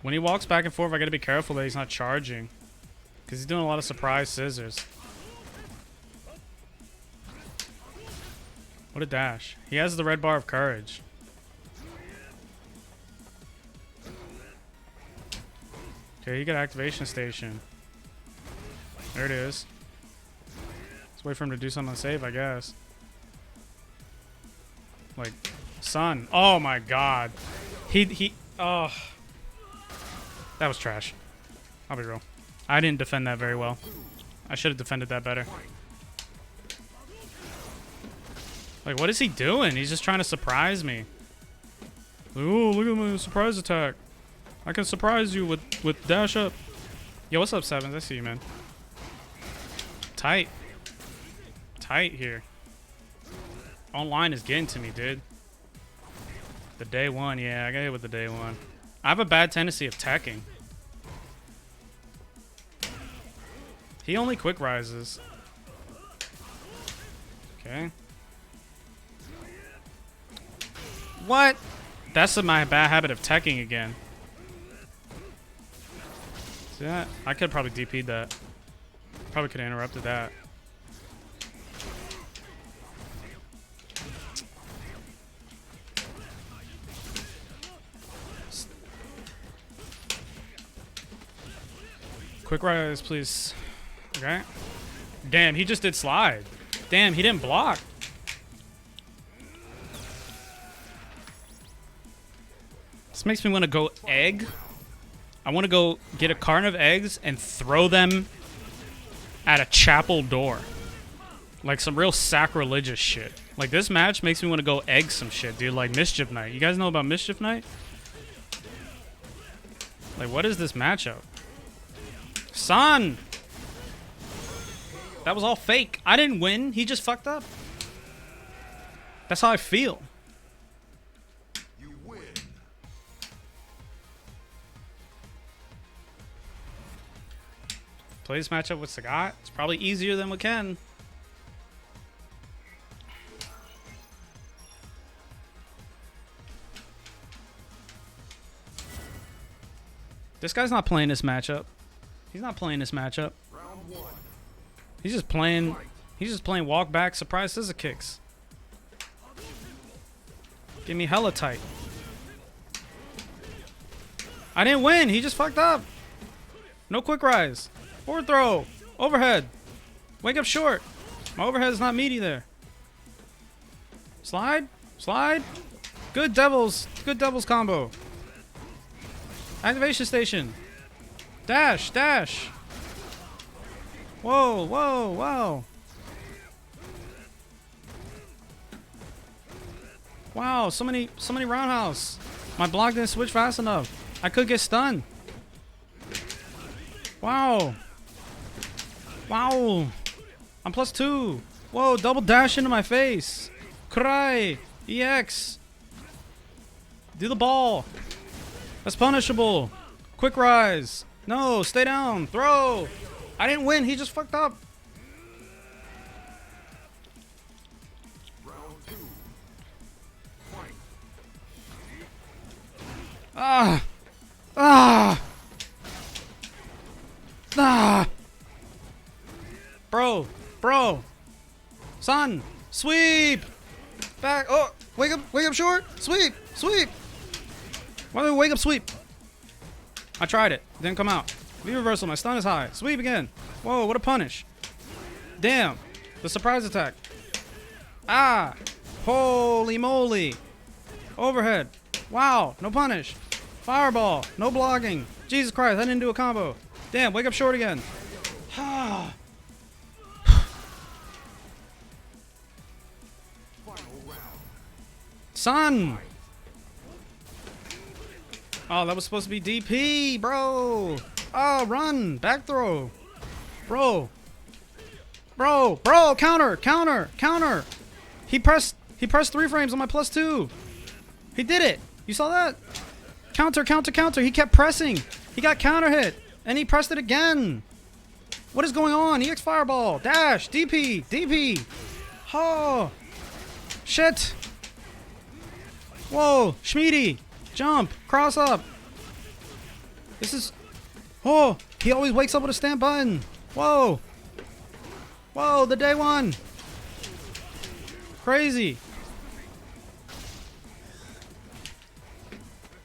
When he walks back and forth, I gotta be careful that he's not charging. Because he's doing a lot of surprise scissors. What a dash. He has the red bar of courage. Okay, you got activation station. There it is. Wait for him to do something on save, I guess. Like, son. Oh my god. Oh. That was trash. I'll be real. I didn't defend that very well. I should have defended that better. Like, what is he doing? He's just trying to surprise me. Oh, look at my surprise attack. I can surprise you with dash up. Yo, what's up, Sevens? I see you, man. Tight. Tight here. Online is getting to me, dude. The day one. Yeah, I got hit with the day one. I have a bad tendency of teching. He only quick rises. Okay. What? That's my bad habit of teching again. See that? I could probably DP'd that. Probably could have interrupted that. Quick rise, please. Okay. Damn, he just did slide. Damn, he didn't block. This makes me want to go egg. I want to go get a carton of eggs and throw them at a chapel door. Like some real sacrilegious shit. Like this match makes me want to go egg some shit, dude. Like Mischief Night. You guys know about Mischief Night? Like what is this matchup? Son! That was all fake. I didn't win. He just fucked up. That's how I feel. You win. Play this matchup with Sagat. It's probably easier than with Ken. This guy's not playing this matchup. He's not playing this matchup. Round one. He's just playing. He's just playing walk back, surprise scissor kicks. Give me hella tight. I didn't win. He just fucked up. No quick rise. Forward throw. Overhead. Wake up short. My overhead is not meaty there. Slide. Slide. Good devils. Good devils combo. Activation station. Dash. Dash. Whoa. Whoa. Whoa. Wow. So many roundhouse. My block didn't switch fast enough. I could get stunned. Wow. Wow. I'm +2. Whoa, double dash into my face. Cry. EX. Do the ball. That's punishable. Quick rise. No, stay down. Throw. I didn't win. He just fucked up. Round two. Fight. Ah. Ah. Ah. Bro. Son. Sweep. Back. Oh, wake up short. Sweep. Why do we wake up sweep? I tried it. Didn't come out. V-reversal. My stun is high. Sweep again. Whoa, what a punish. Damn. The surprise attack. Ah. Holy moly. Overhead. Wow. No punish. Fireball. No blocking. Jesus Christ. I didn't do a combo. Damn. Wake up short again. Final round. Son. Oh, that was supposed to be DP, bro. Oh, run. Back throw. Bro, counter. He pressed 3 frames on my +2. He did it. You saw that? Counter. He kept pressing. He got counter hit. And he pressed it again. What is going on? EX fireball. Dash. DP. Oh. Shit. Whoa. Schmeedy. Jump. Cross up. This is... Oh. He always wakes up with a stamp button. Whoa. The day one. Crazy.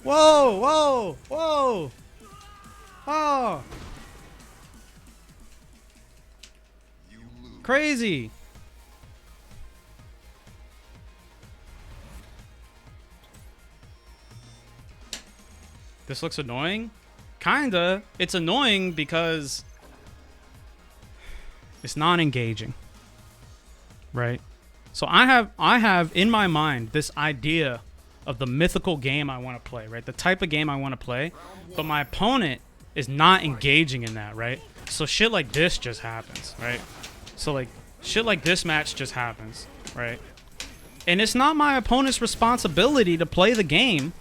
Whoa. Oh. You lose. crazy. This looks annoying. Kinda. It's annoying because it's non-engaging. Right? So I have in my mind this idea of the mythical game I want to play, right? The type of game I want to play, but my opponent is not engaging in that, right? So shit like this just happens, right? So like shit like this match just happens, right? And it's not my opponent's responsibility to play the game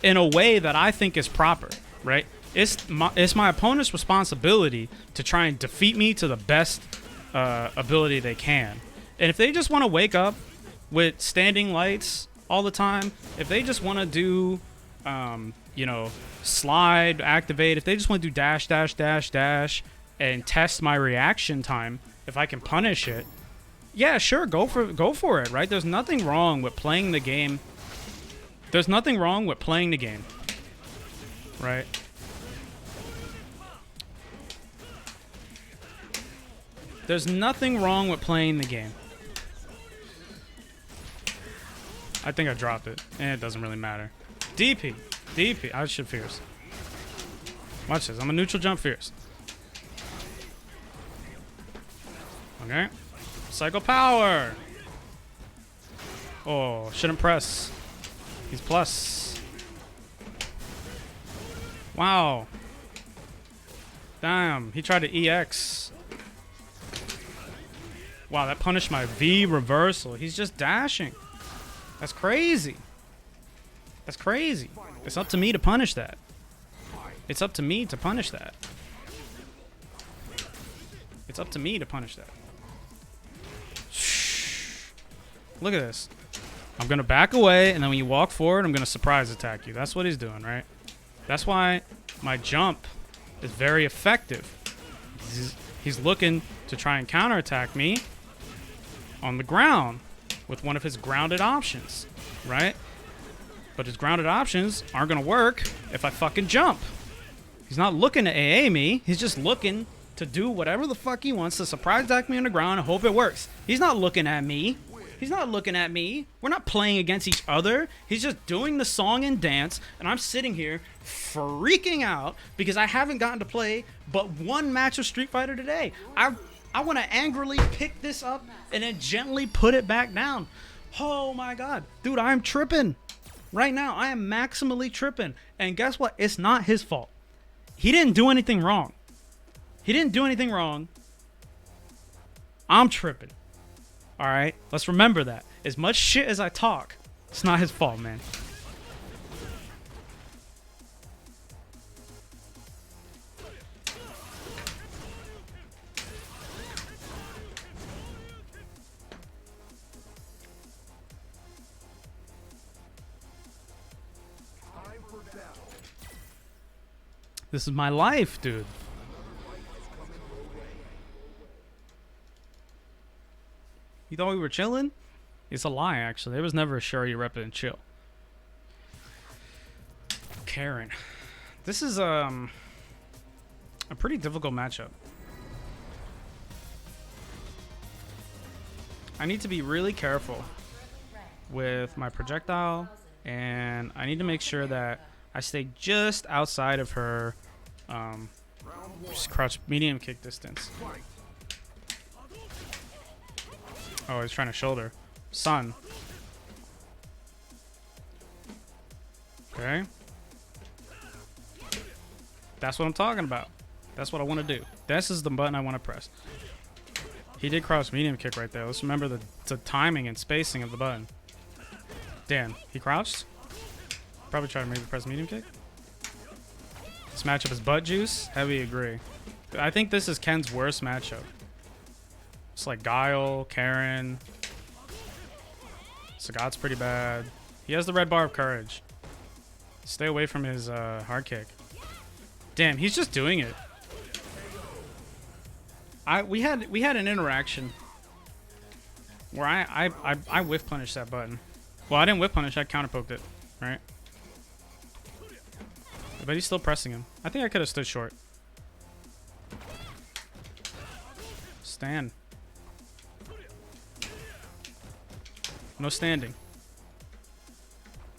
in a way that I think is proper, right? It's my opponent's responsibility to try and defeat me to the best ability they can. And if they just want to wake up with standing lights all the time, if they just want to do, you know, slide, activate, if they just want to do dash, dash, dash, dash, and test my reaction time, if I can punish it, yeah, sure, go for it, right? There's nothing wrong with playing the game. There's nothing wrong with playing the game, right? There's nothing wrong with playing the game. I think I dropped it. And it doesn't really matter. DP. DP. I should fierce. Watch this. I'm a neutral jump fierce. Okay. Cycle power. Oh, shouldn't press. He's plus. Wow. Damn. He tried to EX. Wow, that punished my V reversal. He's just dashing. That's crazy. That's crazy. It's up to me to punish that. It's up to me to punish that. It's up to me to punish that. Look at this. I'm going to back away, and then when you walk forward, I'm going to surprise attack you. That's what he's doing, right? That's why my jump is very effective. He's looking to try and counterattack me on the ground with one of his grounded options, right? But his grounded options aren't going to work if I fucking jump. He's not looking to AA me. He's just looking to do whatever the fuck he wants to surprise attack me on the ground and hope it works. He's not looking at me. He's not looking at me. We're not playing against each other. He's just doing the song and dance, and I'm sitting here freaking out because I haven't gotten to play but one match of Street Fighter today. I want to angrily pick this up and then gently put it back down. Oh my god. Dude, I'm tripping. Right now, I am maximally tripping. And guess what? It's not his fault. He didn't do anything wrong. He didn't do anything wrong. I'm tripping. Alright? Let's remember that. As much shit as I talk, it's not his fault, man. This is my life, dude. You thought we were chilling? It's a lie, actually. There was never a Shoryureppa and chill. Karen. This is a pretty difficult matchup. I need to be really careful with my projectile, and I need to make sure that I stay just outside of her just crouch medium kick distance. Oh, he's trying to shoulder. Sun. Okay. That's what I'm talking about. That's what I want to do. This is the button I want to press. He did crouch medium kick right there. Let's remember the timing and spacing of the button. Damn, he crouched? Probably try to maybe press medium kick. This matchup is butt juice. Heavy agree. I think this is Ken's worst matchup. It's like Guile, Karen. Sagat's pretty bad. He has the red bar of courage. Stay away from his hard kick. Damn, he's just doing it. We had an interaction where I whiff punished that button. Well, I didn't whiff punish. I counter poked it, right? But he's still pressing him. I think I could have stood short. Stand. No standing.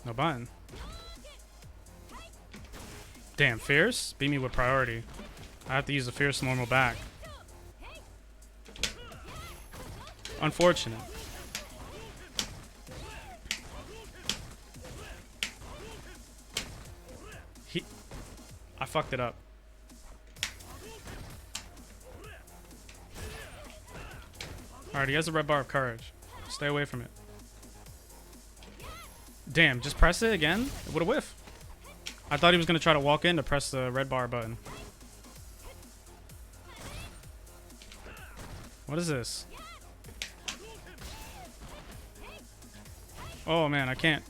No button. Damn, Fierce? Beat me with priority. I have to use the Fierce normal back. Unfortunate. I fucked it up. Alright, he has a red bar of courage. Stay away from it. Damn, just press it again? It would have whiffed. I thought he was going to try to walk in to press the red bar button. What is this? Oh man, I can't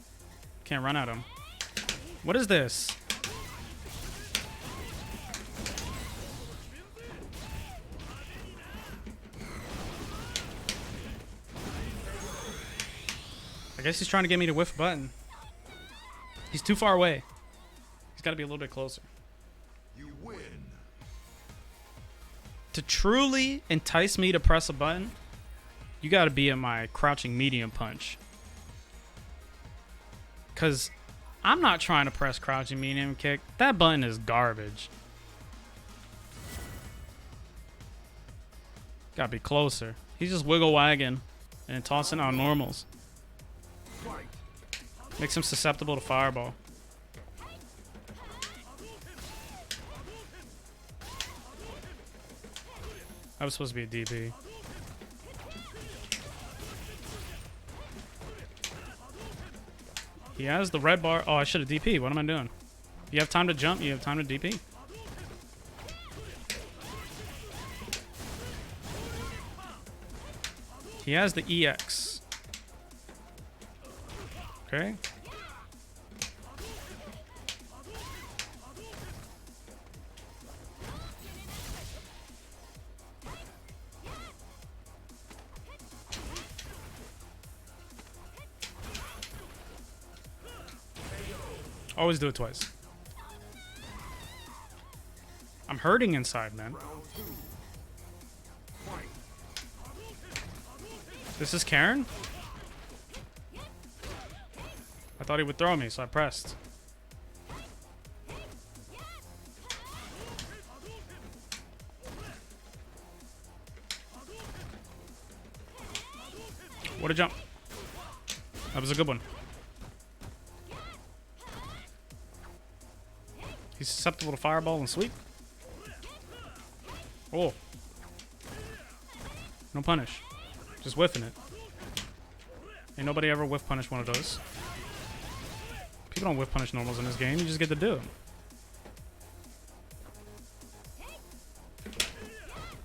run at him. What is this? I guess he's trying to get me to whiff a button. He's too far away. He's got to be a little bit closer. You win. To truly entice me to press a button, you got to be at my crouching medium punch. Because I'm not trying to press crouching medium kick. That button is garbage. Got to be closer. He's just wiggle wagging and tossing out normals. Fight. Makes him susceptible to fireball. That was supposed to be a DP. He has the red bar. Oh, I should have DP. What am I doing? You have time to jump. You have time to DP. He has the EX. Okay. Always do it twice. I'm hurting inside, man. Round two. Fight. This is Karen? I thought he would throw me, so I pressed. What a jump. That was a good one. He's susceptible to fireball and sweep. Oh. No punish. Just whiffing it. Ain't nobody ever whiff punish one of those. People don't whiff punish normals in this game. You just get to do it.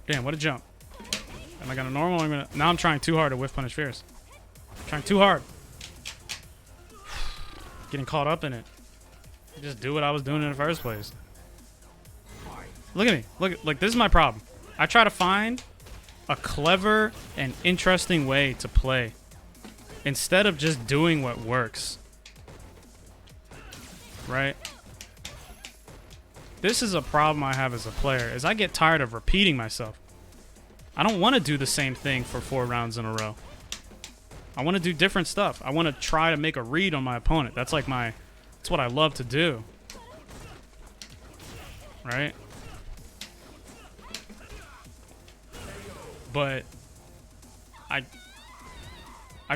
Damn, what a jump. Am I gonna normal? Now I'm trying too hard to whiff punish Fierce. Trying too hard. Getting caught up in it. Just do what I was doing in the first place. Look at me. Look, this is my problem. I try to find a clever and interesting way to play instead of just doing what works. Right? This is a problem I have as a player, is I get tired of repeating myself. I don't want to do the same thing for 4 rounds in a row. I want to do different stuff. I want to try to make a read on my opponent. That's like that's what I love to do. Right? But I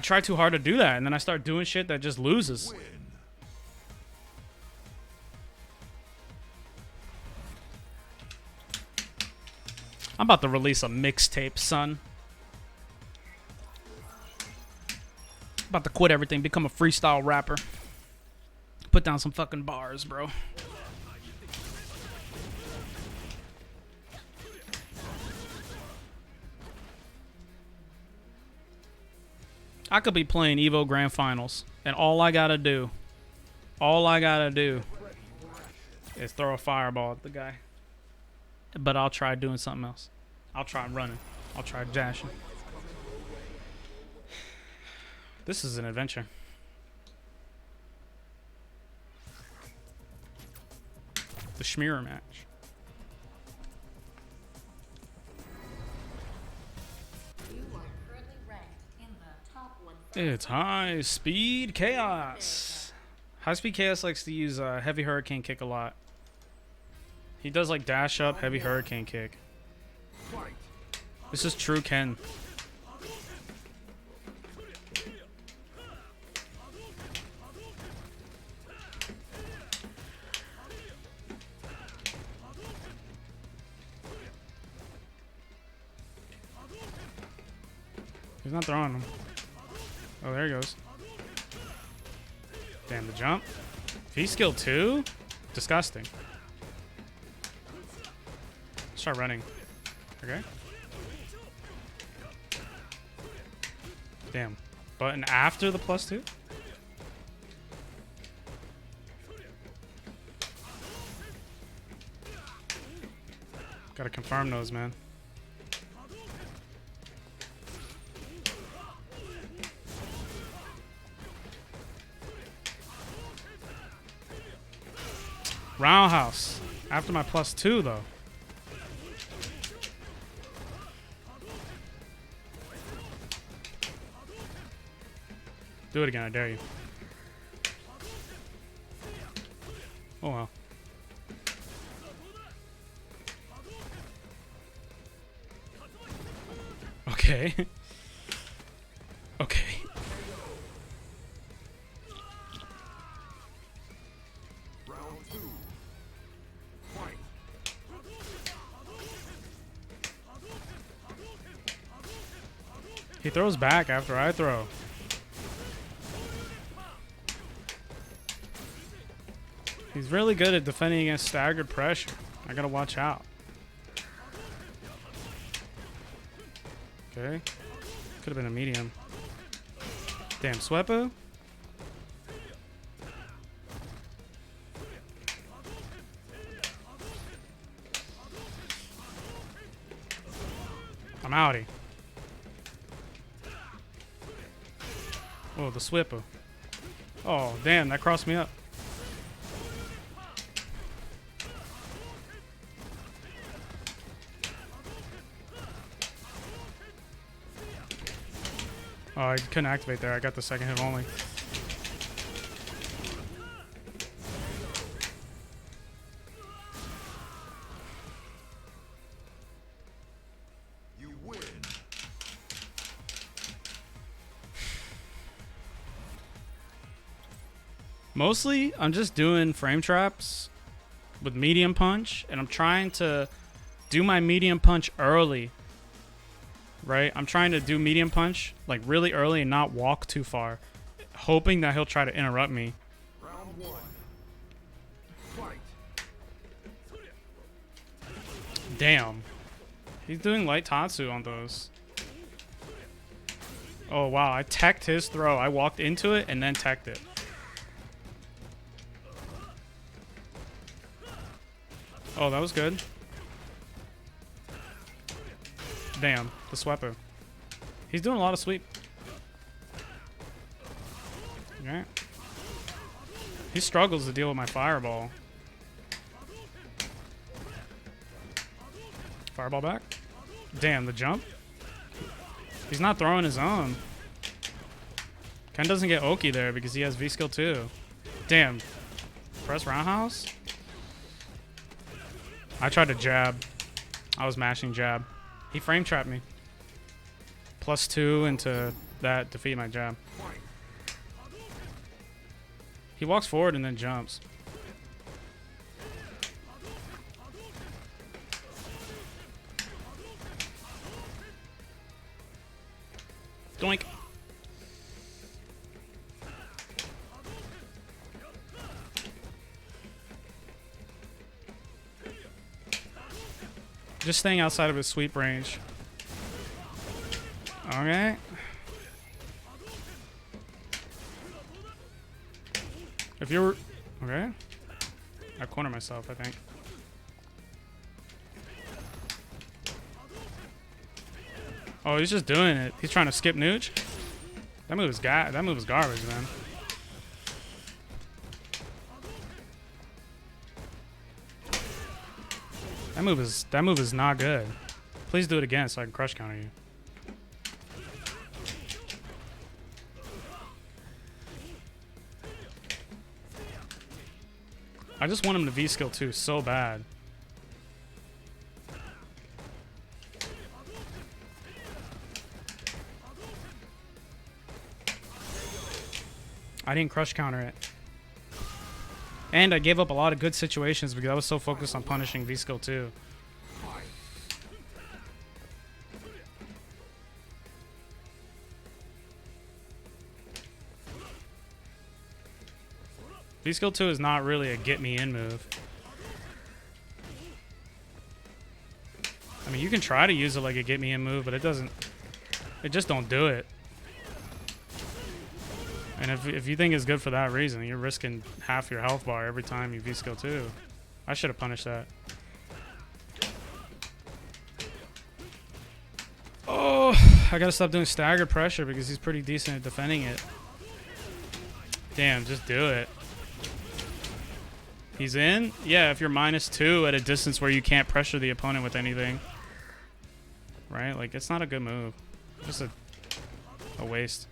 try too hard to do that, and then I start doing shit that just loses. Win. I'm about to release a mixtape, son. About to quit everything, become a freestyle rapper. Put down some fucking bars, bro. I could be playing Evo Grand Finals, and all I gotta do is throw a fireball at the guy. But I'll try doing something else. I'll try running. I'll try dashing. This is an adventure. The Schmear match. You are currently ranked in the top 1,000. It's high speed chaos. High speed chaos likes to use heavy hurricane kick a lot. He does like dash up, heavy hurricane kick. Fight. This is true Ken. He's not throwing them. Oh, there he goes. Damn, the jump. V-skill 2? Disgusting. Start running. Okay. Damn. Button after the +2? Gotta confirm those, man. Roundhouse. After my +2, though. Do it again, I dare you. Oh well. Okay. Okay. Round 2. Fight. He throws back after I throw. He's really good at defending against staggered pressure. I gotta watch out. Okay. Could have been a medium. Damn, Swepo? I'm outie. Oh, the Swipper. Oh, damn, that crossed me up. Oh, I couldn't activate there. I got the second hit only. You win. Mostly, I'm just doing frame traps with medium punch, and I'm trying to do my medium punch early. Right? I'm trying to do medium punch like really early and not walk too far, hoping that he'll try to interrupt me. Round 1. Fight. Damn. He's doing light Tatsu on those. Oh, wow. I teched his throw. I walked into it and then teched it. Oh, that was good. Damn, the sweeper. He's doing a lot of sweep. Okay. He struggles to deal with my fireball. Fireball back. Damn, the jump. He's not throwing his own. Ken doesn't get Oki there because he has V-skill too. Damn. Press roundhouse? I tried to jab. I was mashing jab. He frame trapped me. +2 into that, defeat my jab. He walks forward and then jumps. Doink. Just staying outside of his sweep range. Okay. If you're... Okay. I corner myself, I think. Oh, he's just doing it. He's trying to skip Nooch. That move is garbage, man. That move is not good. Please do it again so I can crush counter you. I just want him to V-skill 2 so bad. I didn't crush counter it. And I gave up a lot of good situations because I was so focused on punishing V-skill 2. V-skill 2 is not really a get me in move. I mean, you can try to use it like a get me in move, but it doesn't. It just don't do it. And if you think it's good for that reason, you're risking half your health bar every time you V-skill 2. I should have punished that. Oh, I gotta stop doing staggered pressure because he's pretty decent at defending it. Damn, just do it. He's in? Yeah, if you're -2 at a distance where you can't pressure the opponent with anything. Right? Like, it's not a good move. Just a waste.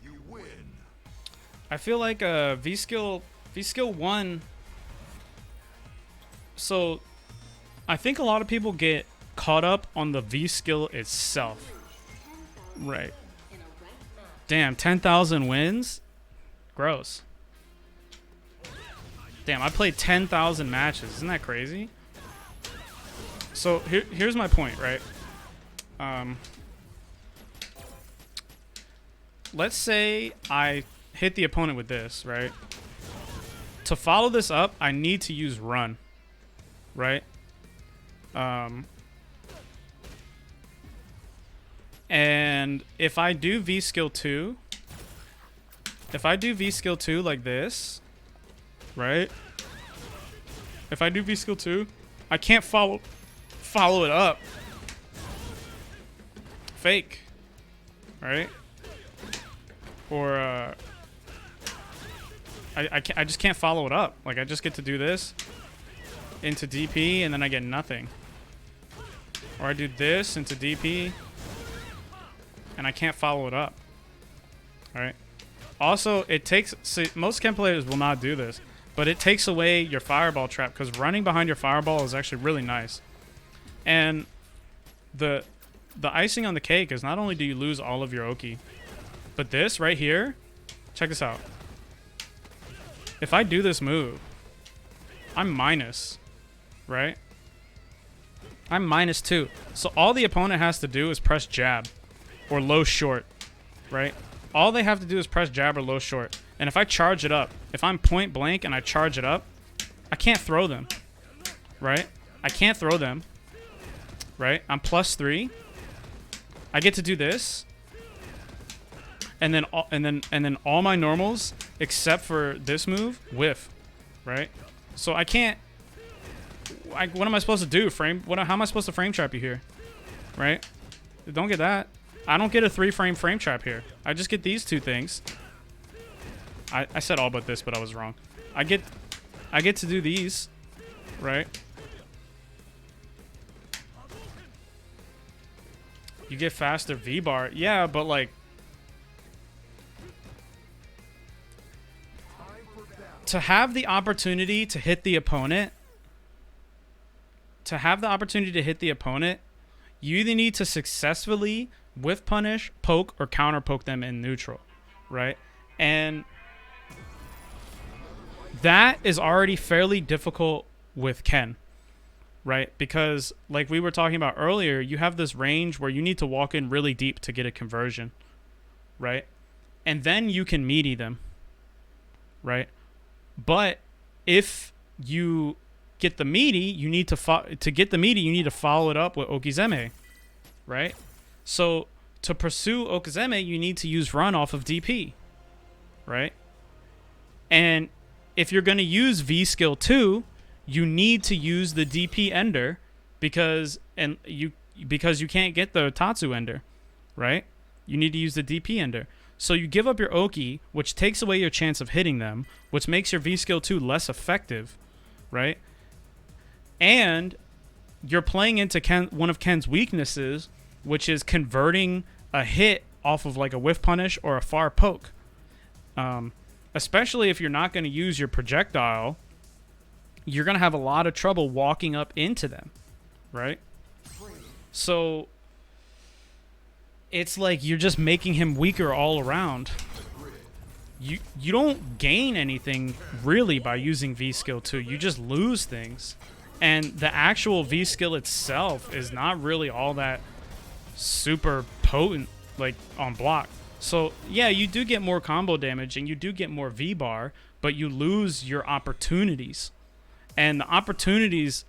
You win. I feel like V-skill 1. So, I think a lot of people get caught up on the V-skill itself. Right. In a ranked match. Damn, 10,000 wins? Gross. Damn, I played 10,000 matches. Isn't that crazy? So, here's my point, right? Let's say I hit the opponent with this, right? To follow this up, I need to use run. Right? And if I do V-skill 2, like this, right? If I do V-skill 2, I can't follow it up. Fake. Right? Or I just can't follow it up. Like, I just get to do this into DP and then I get nothing. Or I do this into DP and I can't follow it up. Alright. Also, it takes... See, most chem players will not do this, but it takes away your fireball trap because running behind your fireball is actually really nice. And the icing on the cake is not only do you lose all of your Oki, but this right here, check this out. If I do this move, I'm minus, right? I'm -2. So all the opponent has to do is press jab or low short, right? All they have to do is press jab or low short. And if I charge it up, if I'm point blank and I charge it up, I can't throw them, right? I can't throw them, right? I'm +3. I get to do this. And then all my normals except for this move whiff, right? So I can't. What am I supposed to do? How am I supposed to frame trap you here, right? Don't get that. I don't get a 3-frame frame trap here. I just get these two things. I said all but this, but I was wrong. I get to do these, right? You get faster V-bar, yeah, but like. To have the opportunity to hit the opponent, you either need to successfully whiff punish, poke, or counter poke them in neutral, right? And that is already fairly difficult with Ken, right? Because like we were talking about earlier, you have this range where you need to walk in really deep to get a conversion, right? And then you can meaty them, right? But if you get the meaty, you need to get the meaty, you need to follow it up with Okizeme, right? So to pursue Okizeme, you need to use run off of DP, right? And if you're going to use V skill 2, you need to use the DP ender because you can't get the Tatsu ender, right? You need to use the DP ender. So you give up your Oki, which takes away your chance of hitting them, which makes your V skill 2 less effective, right? And you're playing into one of Ken's weaknesses, which is converting a hit off of like a whiff punish or a far poke. Especially if you're not going to use your projectile, you're going to have a lot of trouble walking up into them, right? So it's like you're just making him weaker all around. You don't gain anything really by using V skill 2. You just lose things. And the actual V skill itself is not really all that super potent, like, on block. So, yeah, you do get more combo damage and you do get more V bar, but you lose your opportunities. And the opportunities,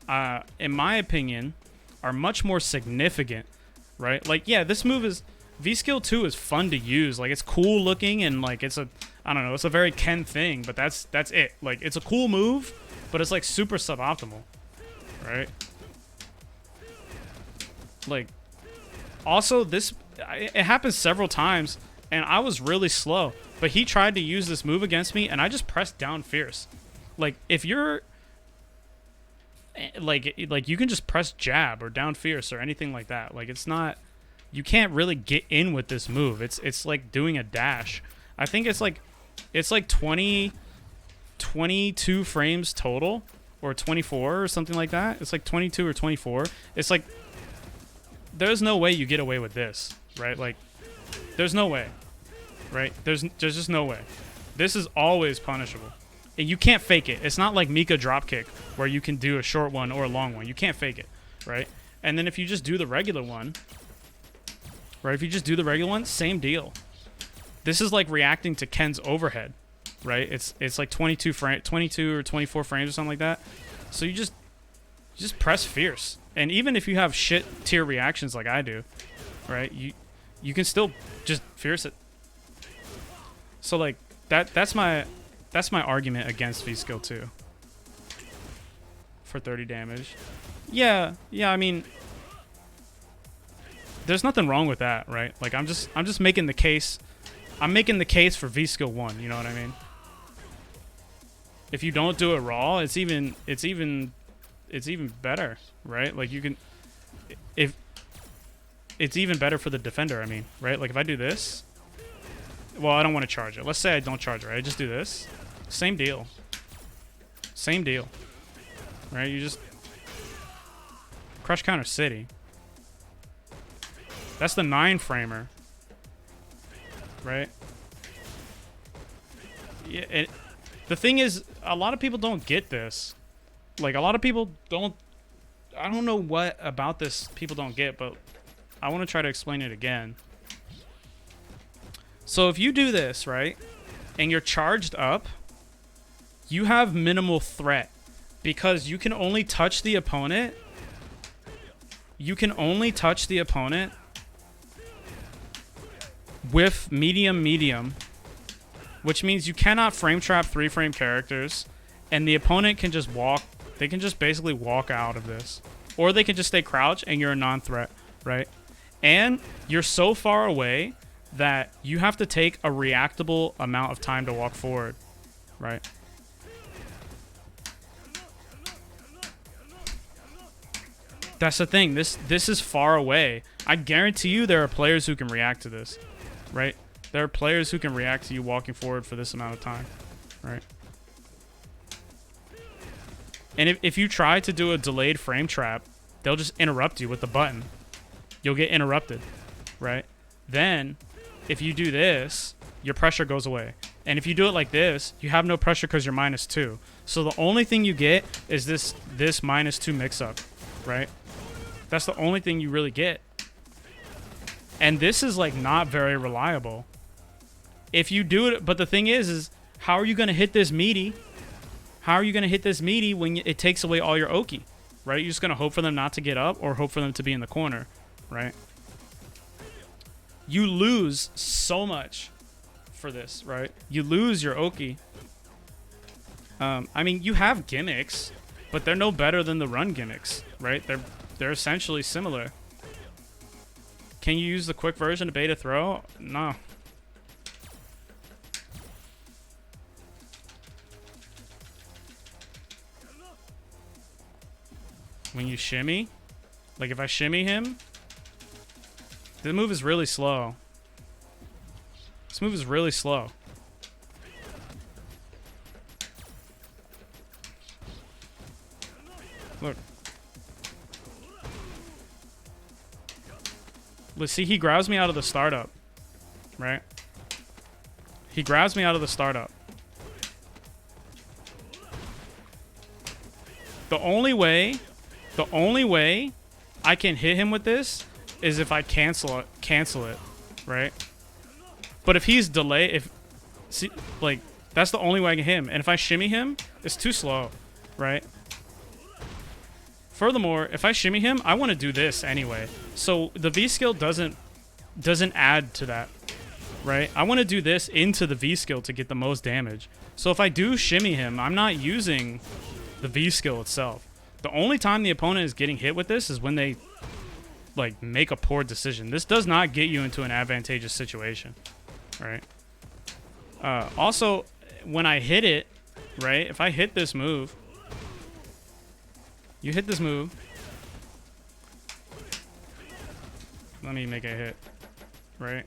in my opinion, are much more significant, right? Like, yeah, this move is... V skill 2 is fun to use. Like, it's cool looking and, like, it's a... I don't know, it's a very Ken thing, but that's it. Like, it's a cool move, but it's, like, super suboptimal. Right? Like, also, this, it happens several times, and I was really slow, but he tried to use this move against me, and I just pressed down fierce. Like, if you're, like you can just press jab or down fierce or anything like that. Like, it's not, you can't really get in with this move. It's like doing a dash. I think it's like 22 frames total. Or 24 or something like that. It's like 22 or 24. It's like, there's no way you get away with this, right? Like, there's no way, right? There's just no way. This is always punishable. And you can't fake it. It's not like Mika dropkick where you can do a short one or a long one. You can't fake it, right? And then if you just do the regular one, right? If you just do the regular one, same deal. This is like reacting to Ken's overhead. Right, it's like 22 or 24 frames or something like that. So you just press fierce, and even if you have shit tier reactions like I do, right, you can still just fierce it. So like that's my argument against V skill 2 for 30 damage. Yeah, I mean, there's nothing wrong with that, right? Like I'm just making the case. I'm making the case for V skill 1. You know what I mean? If you don't do it raw, it's even better, right? Like you can, if it's even better for the defender. I mean, right? Like if I do this, well, I don't want to charge it. Let's say I don't charge it, right? I just do this. Same deal. Same deal, right? You just crush counter city. That's the 9 framer, right? Yeah. The thing is, a lot of people don't get this. Like, a lot of people don't... I don't know what about this people don't get, but I want to try to explain it again. So if you do this, right, and you're charged up, you have minimal threat. Because you can only touch the opponent... You can only touch the opponent with medium... Which means you cannot frame trap 3-frame characters, and the opponent can just walk. They can just basically walk out of this, or they can just stay crouched, and you're a non-threat, right? And you're so far away that you have to take a reactable amount of time to walk forward, right? That's the thing. This is far away. I guarantee you there are players who can react to this, right? There are players who can react to you walking forward for this amount of time, right? And if you try to do a delayed frame trap, they'll just interrupt you with the button. You'll get interrupted, right? Then, if you do this, your pressure goes away. And if you do it like this, you have no pressure because you're -2. So the only thing you get is this -2 mix-up, right? That's the only thing you really get. And this is, like, not very reliable. If you do it, but the thing is how are you going to hit this meaty? How are you going to hit this meaty when it takes away all your Oki, right? You're just going to hope for them not to get up or hope for them to be in the corner, right? You lose so much for this, right? You lose your Oki. I mean, you have gimmicks, but they're no better than the run gimmicks, right? They're essentially similar. Can you use the quick version to bait a throw? No. when you shimmy. Like if I shimmy him, the move is really slow. This move is really slow. Look. Let's see, he grabs me out of the startup. Right? He grabs me out of the startup. The only way I can hit him with this is if I cancel it, right? But if he's see, like, that's the only way I can hit him. And if I shimmy him, it's too slow, right? Furthermore, if I shimmy him, I want to do this anyway. So the V skill doesn't add to that, right? I want to do this into the V skill to get the most damage. So if I do shimmy him, I'm not using the V skill itself. The only time the opponent is getting hit with this is when they like make a poor decision. This does not get you into an advantageous situation, right? Also, when I hit it, right? If I hit this move, you hit this move. Let me make a hit, right?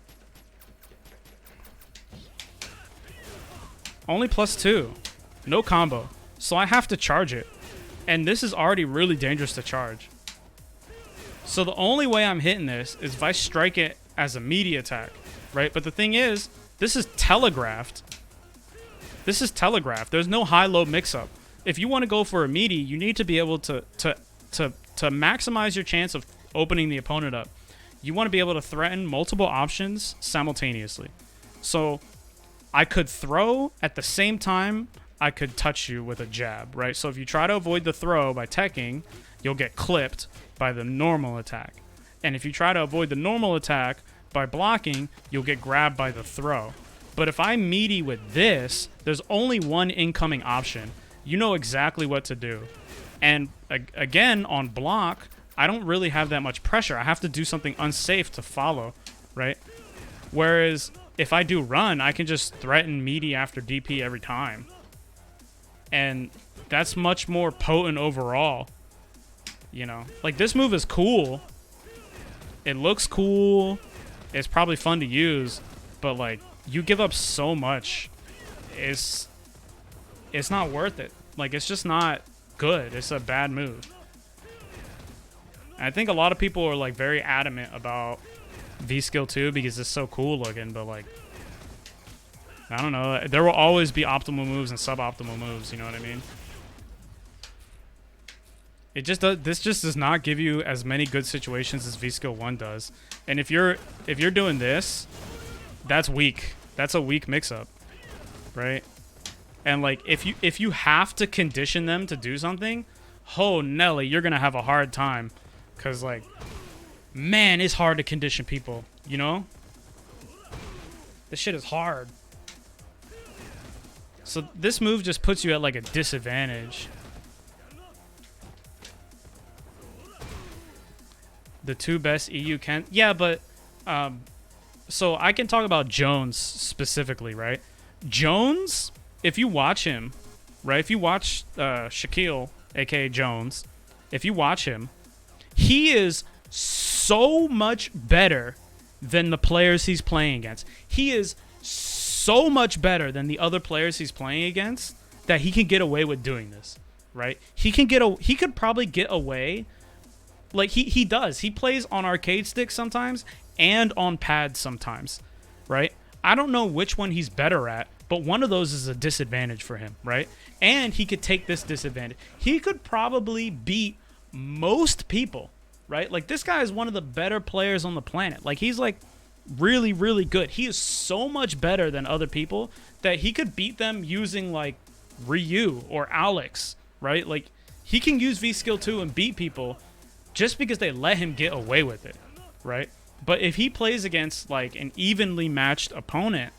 Only +2, no combo. So I have to charge it. And this is already really dangerous to charge. So the only way I'm hitting this is if I strike it as a meaty attack, right? But the thing is, this is telegraphed. This is telegraphed. There's no high-low mix-up. If you want to go for a meaty, you need to be able to maximize your chance of opening the opponent up. You want to be able to threaten multiple options simultaneously. So I could throw at the same time I could touch you with a jab, right? So if you try to avoid the throw by teching, you'll get clipped by the normal attack. And if you try to avoid the normal attack by blocking, you'll get grabbed by the throw. But if I meaty with this, there's only one incoming option. You know exactly what to do. And again, on block, I don't really have that much pressure. I have to do something unsafe to follow, right? Whereas if I do run, I can just threaten meaty after DP every time. And that's much more potent overall. You know, like this move is cool. It looks cool. It's probably fun to use, but like you give up so much. It's not worth it. Like it's just not good. It's a bad move. And I think a lot of people are like very adamant about V skill 2 because it's so cool looking, but like I don't know. There will always be optimal moves and suboptimal moves. You know what I mean? It just does. This just does not give you as many good situations as V skill 1 does. And if you're doing this, that's weak. That's a weak mix-up, right? And like if you have to condition them to do something, oh Nelly, you're gonna have a hard time, cause like, man, it's hard to condition people. You know? This shit is hard. So this move just puts you at like a disadvantage. The two best EU can... Yeah, but... so I can talk about Jones specifically, right? Jones, if you watch him, right? If you watch Shaquille, a.k.a. Jones, if you watch him, he is so much better than the players he's playing against. He is so much better than the other players he's playing against that he can get away with doing this, right? He could probably get away, like he does. He plays on arcade sticks sometimes and on pads sometimes, right? I don't know which one he's better at, but one of those is a disadvantage for him, right? And he could take this disadvantage. He could probably beat most people, right? Like this guy is one of the better players on the planet. Like he's like really, really good. He is so much better than other people that he could beat them using like Ryu or Alex, right? Like he can use V skill 2 and beat people just because they let him get away with it, right? But if he plays against like an evenly matched opponent,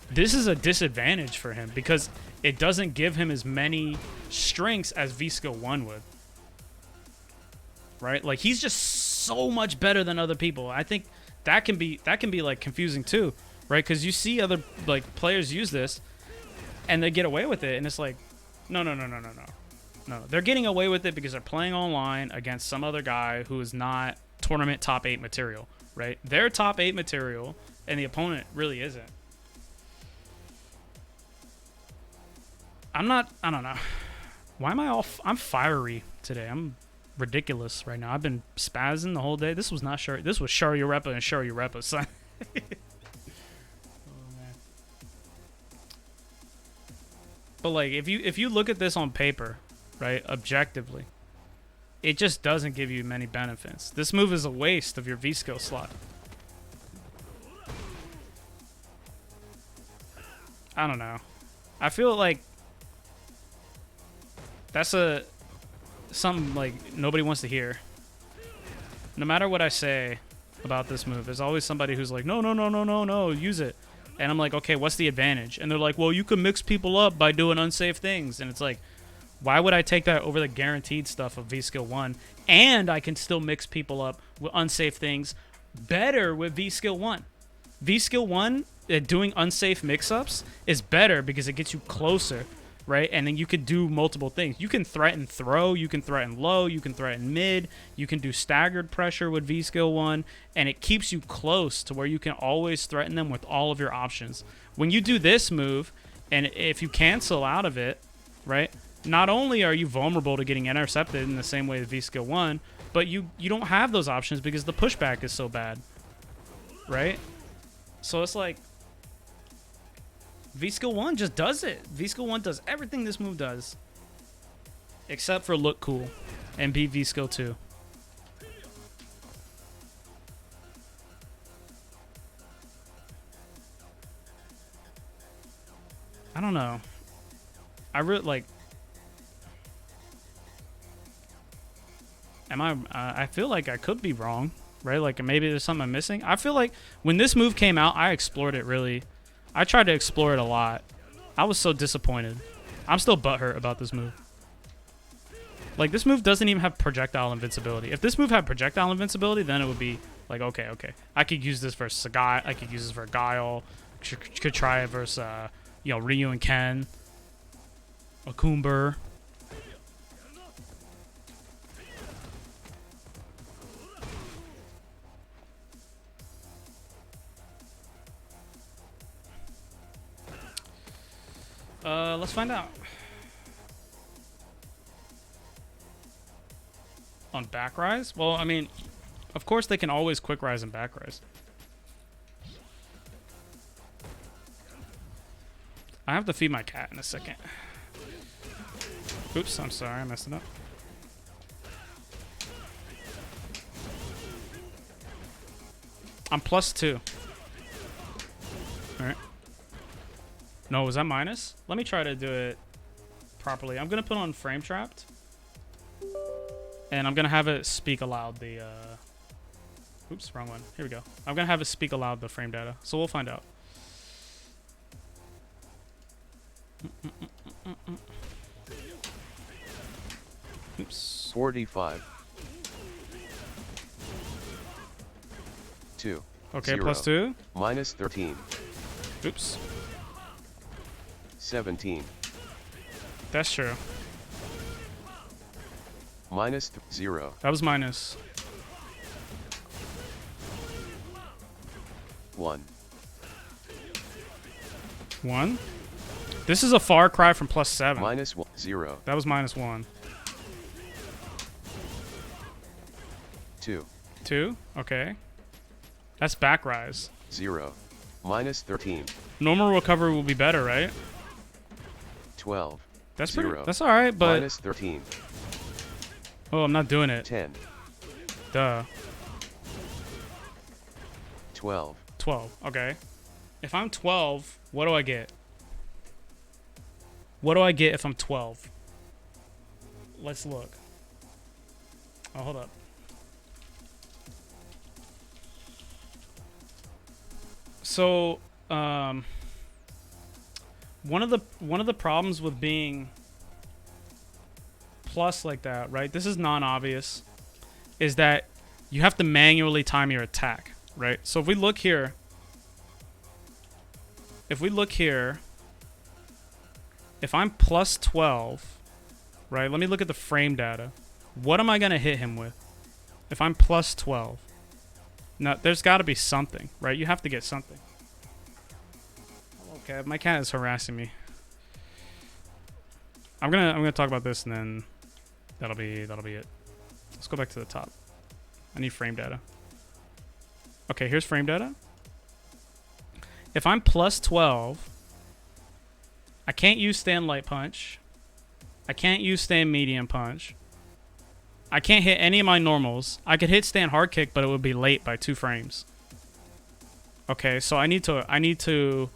this is a disadvantage for him because it doesn't give him as many strengths as V skill 1 would, right? Like he's just so much better than other people. I think that can be like confusing too, right? Because you see other like players use this and they get away with it, and it's like, no, No. They're getting away with it because they're playing online against some other guy who is not tournament top 8 material, right? They're top 8 material, and the opponent really isn't. I don't know. Why am I all... I'm fiery today. I'm ridiculous right now. I've been spazzing the whole day. This was not Shuri. This was Shoryureppa and Shoryureppa, son. But like, if you look at this on paper, right, objectively, it just doesn't give you many benefits. This move is a waste of your V skill slot. I don't know. I feel like that's something like nobody wants to hear. No matter what I say about this move, there's always somebody who's like, no, use it. And I'm like, okay, what's the advantage? And they're like, well, you can mix people up by doing unsafe things. And it's like, why would I take that over the guaranteed stuff of V-Skill 1? And I can still mix people up with unsafe things better with V-Skill 1. V-Skill 1, doing unsafe mix-ups is better because it gets you closer, right? And then you can do multiple things. You can threaten throw, you can threaten low, you can threaten mid, you can do staggered pressure with V-Skill 1, and it keeps you close to where you can always threaten them with all of your options. When you do this move, and if you cancel out of it, right, not only are you vulnerable to getting intercepted in the same way as V-Skill 1, but you don't have those options because the pushback is so bad, right? So it's like, V-Skill 1 just does it. V-Skill 1 does everything this move does. Except for look cool and beat V-Skill 2. I don't know. I really like... I feel like I could be wrong, right? Like maybe there's something I'm missing. I feel like when this move came out, I explored it really... I tried to explore it a lot. I was so disappointed. I'm still butthurt about this move. Like, this move doesn't even have projectile invincibility. If this move had projectile invincibility, then it would be like, okay. I could use this versus a guy. I could use this for Guile. Could try it versus, Ryu and Ken. Akumber. Let's find out. On back rise? Well, I mean, of course they can always quick rise and back rise. I have to feed my cat in a second. Oops, I'm sorry, I messed it up. I'm +2. Alright. No, was that minus? Let me try to do it properly. I'm going to put on frame trapped. And I'm going to have it speak aloud the... Oops, wrong one. Here we go. I'm going to have it speak aloud the frame data. So we'll find out. Oops. 45. 2. Okay, 0. +2. Minus 13. Oops. 17. That's true. Minus 0. That was minus. 1. 1? This is a far cry from +7. Minus 1. 0. That was -1. 2. 2? Okay. That's back rise. 0. Minus 13. Normal recovery will be better, right? 12. That's 0. pretty. That's all right, but Minus 13. oh, I'm not doing it. 10. Duh. 12. 12. Okay. If I'm 12, what do I get? What do I get if I'm 12? Let's look. Oh, hold up. So, one of the problems with being plus like that, right? This is non-obvious, is that you have to manually time your attack, right? So if we look here, if I'm +12, right? Let me look at the frame data. What am I going to hit him with? If I'm plus 12. Now, there's got to be something, right? You have to get something. Okay, my cat is harassing me. I'm gonna talk about this and then that'll be it. Let's go back to the top. I need frame data. Okay, here's frame data. If I'm plus 12, I can't use stand light punch. I can't use stand medium punch. I can't hit any of my normals. I could hit stand hard kick, but it would be late by 2 frames. Okay, so I need to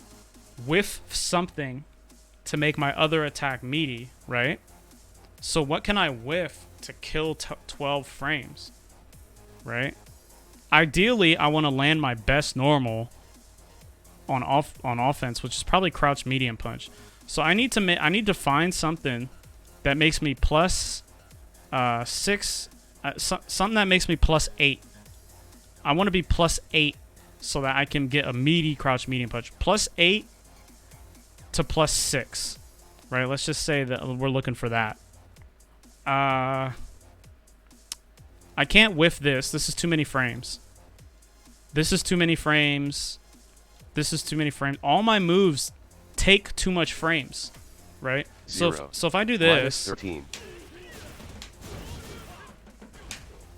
whiff something to make my other attack meaty, right? So what can I whiff to kill 12 frames, right? Ideally, I want to land my best normal on offense, which is probably crouch medium punch. So I need to find something that makes me plus 6, something that makes me plus 8. I want to be plus 8 so that I can get a meaty crouch medium punch. Plus 8 to plus 6, right? Let's just say that we're looking for that. I can't whiff this. This is too many frames. This is too many frames. This is too many frames. All my moves take too much frames, right? Zero. So if I do this, Minus 13.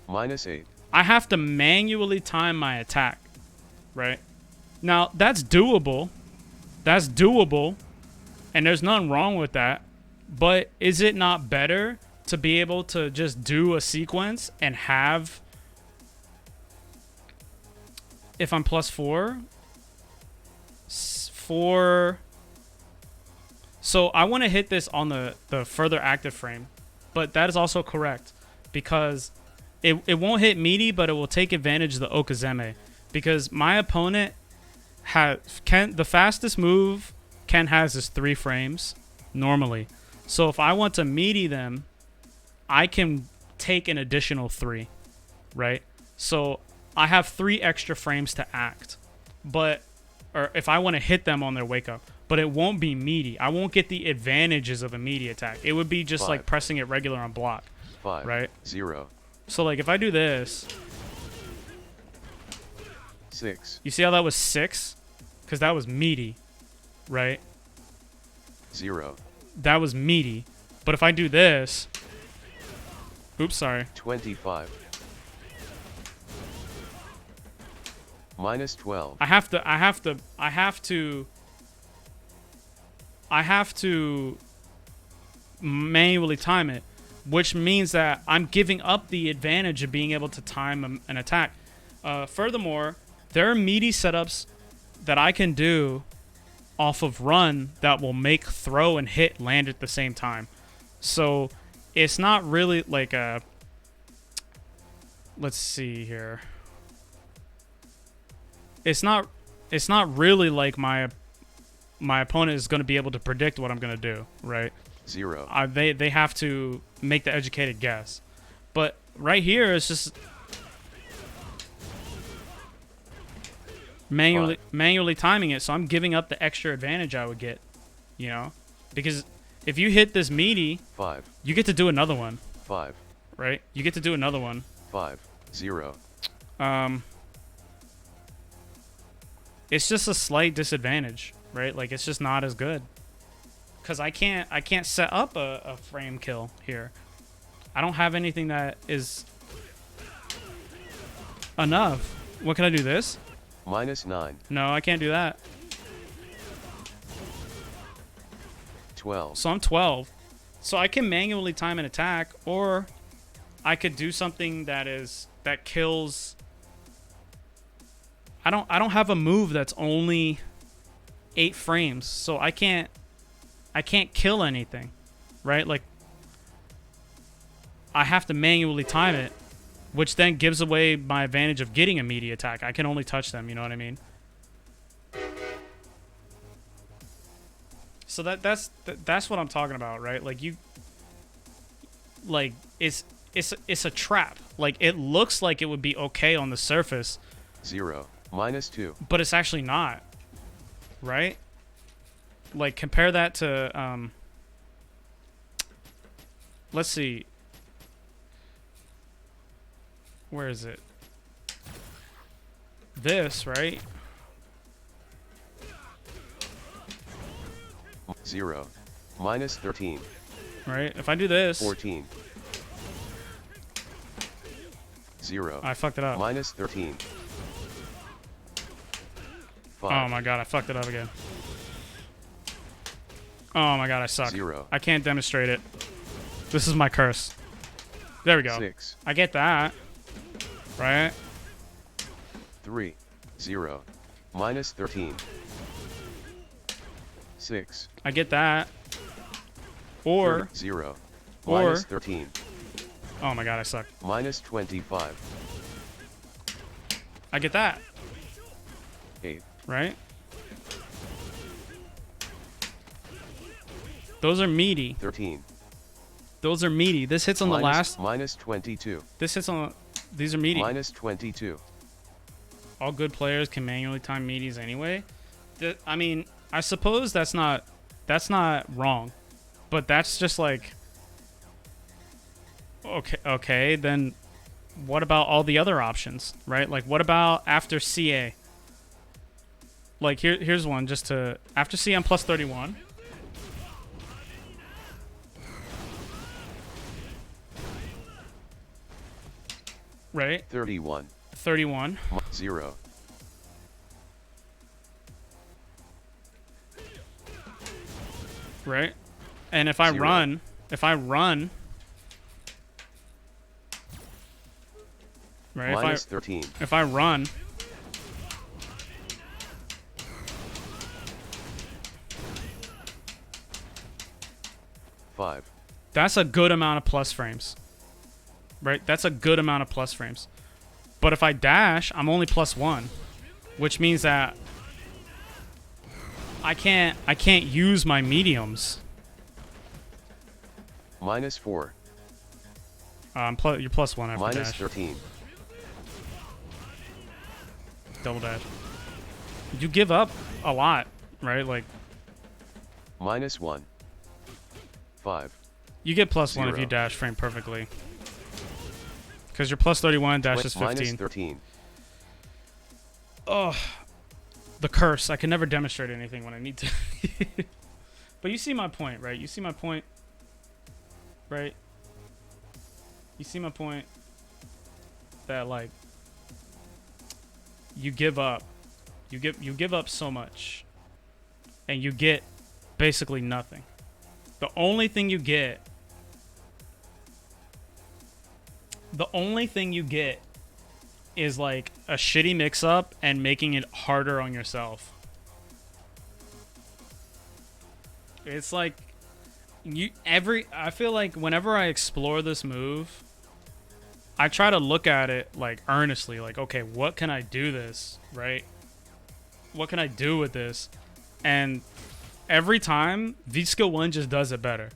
Minus 8. I have to manually time my attack, right? Now, that's doable. That's doable. And there's nothing wrong with that. But is it not better to be able to just do a sequence and have, if I'm plus 4, 4. So I want to hit this on the further active frame. But that is also correct because it won't hit meaty, but it will take advantage of the Okazeme. Because my opponent the fastest move Ken has is 3 frames normally. So if I want to meaty them, I can take an additional 3, right? So I have 3 extra frames to act. Or if I want to hit them on their wake up, but it won't be meaty. I won't get the advantages of a meaty attack. It would be just 5. like pressing it regular on block. 5. Right? 0. So like if I do this, 6. you see how that was 6? Because that was meaty, right? 0. That was meaty. But if I do this, oops, sorry. 25. Minus 12. I have to manually time it, which means that I'm giving up the advantage of being able to time an attack. Furthermore, there are meaty setups that I can do off of run that will make throw and hit land at the same time. So it's not really like a, let's see here. It's not really like my opponent is going to be able to predict what I'm going to do, right? 0. They have to make the educated guess. But right here it's just manually timing it, so I'm giving up the extra advantage I would get, you know? Because if you hit this meaty, 5. you get to do another one, 5. right? You get to do another one. 5. 0. It's just a slight disadvantage, right? Like it's just not as good. Cause I can't set up a frame kill here. I don't have anything that is enough. What can I do? This? Minus 9. No, I can't do that. 12. So I'm 12. So I can manually time an attack, or I could do something that kills. I don't have a move that's only 8 frames, so I can't kill anything, right? Like I have to manually time it, which then gives away my advantage of getting a meaty attack. I can only touch them, you know what I mean? So that's what I'm talking about, right? Like it's a trap. Like it looks like it would be okay on the surface. 0. Minus 2. But it's actually not, right? Like compare that to let's see. Where is it? This, right? 0. Minus 13. Right? If I do this, 14. 0. I fucked it up. Minus 13. 5. Oh my god, I fucked it up again. Oh my god, I suck. 0. I can't demonstrate it. This is my curse. There we go. 6. I get that. Right? 3. 0. Minus 13. 6. I get that. Or 0. or- Minus 13. oh my god, I suck. Minus 25. I get that. 8. Right? Those are meaty. 13. Those are meaty. This hits on the last. Minus 22. This hits on. These are meaty. Minus 22. All good players can manually time meaties anyway. I mean, I suppose that's not wrong, but that's just like, okay, then what about all the other options, right? Like, what about after CA? Like, here's one just to after CA I'm plus 31. Right? 31. 31. 0. Right? And if I 0. run, right? Minus 13. If I run, Five. that's a good amount of plus frames. Right? That's a good amount of plus frames. But if I dash, I'm only plus 1, which means that I can't use my mediums. Minus 4. You're plus 1 after Minus dash. 13. Double dash. You give up a lot, right? Like, Minus 1. 5. you get plus 1 if 0. you dash frame perfectly. Because you're plus 31, dash is 15. Minus 13. Oh, the curse. I can never demonstrate anything when I need to. But you see my point, right? You see my point, right? You see my point that, like, you give up. You give up so much, and you get basically nothing. The only thing you get is like a shitty mix-up and making it harder on yourself. It's like I feel like whenever I explore this move, I try to look at it like earnestly, like, okay, what can I do this, right? What can I do with this? And every time, V-Skill 1 just does it better.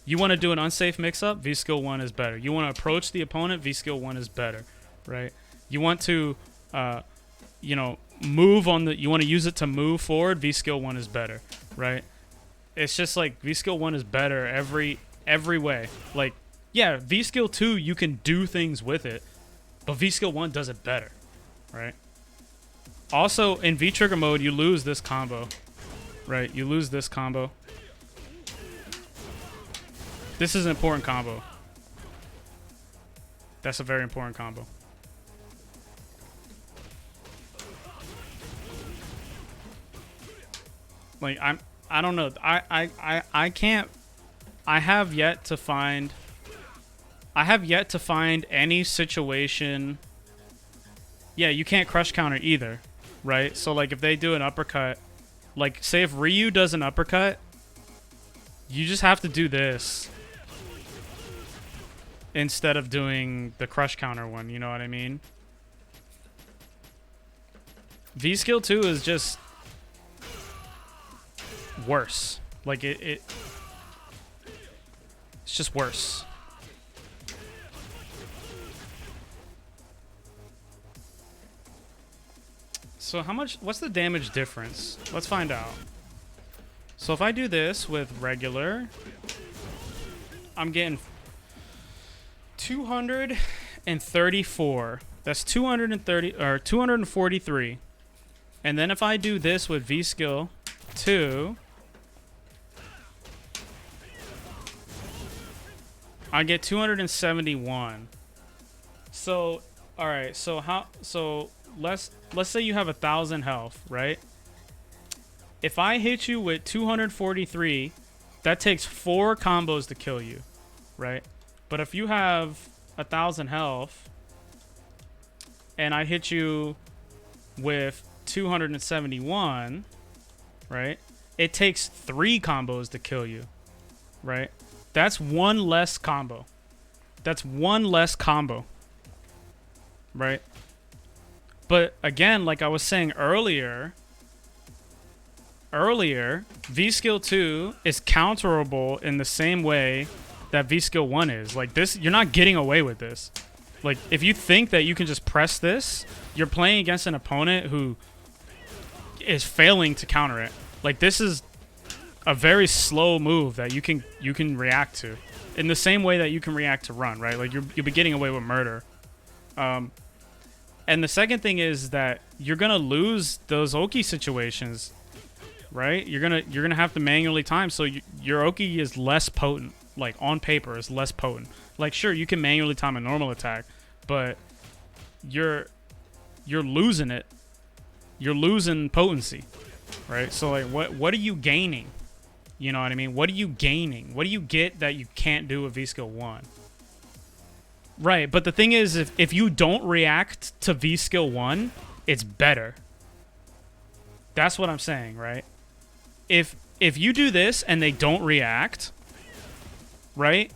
You want to do an unsafe mix-up, V-Skill 1 is better. You want to approach the opponent, V-Skill 1 is better, right? You want to, move on you want to use it to move forward, V-Skill 1 is better, right? It's just like V-Skill 1 is better every way. Like, yeah, V-Skill 2, you can do things with it, but V-Skill 1 does it better, right? Also, in V-Trigger mode, you lose this combo, right? You lose this combo. This is an important combo. That's a very important combo. Like, I don't know. I can't. I have yet to find any situation. Yeah, you can't crush counter either, right? So, like, if they do an uppercut, like, say if Ryu does an uppercut, you just have to do this instead of doing the crush counter one, you know what I mean? V-Skill 2 is just worse. Like, it's just worse. So what's the damage difference? Let's find out. So if I do this with regular, I'm getting 234. That's 230 or 243. And then if I do this with V skill 2, I get 271. So, all right. So let's say you have 1,000 health, right? If I hit you with 243, that takes 4 combos to kill you, right? But if you have 1,000 health and I hit you with 271, right? It takes 3 combos to kill you, right? That's 1 less combo. That's 1 less combo, right? But again, like I was saying earlier, V skill 2 is counterable in the same way that V skill 1 is. Like this, you're not getting away with this. Like if you think that you can just press this, you're playing against an opponent who is failing to counter it. Like this is a very slow move that you can react to in the same way that you can react to run, right? Like you'll be getting away with murder. And the second thing is that you're gonna lose those Oki situations, right? You're gonna have to manually time, so your Oki is less potent. Like on paper, is less potent. Like sure, you can manually time a normal attack, but you're losing it. You're losing potency, right? So like, what are you gaining? You know what I mean? What are you gaining? What do you get that you can't do with V skill 1? Right, but the thing is, if you don't react to V skill 1, it's better. That's what I'm saying, right? If you do this and they don't react, right?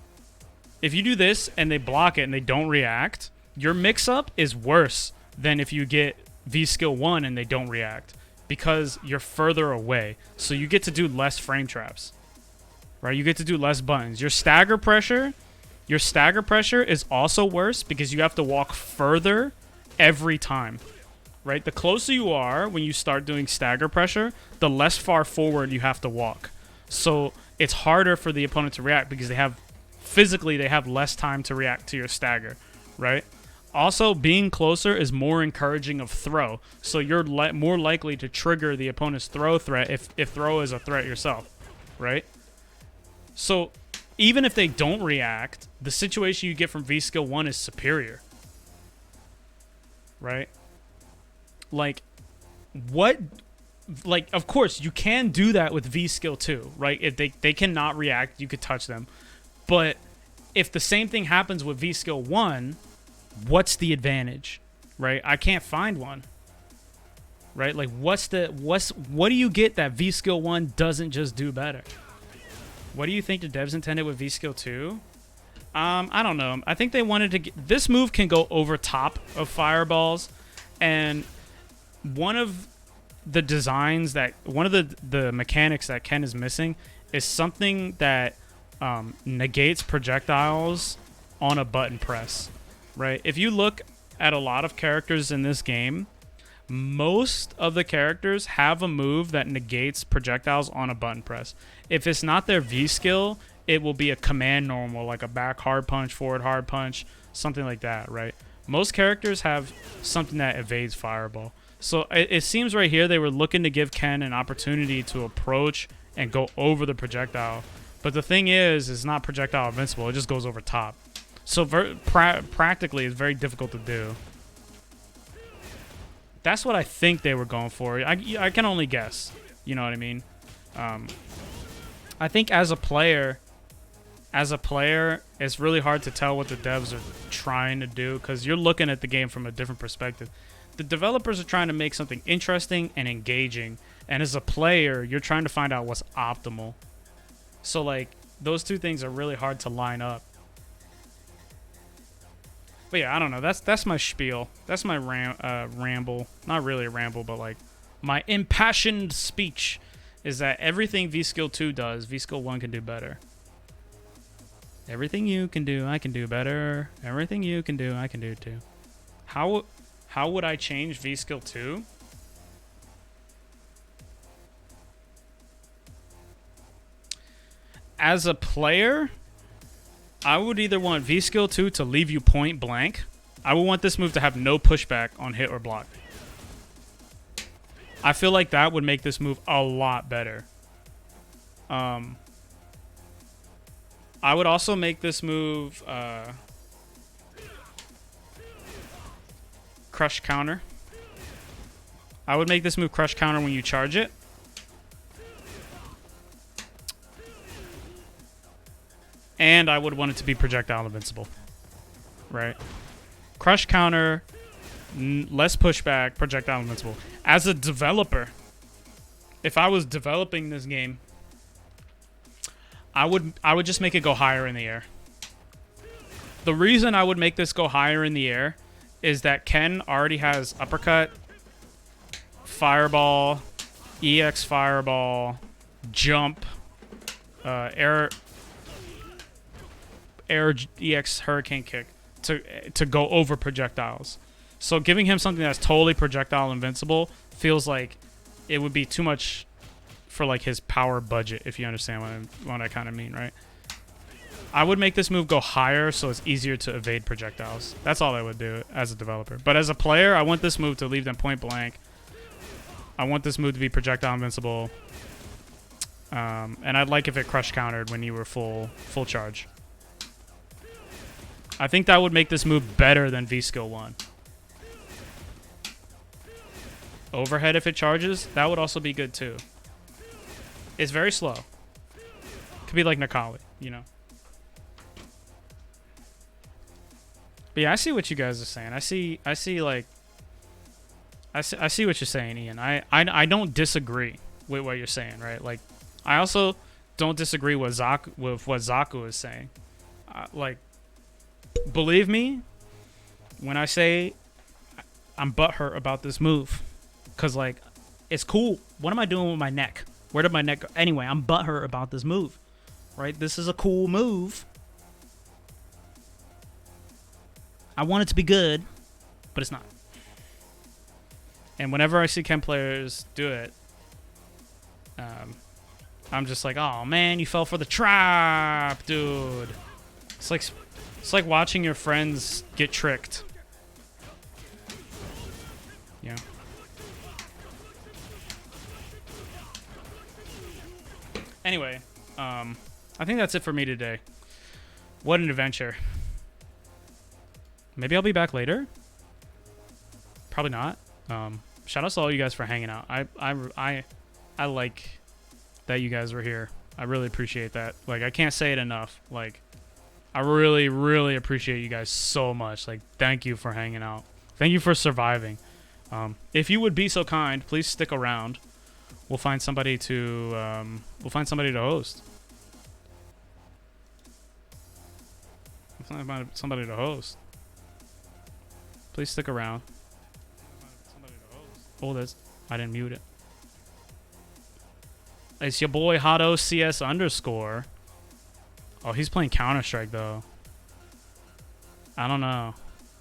If you do this and they block it and they don't react, your mix-up is worse than if you get V skill 1 and they don't react, because you're further away. So you get to do less frame traps, right? You get to do less buttons. Your stagger pressure is also worse because you have to walk further every time, right? The closer you are when you start doing stagger pressure, the less far forward you have to walk. So it's harder for the opponent to react because they have less time to react to your stagger, right? Also, being closer is more encouraging of throw, so you're more likely to trigger the opponent's throw threat if throw is a threat yourself, right? So even if they don't react, the situation you get from V skill 1 is superior, right? Like, what? Like, of course, you can do that with V skill 2, right? If they cannot react, you could touch them. But if the same thing happens with V skill 1, what's the advantage, right? I can't find one, right? Like, what do you get that V skill 1 doesn't just do better? What do you think the devs intended with V skill 2? I don't know. I think they wanted to get, this move can go over top of fireballs, and one of the designs that one of the mechanics that Ken is missing is something that negates projectiles on a button press, right? If you look at a lot of characters in this game, most of the characters have a move that negates projectiles on a button press. If it's not their V skill, it will be a command normal, like a back hard punch, forward hard punch, something like that, right? Most characters have something that evades fireball. So it seems right here they were looking to give Ken an opportunity to approach and go over the projectile. But the thing is, it's not projectile invincible. It just goes over top. So practically, it's very difficult to do. That's what I think they were going for. I can only guess. You know what I mean? I think as a player, it's really hard to tell what the devs are trying to do because you're looking at the game from a different perspective. The developers are trying to make something interesting and engaging, and as a player, you're trying to find out what's optimal. So, like, those two things are really hard to line up. But yeah, I don't know. That's my spiel. That's my ramble. Not really a ramble, but like my impassioned speech is that everything V skill 2 does, V skill 1 can do better. Everything you can do, I can do better. Everything you can do, I can do too. How would I change V skill 2? As a player, I would either want V skill 2 to leave you point blank. I would want this move to have no pushback on hit or block. I feel like that would make this move a lot better. I would also make this move crush counter. I would make this move crush counter when you charge it. And I would want it to be projectile invincible. Right? Crush counter, less pushback, projectile invincible. As a developer, if I was developing this game, I would just make it go higher in the air. The reason I would make this go higher in the air is that Ken already has uppercut, fireball, EX fireball, jump, air EX hurricane kick to go over projectiles. So giving him something that's totally projectile invincible feels like it would be too much for like his power budget, if you understand what I kind of mean, right? I would make this move go higher so it's easier to evade projectiles. That's all I would do as a developer. But as a player, I want this move to leave them point blank. I want this move to be projectile invincible. And I'd like if it crush countered when you were full charge. I think that would make this move better than V skill 1. Overhead if it charges, that would also be good too. It's very slow. Could be like Nakali, you know. But yeah, I see what you guys are saying. I see what you're saying, Ian. I don't disagree with what you're saying, right? Like, I also don't disagree with what Zaku is saying. Like, believe me when I say I'm butthurt about this move. Because, like, it's cool. What am I doing with my neck? Where did my neck go? Anyway, I'm butthurt about this move. Right? This is a cool move. I want it to be good, but it's not. And whenever I see Ken players do it, I'm just like, oh man, you fell for the trap, dude. It's like watching your friends get tricked. Yeah. Anyway, I think that's it for me today. What an adventure. Maybe I'll be back later. Probably not. Shout out to all you guys for hanging out. I like that you guys were here. I really appreciate that. Like, I can't say it enough. Like, I really, really appreciate you guys so much. Like, thank you for hanging out. Thank you for surviving. If you would be so kind, please stick around. We'll find somebody to host. We'll find somebody to host. Please stick around. Oh, I didn't mute it. It's your boy Hotto CS _. Oh, he's playing Counter-Strike though. I don't know.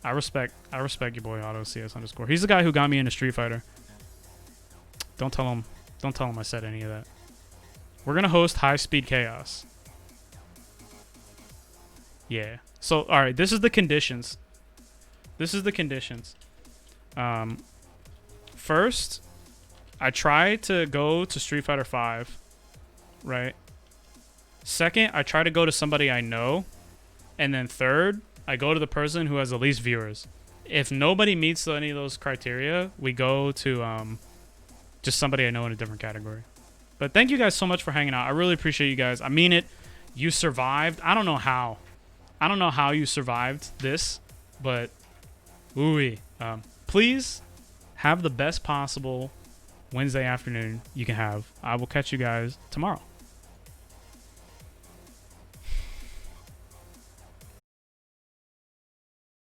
I respect your boy Hotto CS _. He's the guy who got me into Street Fighter. Don't tell him I said any of that. We're gonna host High Speed Chaos. Yeah. So, all right. This is the conditions. First, I try to go to Street Fighter 5, right? Second, I try to go to somebody I know. And then third, I go to the person who has the least viewers. If nobody meets any of those criteria, we go to just somebody I know in a different category. But thank you guys so much for hanging out. I really appreciate you guys. I mean it. You survived. I don't know how. You survived this, but ooh-wee. Please have the best possible Wednesday afternoon you can have. I will catch you guys tomorrow.